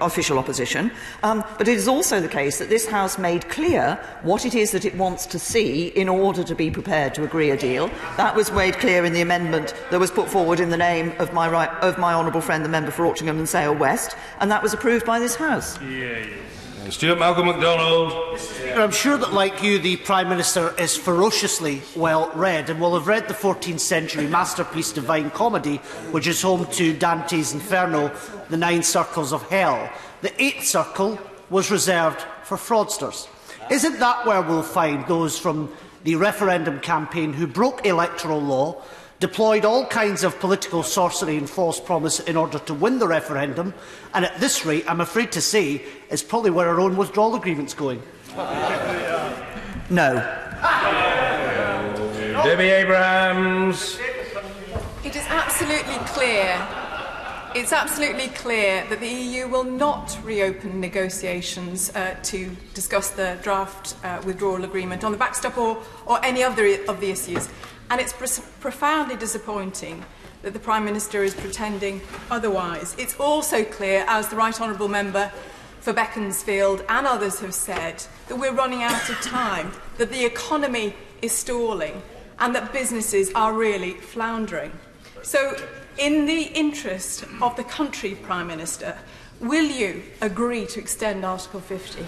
official opposition. But it is also the case that this House made clear what it is that it wants to see in order to be prepared to agree a deal. That was made clear in the amendment that was put forward in the name of my honourable friend, the member for Altrincham and Sale West, and that was approved by this House. Stuart Malcolm MacDonald. I'm sure that, like you, the Prime Minister is ferociously well read and will have read the 14th century masterpiece Divine Comedy, which is home to Dante's Inferno, the 9 circles of hell. The 8th circle was reserved for fraudsters. Isn't that where we'll find those from the referendum campaign who broke electoral law, deployed all kinds of political sorcery and false promise in order to win the referendum, and at this rate, I'm afraid to say, is probably where our own withdrawal agreement's going? No. Debbie Abrahams. It is absolutely clear It's absolutely clear that the EU will not reopen negotiations to discuss the draft withdrawal agreement on the backstop or any other of the issues. And it's profoundly disappointing that the Prime Minister is pretending otherwise. It's also clear, as the Right Honourable Member for Beaconsfield and others have said, that we're running out of time, that the economy is stalling and that businesses are really floundering. So, in the interest of the country, Prime Minister, will you agree to extend Article 50?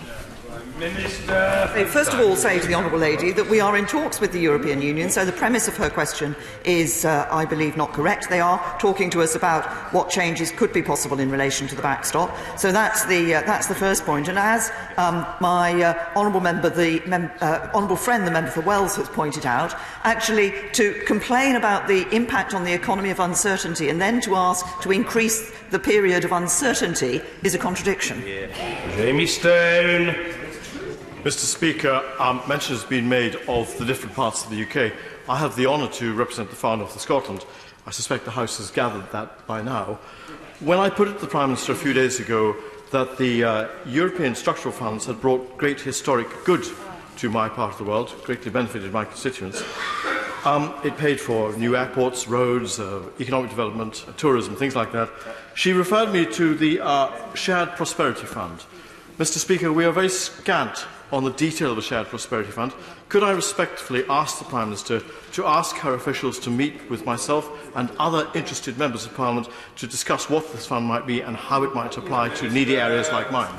Minister. First of all, say to the Honourable Lady that we are in talks with the European Union, so the premise of her question is, I believe, not correct. They are talking to us about what changes could be possible in relation to the backstop. So that's the first point. And as my honourable honourable friend, the member for Wells, has pointed out, actually to complain about the impact on the economy of uncertainty and then to ask to increase the period of uncertainty is a contradiction. Jamie Stone. Mr. Speaker, mention has been made of the different parts of the UK. I have the honour to represent the far north of Scotland. I suspect the House has gathered that by now. When I put it to the Prime Minister a few days ago that the European structural funds had brought great historic good to my part of the world, greatly benefited my constituents, it paid for new airports, roads, economic development, tourism, things like that. She referred me to the Shared Prosperity Fund. Mr. Speaker, we are very scant on the detail of the Shared Prosperity Fund. Could I respectfully ask the Prime Minister to ask her officials to meet with myself and other interested members of Parliament to discuss what this fund might be and how it might apply to needy areas like mine?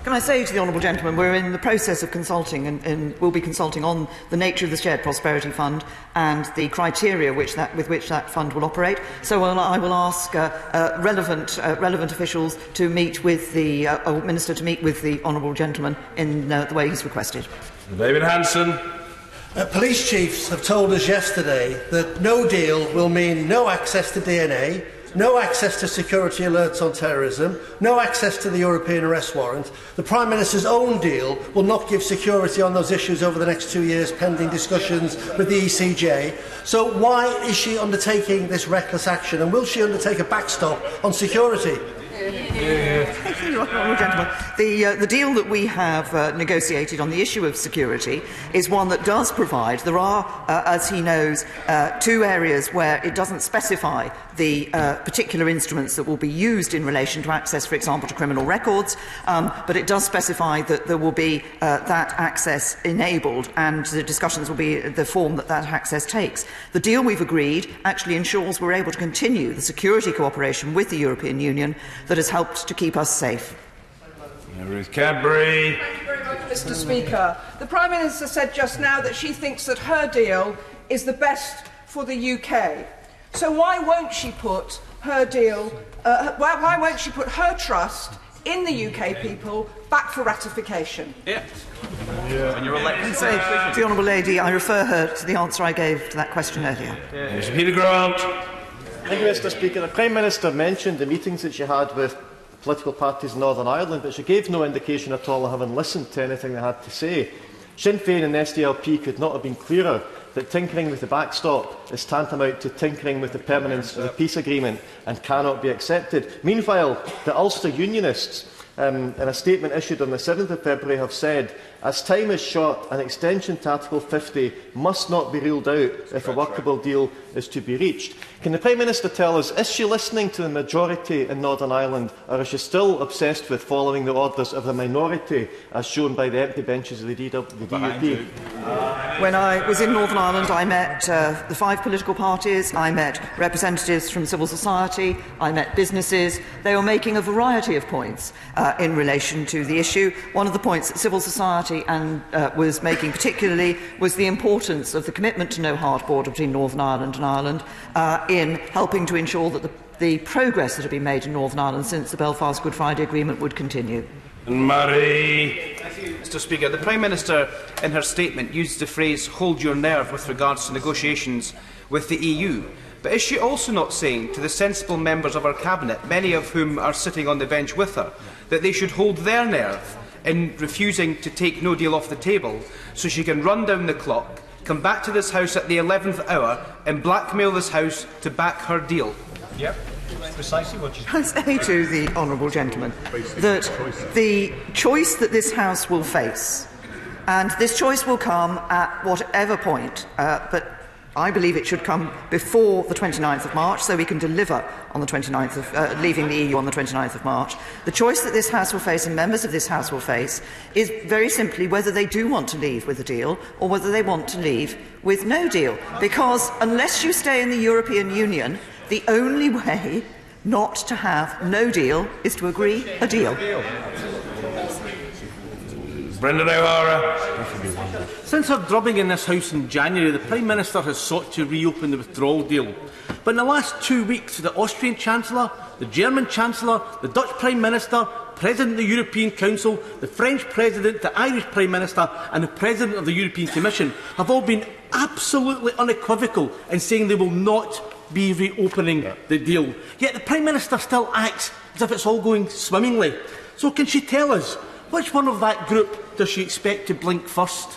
Can I say to the honourable gentleman, we're in the process of consulting and will be consulting on the nature of the Shared Prosperity Fund and the criteria with which that fund will operate. So I will ask relevant officials to meet with the Minister to meet with the honourable gentleman in the way he's requested. David Hanson. Police chiefs have told us yesterday that no deal will mean no access to DNA, no access to security alerts on terrorism, no access to the European arrest warrant. The Prime Minister's own deal will not give security on those issues over the next 2 years, pending discussions with the ECJ. So why is she undertaking this reckless action, and will she undertake a backstop on security? The deal that we have negotiated on the issue of security is one that does provide. There are, as he knows, 2 areas where it doesn't specify the particular instruments that will be used in relation to access, for example, to criminal records, but it does specify that there will be that access enabled, and the discussions will be the form that access takes. The deal we've agreed actually ensures we're able to continue the security cooperation with the European Union that has helped to keep us safe. Ruth Cadbury. Thank you very much, Mr. Speaker. The Prime Minister said just now that she thinks that her deal is the best for the UK. So why won't she put her deal? Why won't she put her trust in the UK people back for ratification? When you're elected. So, to the honourable lady, I refer her to the answer I gave to that question earlier. Mr. Peter Grant. Thank you, Mr. Speaker. The Prime Minister mentioned the meetings that she had with political parties in Northern Ireland, but she gave no indication at all of having listened to anything they had to say. Sinn Féin and SDLP could not have been clearer that tinkering with the backstop is tantamount to tinkering with the permanence of the peace agreement and cannot be accepted. Meanwhile, the Ulster Unionists, in a statement issued on the 7th of February, have said, as time is short, an extension to Article 50 must not be ruled out if a workable deal is to be reached. Can the Prime Minister tell us, is she listening to the majority in Northern Ireland, or is she still obsessed with following the orders of the minority, as shown by the empty benches of the DUP? When I was in Northern Ireland, I met the 5 political parties, I met representatives from civil society, I met businesses. They were making a variety of points in relation to the issue. One of the points that civil society was making particularly was the importance of the commitment to no hard border between Northern Ireland and Ireland in helping to ensure that the progress that had been made in Northern Ireland since the Belfast Good Friday Agreement would continue. Murray. Thank you, Mr. Speaker. The Prime Minister, in her statement, used the phrase "hold your nerve" with regards to negotiations with the EU. But is she also not saying to the sensible members of her cabinet, many of whom are sitting on the bench with her, that they should hold their nerve in refusing to take no deal off the table so she can run down the clock, come back to this House at the 11th hour and blackmail this House to back her deal? Precisely what you I say to the honourable gentleman that the choice that this House will face, and this choice will come at whatever point, but I believe it should come before the 29th of March, so we can deliver on the 29th of leaving the EU on the 29th of March. The choice that this House will face and members of this House will face is very simply whether they do want to leave with a deal or whether they want to leave with no deal. Because unless you stay in the European Union, the only way not to have no deal is to agree a deal. Brendan O'Hara. Since her drubbing in this House in January, the Prime Minister has sought to reopen the withdrawal deal. But in the last 2 weeks, the Austrian Chancellor, the German Chancellor, the Dutch Prime Minister, President of the European Council, the French President, the Irish Prime Minister and the President of the European Commission have all been absolutely unequivocal in saying they will not be reopening the deal. Yet the Prime Minister still acts as if it's all going swimmingly. So can she tell us which one of that group does she expect to blink first?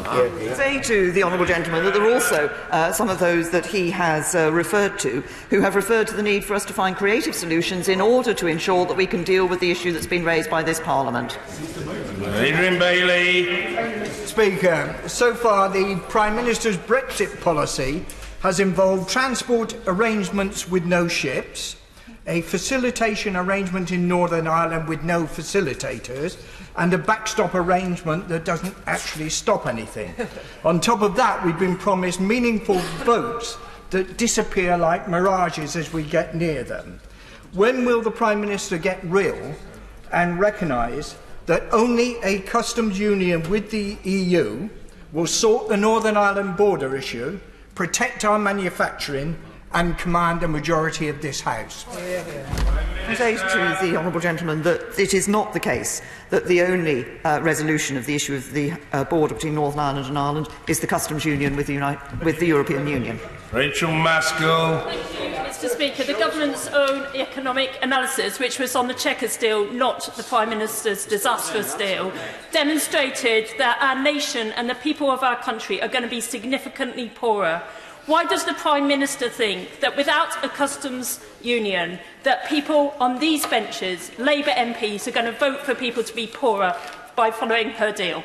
I say to the honourable gentleman that there are also some of those that he has referred to who have referred to the need for us to find creative solutions in order to ensure that we can deal with the issue that's been raised by this Parliament. Adrian Bailey. Speaker, so far the Prime Minister's Brexit policy has involved transport arrangements with no ships, a facilitation arrangement in Northern Ireland with no facilitators, and a backstop arrangement that doesn't actually stop anything. On top of that, we've been promised meaningful votes that disappear like mirages as we get near them. When will the Prime Minister get real and recognise that only a customs union with the EU will sort the Northern Ireland border issue, protect our manufacturing and command a majority of this House? I say to the honourable gentleman that it is not the case that the only resolution of the issue of the border between Northern Ireland and Ireland is the customs union with the European Union. Rachel Maskell. Mr. Speaker, the government's own economic analysis, which was on the Chequers deal, not the Prime Minister's disastrous deal, demonstrated that our nation and the people of our country are going to be significantly poorer. Why does the Prime Minister think that without a customs union, that people on these benches, Labour MPs, are going to vote for people to be poorer by following her deal?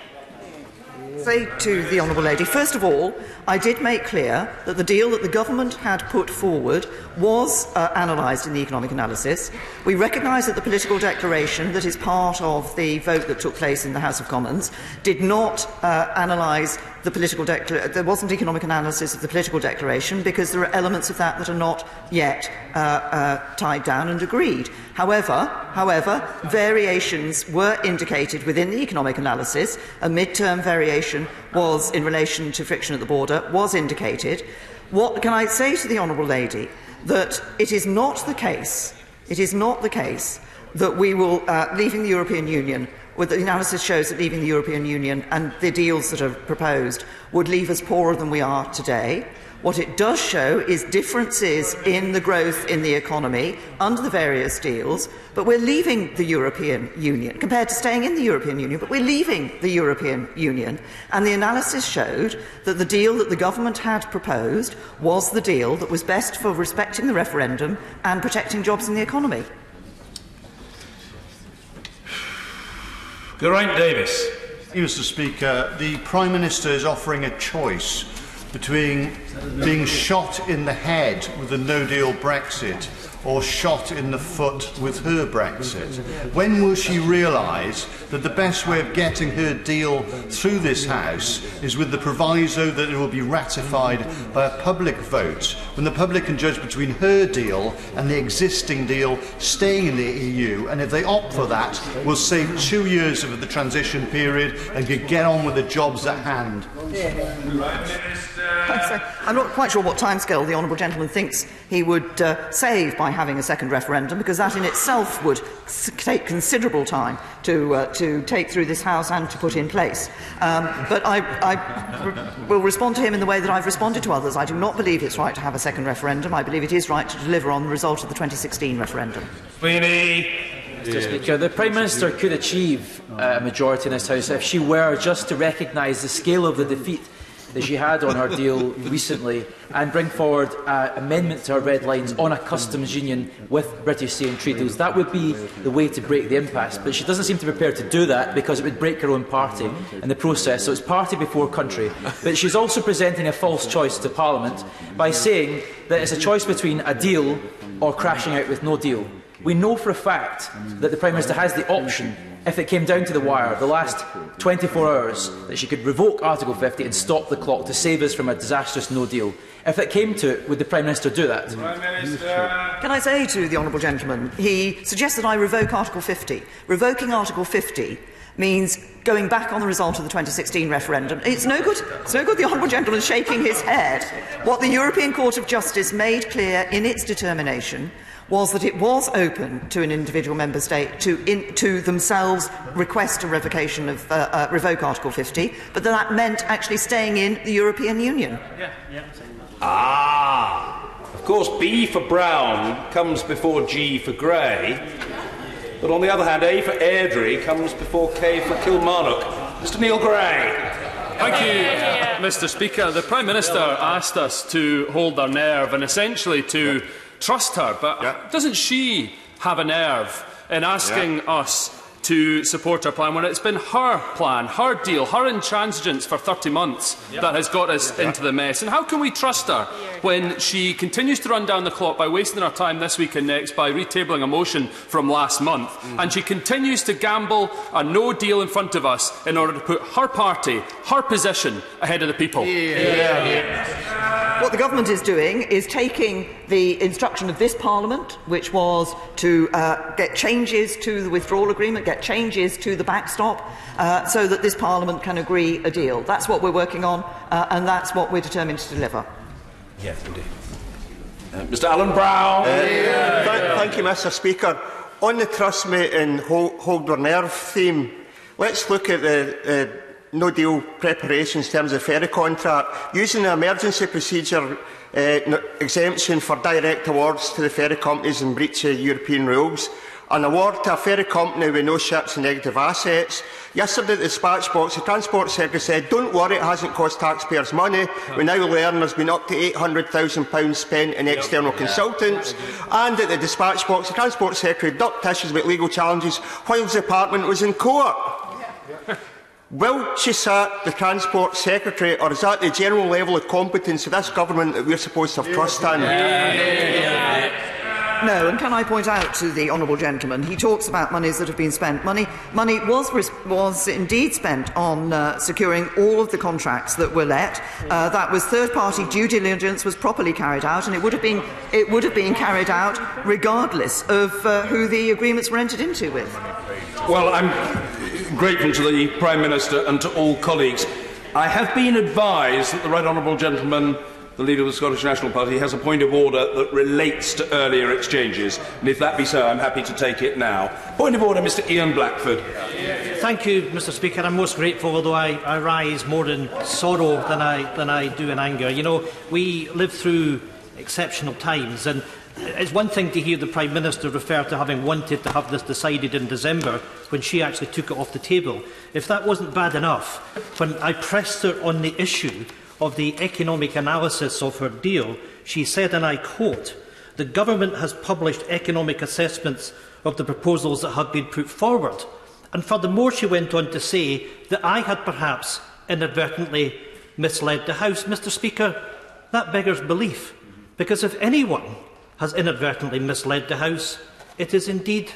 Say to the honourable lady, first of all, I did make clear that the deal that the government had put forward was analysed in the economic analysis. We recognise that the political declaration that is part of the vote that took place in the House of Commons did not analyse the political declaration. There wasn't economic analysis of the political declaration because there are elements of that that are not yet tied down and agreed. However, variations were indicated within the economic analysis. A mid-term variation was in relation to friction at the border, was indicated. What can I say to the honourable lady? That it is not the case that we will, leaving the European Union, the analysis shows that leaving the European Union and the deals that are proposed would leave us poorer than we are today. What it does show is differences in the growth in the economy under the various deals, but we're leaving the European Union, compared to staying in the European Union, but we're leaving the European Union. And the analysis showed that the deal that the government had proposed was the deal that was best for respecting the referendum and protecting jobs in the economy. Geraint Davis. Mr. Speaker, the Prime Minister is offering a choice between being shot in the head with a no-deal Brexit or shot in the foot with her Brexit. When will she realise that the best way of getting her deal through this House is with the proviso that it will be ratified by a public vote, when the public can judge between her deal and the existing deal staying in the EU, and if they opt for that, we'll save 2 years of the transition period and can get on with the jobs at hand. I'm not quite sure what timescale the honourable gentleman thinks he would save by having a second referendum, because that in itself would take considerable time to take through this House and to put in place. But I will respond to him in the way that I've responded to others. I do not believe it's right to have a second referendum. I believe it is right to deliver on the result of the 2016 referendum. Mr. Speaker, the Prime Minister could achieve a majority in this House if she were just to recognise the scale of the defeat that she had on her deal recently and bring forward an amendment to her red lines on a customs union with British say and trade deals. That would be the way to break the impasse, but she doesn't seem to be prepared to do that because it would break her own party in the process. So it's party before country. But she's also presenting a false choice to Parliament by saying that it's a choice between a deal or crashing out with no deal. We know for a fact that the Prime Minister has the option, if it came down to the wire, the last 24 hours, that she could revoke Article 50 and stop the clock to save us from a disastrous no deal. If it came to it, would the Prime Minister do that? Prime Minister. Can I say to the honourable gentleman, he suggests that I revoke Article 50. Revoking Article 50 means going back on the result of the 2016 referendum. It's no good. It's no good the honourable gentleman shaking his head. What the European Court of Justice made clear in its determination was that it was open to an individual member state to themselves request a revocation of revoke Article 50, but that meant actually staying in the European Union. Of course, B for Brown comes before G for Grey, but on the other hand, A for Airdrie comes before K for Kilmarnock. Mr Neil Gray. Thank you, Mr Speaker. The Prime Minister asked us to hold our nerve and essentially to trust her, but doesn't she have a nerve in asking us to support her plan when it's been her plan, her deal, her intransigence for 30 months that has got us into the mess? And how can we trust her when she continues to run down the clock by wasting her time this week and next by retabling a motion from last month, and she continues to gamble a no deal in front of us in order to put her party, her position, ahead of the people? What the government is doing is taking the instruction of this Parliament, which was to get changes to the withdrawal agreement, get changes to the backstop, so that this Parliament can agree a deal. That's what we're working on, and that's what we're determined to deliver. Yes, indeed. Mr Alan Brown. Thank you, Mr Speaker. On the trust me and hold our nerve theme, let's look at the no-deal preparations in terms of ferry contract. Using the emergency procedure exemption for direct awards to the ferry companies in breach of European rules. An award to a ferry company with no ships and negative assets. Yesterday at the dispatch box, the Transport Secretary said, "Don't worry, it hasn't cost taxpayers money." We now learn there's been up to £800,000 spent in external consultants. And at the dispatch box, the Transport Secretary ducked issues about legal challenges whilst the Department was in court. Will she sack the Transport Secretary, or is that the general level of competence of this government that we're supposed to have trust in? No, and can I point out to the honourable gentleman, he talks about monies that have been spent. Money was indeed spent on securing all of the contracts that were let. That was third-party due diligence was properly carried out, and it would have been carried out regardless of who the agreements were entered into with. Well, I'm grateful to the Prime Minister and to all colleagues. I have been advised that the right honourable gentleman, the Leader of the Scottish National Party, has a point of order that relates to earlier exchanges, and if that be so, I'm happy to take it now. Point of order, Mr Ian Blackford. Thank you, Mr Speaker. I'm most grateful, although I rise more in sorrow than I do in anger. You know, we live through exceptional times, and it's one thing to hear the Prime Minister refer to having wanted to have this decided in December when she actually took it off the table. If that wasn't bad enough, when I pressed her on the issue of the economic analysis of her deal, she said, and I quote, "The government has published economic assessments of the proposals that have been put forward." And furthermore, she went on to say that I had perhaps inadvertently misled the House. Mr Speaker, that beggars belief, because if anyone has inadvertently misled the House, it is indeed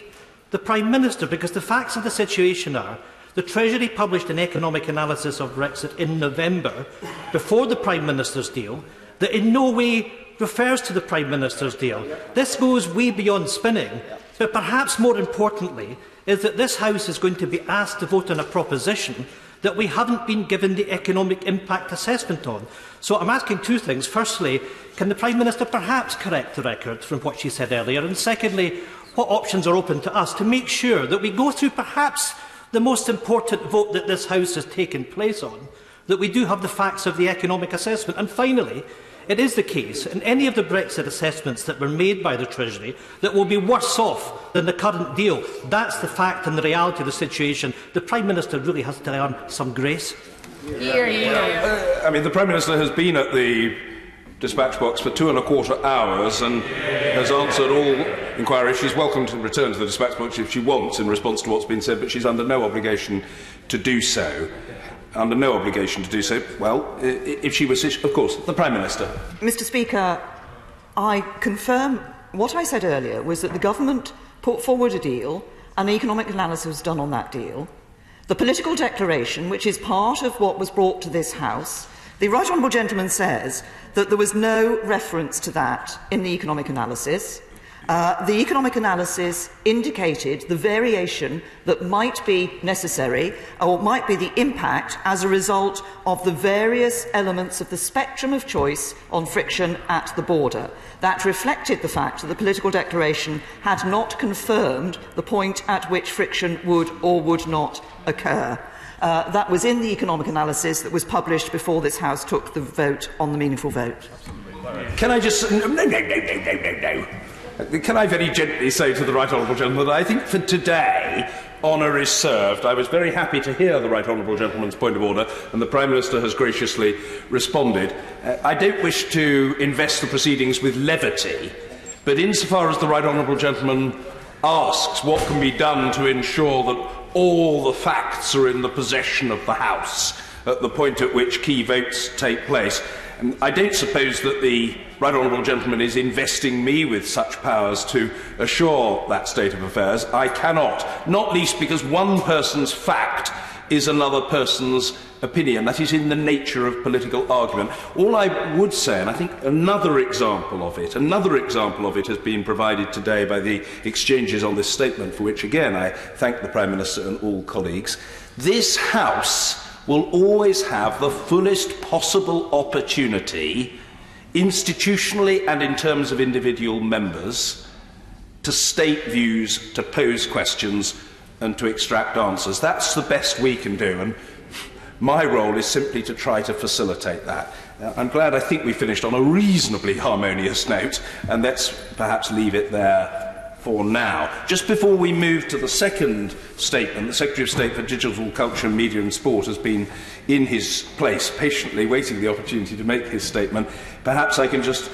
the Prime Minister, because the facts of the situation are the Treasury published an economic analysis of Brexit in November, before the Prime Minister's deal, that in no way refers to the Prime Minister's deal. This goes way beyond spinning, but perhaps more importantly is that this House is going to be asked to vote on a proposition that we haven't been given the economic impact assessment on. So I'm asking two things. Firstly, can the Prime Minister perhaps correct the record from what she said earlier? And secondly, what options are open to us to make sure that we go through perhaps the most important vote that this House has taken place on, that we do have the facts of the economic assessment? And finally, it is the case in any of the Brexit assessments that were made by the Treasury that will be worse off than the current deal. That's the fact and the reality of the situation. The Prime Minister really has to earn some grace. I mean, the Prime Minister has been at the dispatch box for 2¼ hours and has answered all inquiries. She's welcome to return to the dispatch box if she wants in response to what's been said, but she's under no obligation to do so. Under no obligation to do so. Well, if she was, of course, the Prime Minister. Mr. Speaker, I confirm what I said earlier was that the government put forward a deal and economic analysis was done on that deal. The political declaration, which is part of what was brought to this House, the Right Honourable Gentleman says that there was no reference to that in the economic analysis. The economic analysis indicated the variation that might be necessary or might be the impact as a result of the various elements of the spectrum of choice on friction at the border. That reflected the fact that the political declaration had not confirmed the point at which friction would or would not occur. That was in the economic analysis that was published before this House took the vote on the meaningful vote. Can I just... No. Can I very gently say to the Right Honourable Gentleman that I think for today honour is served. I was very happy to hear the Right Honourable Gentleman's point of order, and the Prime Minister has graciously responded. I don't wish to invest the proceedings with levity, but insofar as the Right Honourable Gentleman asks what can be done to ensure that all the facts are in the possession of the House at the point at which key votes take place, I don't suppose that the Right Honourable Gentleman is investing me with such powers to assure that state of affairs. I cannot, not least because one person's fact is another person's opinion. That is in the nature of political argument. All I would say, and I think another example of it has been provided today by the exchanges on this statement, for which again I thank the Prime Minister and all colleagues. This House will always have the fullest possible opportunity, institutionally and in terms of individual members, to state views, to pose questions and to extract answers. That's the best we can do, and my role is simply to try to facilitate that. I'm glad I think we finished on a reasonably harmonious note, and let's perhaps leave it there for now. Just before we move to the second statement, the Secretary of State for Digital, Culture, Media and Sport has been in his place, patiently waiting the opportunity to make his statement. Perhaps I can just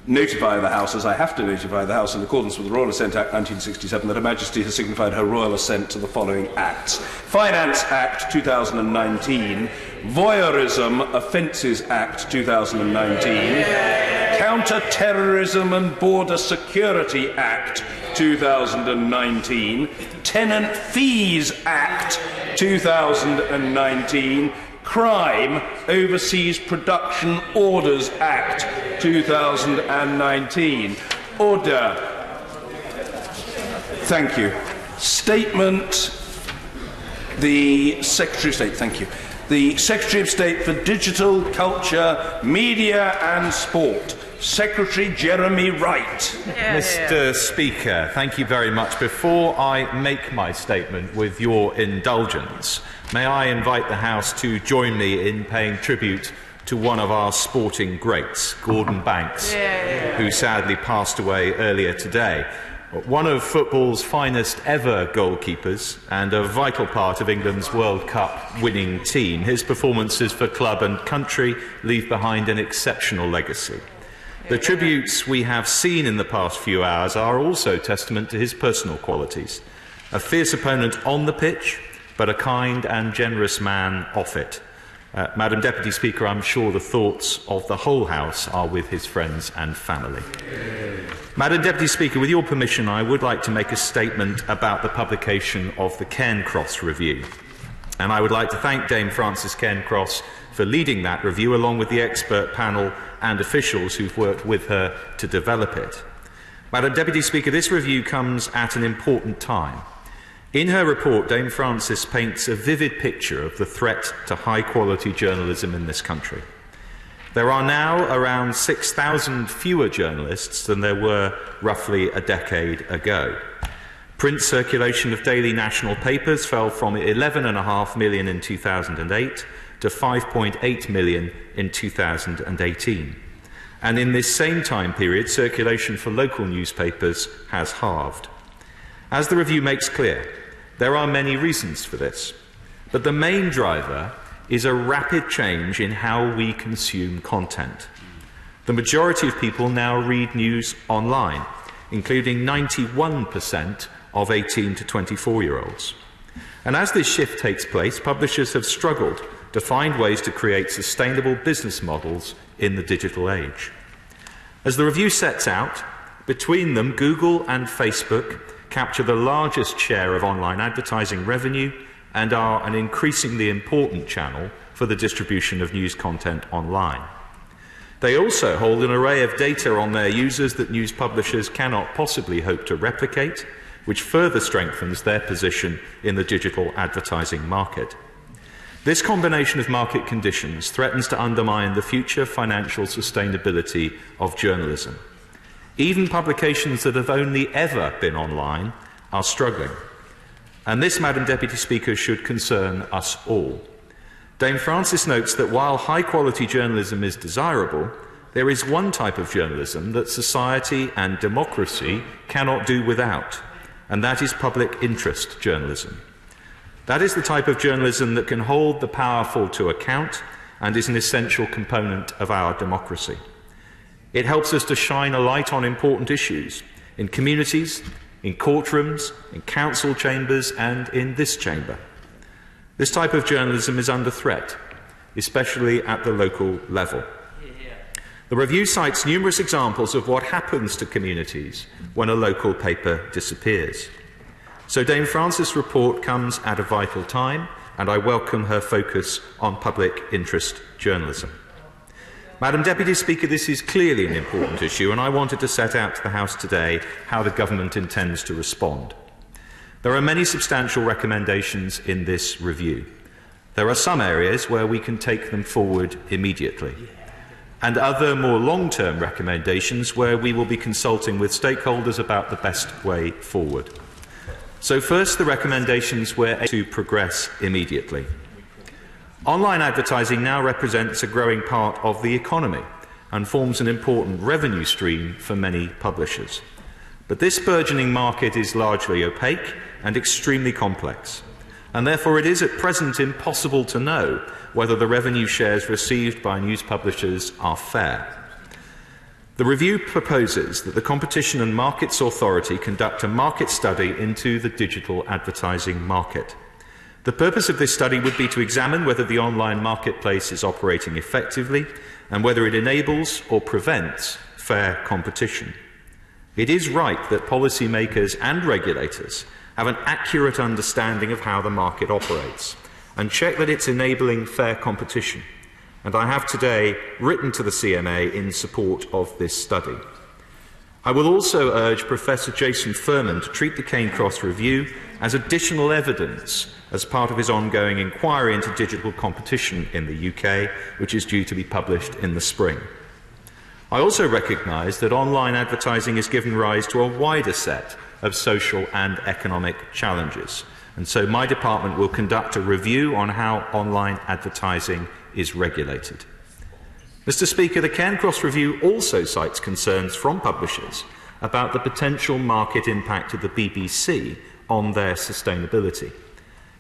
notify the House, as I have to notify the House in accordance with the Royal Assent Act 1967, that Her Majesty has signified her royal assent to the following acts. Finance Act 2019, Voyeurism Offences Act 2019, Counter-Terrorism and Border Security Act 2019, Tenant Fees Act 2019, Crime Overseas Production Orders Act 2019. Order. Thank you. Statement. The Secretary of State. Thank you. The Secretary of State for Digital, Culture, Media and Sport. Secretary Jeremy Wright. Mr. Speaker, thank you very much. Before I make my statement, with your indulgence, may I invite the House to join me in paying tribute to one of our sporting greats, Gordon Banks, who sadly passed away earlier today. One of football's finest ever goalkeepers and a vital part of England's World Cup winning team, his performances for club and country leave behind an exceptional legacy. The tributes we have seen in the past few hours are also testament to his personal qualities. A fierce opponent on the pitch, but a kind and generous man off it. Madam Deputy Speaker, I'm sure the thoughts of the whole House are with his friends and family. Madam Deputy Speaker, with your permission, I would like to make a statement about the publication of the Cairncross Review. And I would like to thank Dame Frances Cairncross for leading that review, along with the expert panel and officials who've worked with her to develop it. Madam Deputy Speaker, this review comes at an important time. In her report, Dame Frances paints a vivid picture of the threat to high-quality journalism in this country. There are now around 6,000 fewer journalists than there were roughly a decade ago. Print circulation of daily national papers fell from 11.5 million in 2008 to 5.8 million in 2018. and in this same time period, circulation for local newspapers has halved. As the review makes clear, there are many reasons for this, but the main driver is a rapid change in how we consume content. The majority of people now read news online, including 91% of 18 to 24-year-olds. And as this shift takes place, publishers have struggled to find ways to create sustainable business models in the digital age. As the review sets out, between them, Google and Facebook capture the largest share of online advertising revenue and are an increasingly important channel for the distribution of news content online. They also hold an array of data on their users that news publishers cannot possibly hope to replicate, which further strengthens their position in the digital advertising market. This combination of market conditions threatens to undermine the future financial sustainability of journalism. Even publications that have only ever been online are struggling. And this, Madam Deputy Speaker, should concern us all. Dame Francis notes that while high-quality journalism is desirable, there is one type of journalism that society and democracy cannot do without, and that is public interest journalism. That is the type of journalism that can hold the powerful to account and is an essential component of our democracy. It helps us to shine a light on important issues in communities, in courtrooms, in council chambers and in this chamber. This type of journalism is under threat, especially at the local level. The review cites numerous examples of what happens to communities when a local paper disappears. So Dame Francis' report comes at a vital time, and I welcome her focus on public interest journalism. Madam Deputy Speaker, this is clearly an important issue, and I wanted to set out to the House today how the Government intends to respond. There are many substantial recommendations in this review. There are some areas where we can take them forward immediately, and other more long-term recommendations where we will be consulting with stakeholders about the best way forward. So first, the recommendations where to progress immediately. Online advertising now represents a growing part of the economy and forms an important revenue stream for many publishers. But this burgeoning market is largely opaque and extremely complex, and therefore it is at present impossible to know whether the revenue shares received by news publishers are fair. The review proposes that the Competition and Markets Authority conduct a market study into the digital advertising market. The purpose of this study would be to examine whether the online marketplace is operating effectively and whether it enables or prevents fair competition. It is right that policymakers and regulators have an accurate understanding of how the market operates and check that it's enabling fair competition. And I have today written to the CMA in support of this study. I will also urge Professor Jason Furman to treat the Cairncross Review as additional evidence as part of his ongoing inquiry into digital competition in the UK, which is due to be published in the spring. I also recognise that online advertising has given rise to a wider set of social and economic challenges, and so my department will conduct a review on how online advertising is regulated. Mr. Speaker, the Cairncross Review also cites concerns from publishers about the potential market impact of the BBC on their sustainability.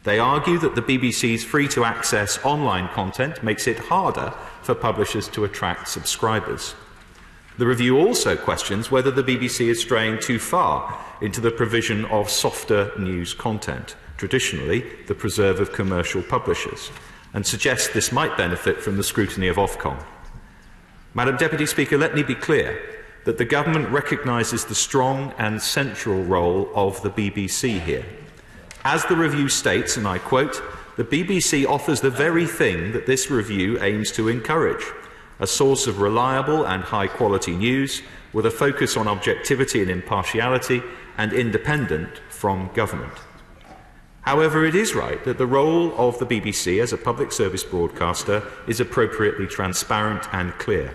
They argue that the BBC's free-to-access online content makes it harder for publishers to attract subscribers. The review also questions whether the BBC is straying too far into the provision of softer news content, traditionally the preserve of commercial publishers, and suggests this might benefit from the scrutiny of Ofcom. Madam Deputy Speaker, let me be clear that the Government recognises the strong and central role of the BBC here. As the review states, and I quote, "The BBC offers the very thing that this review aims to encourage, a source of reliable and high-quality news with a focus on objectivity and impartiality and independent from government." However, it is right that the role of the BBC as a public service broadcaster is appropriately transparent and clear.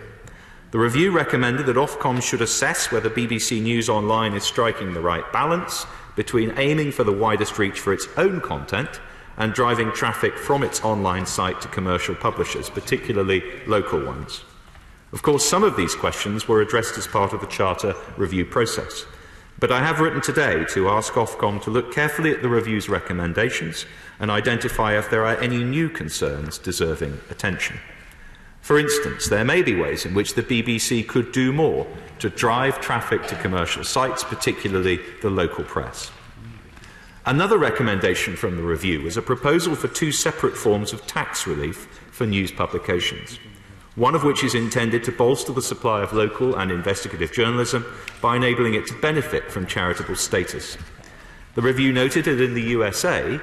The review recommended that Ofcom should assess whether BBC News Online is striking the right balance between aiming for the widest reach for its own content and driving traffic from its online site to commercial publishers, particularly local ones. Of course, some of these questions were addressed as part of the Charter review process, but I have written today to ask Ofcom to look carefully at the review's recommendations and identify if there are any new concerns deserving attention. For instance, there may be ways in which the BBC could do more to drive traffic to commercial sites, particularly the local press. Another recommendation from the review was a proposal for 2 separate forms of tax relief for news publications, one of which is intended to bolster the supply of local and investigative journalism by enabling it to benefit from charitable status. The review noted that in the USA,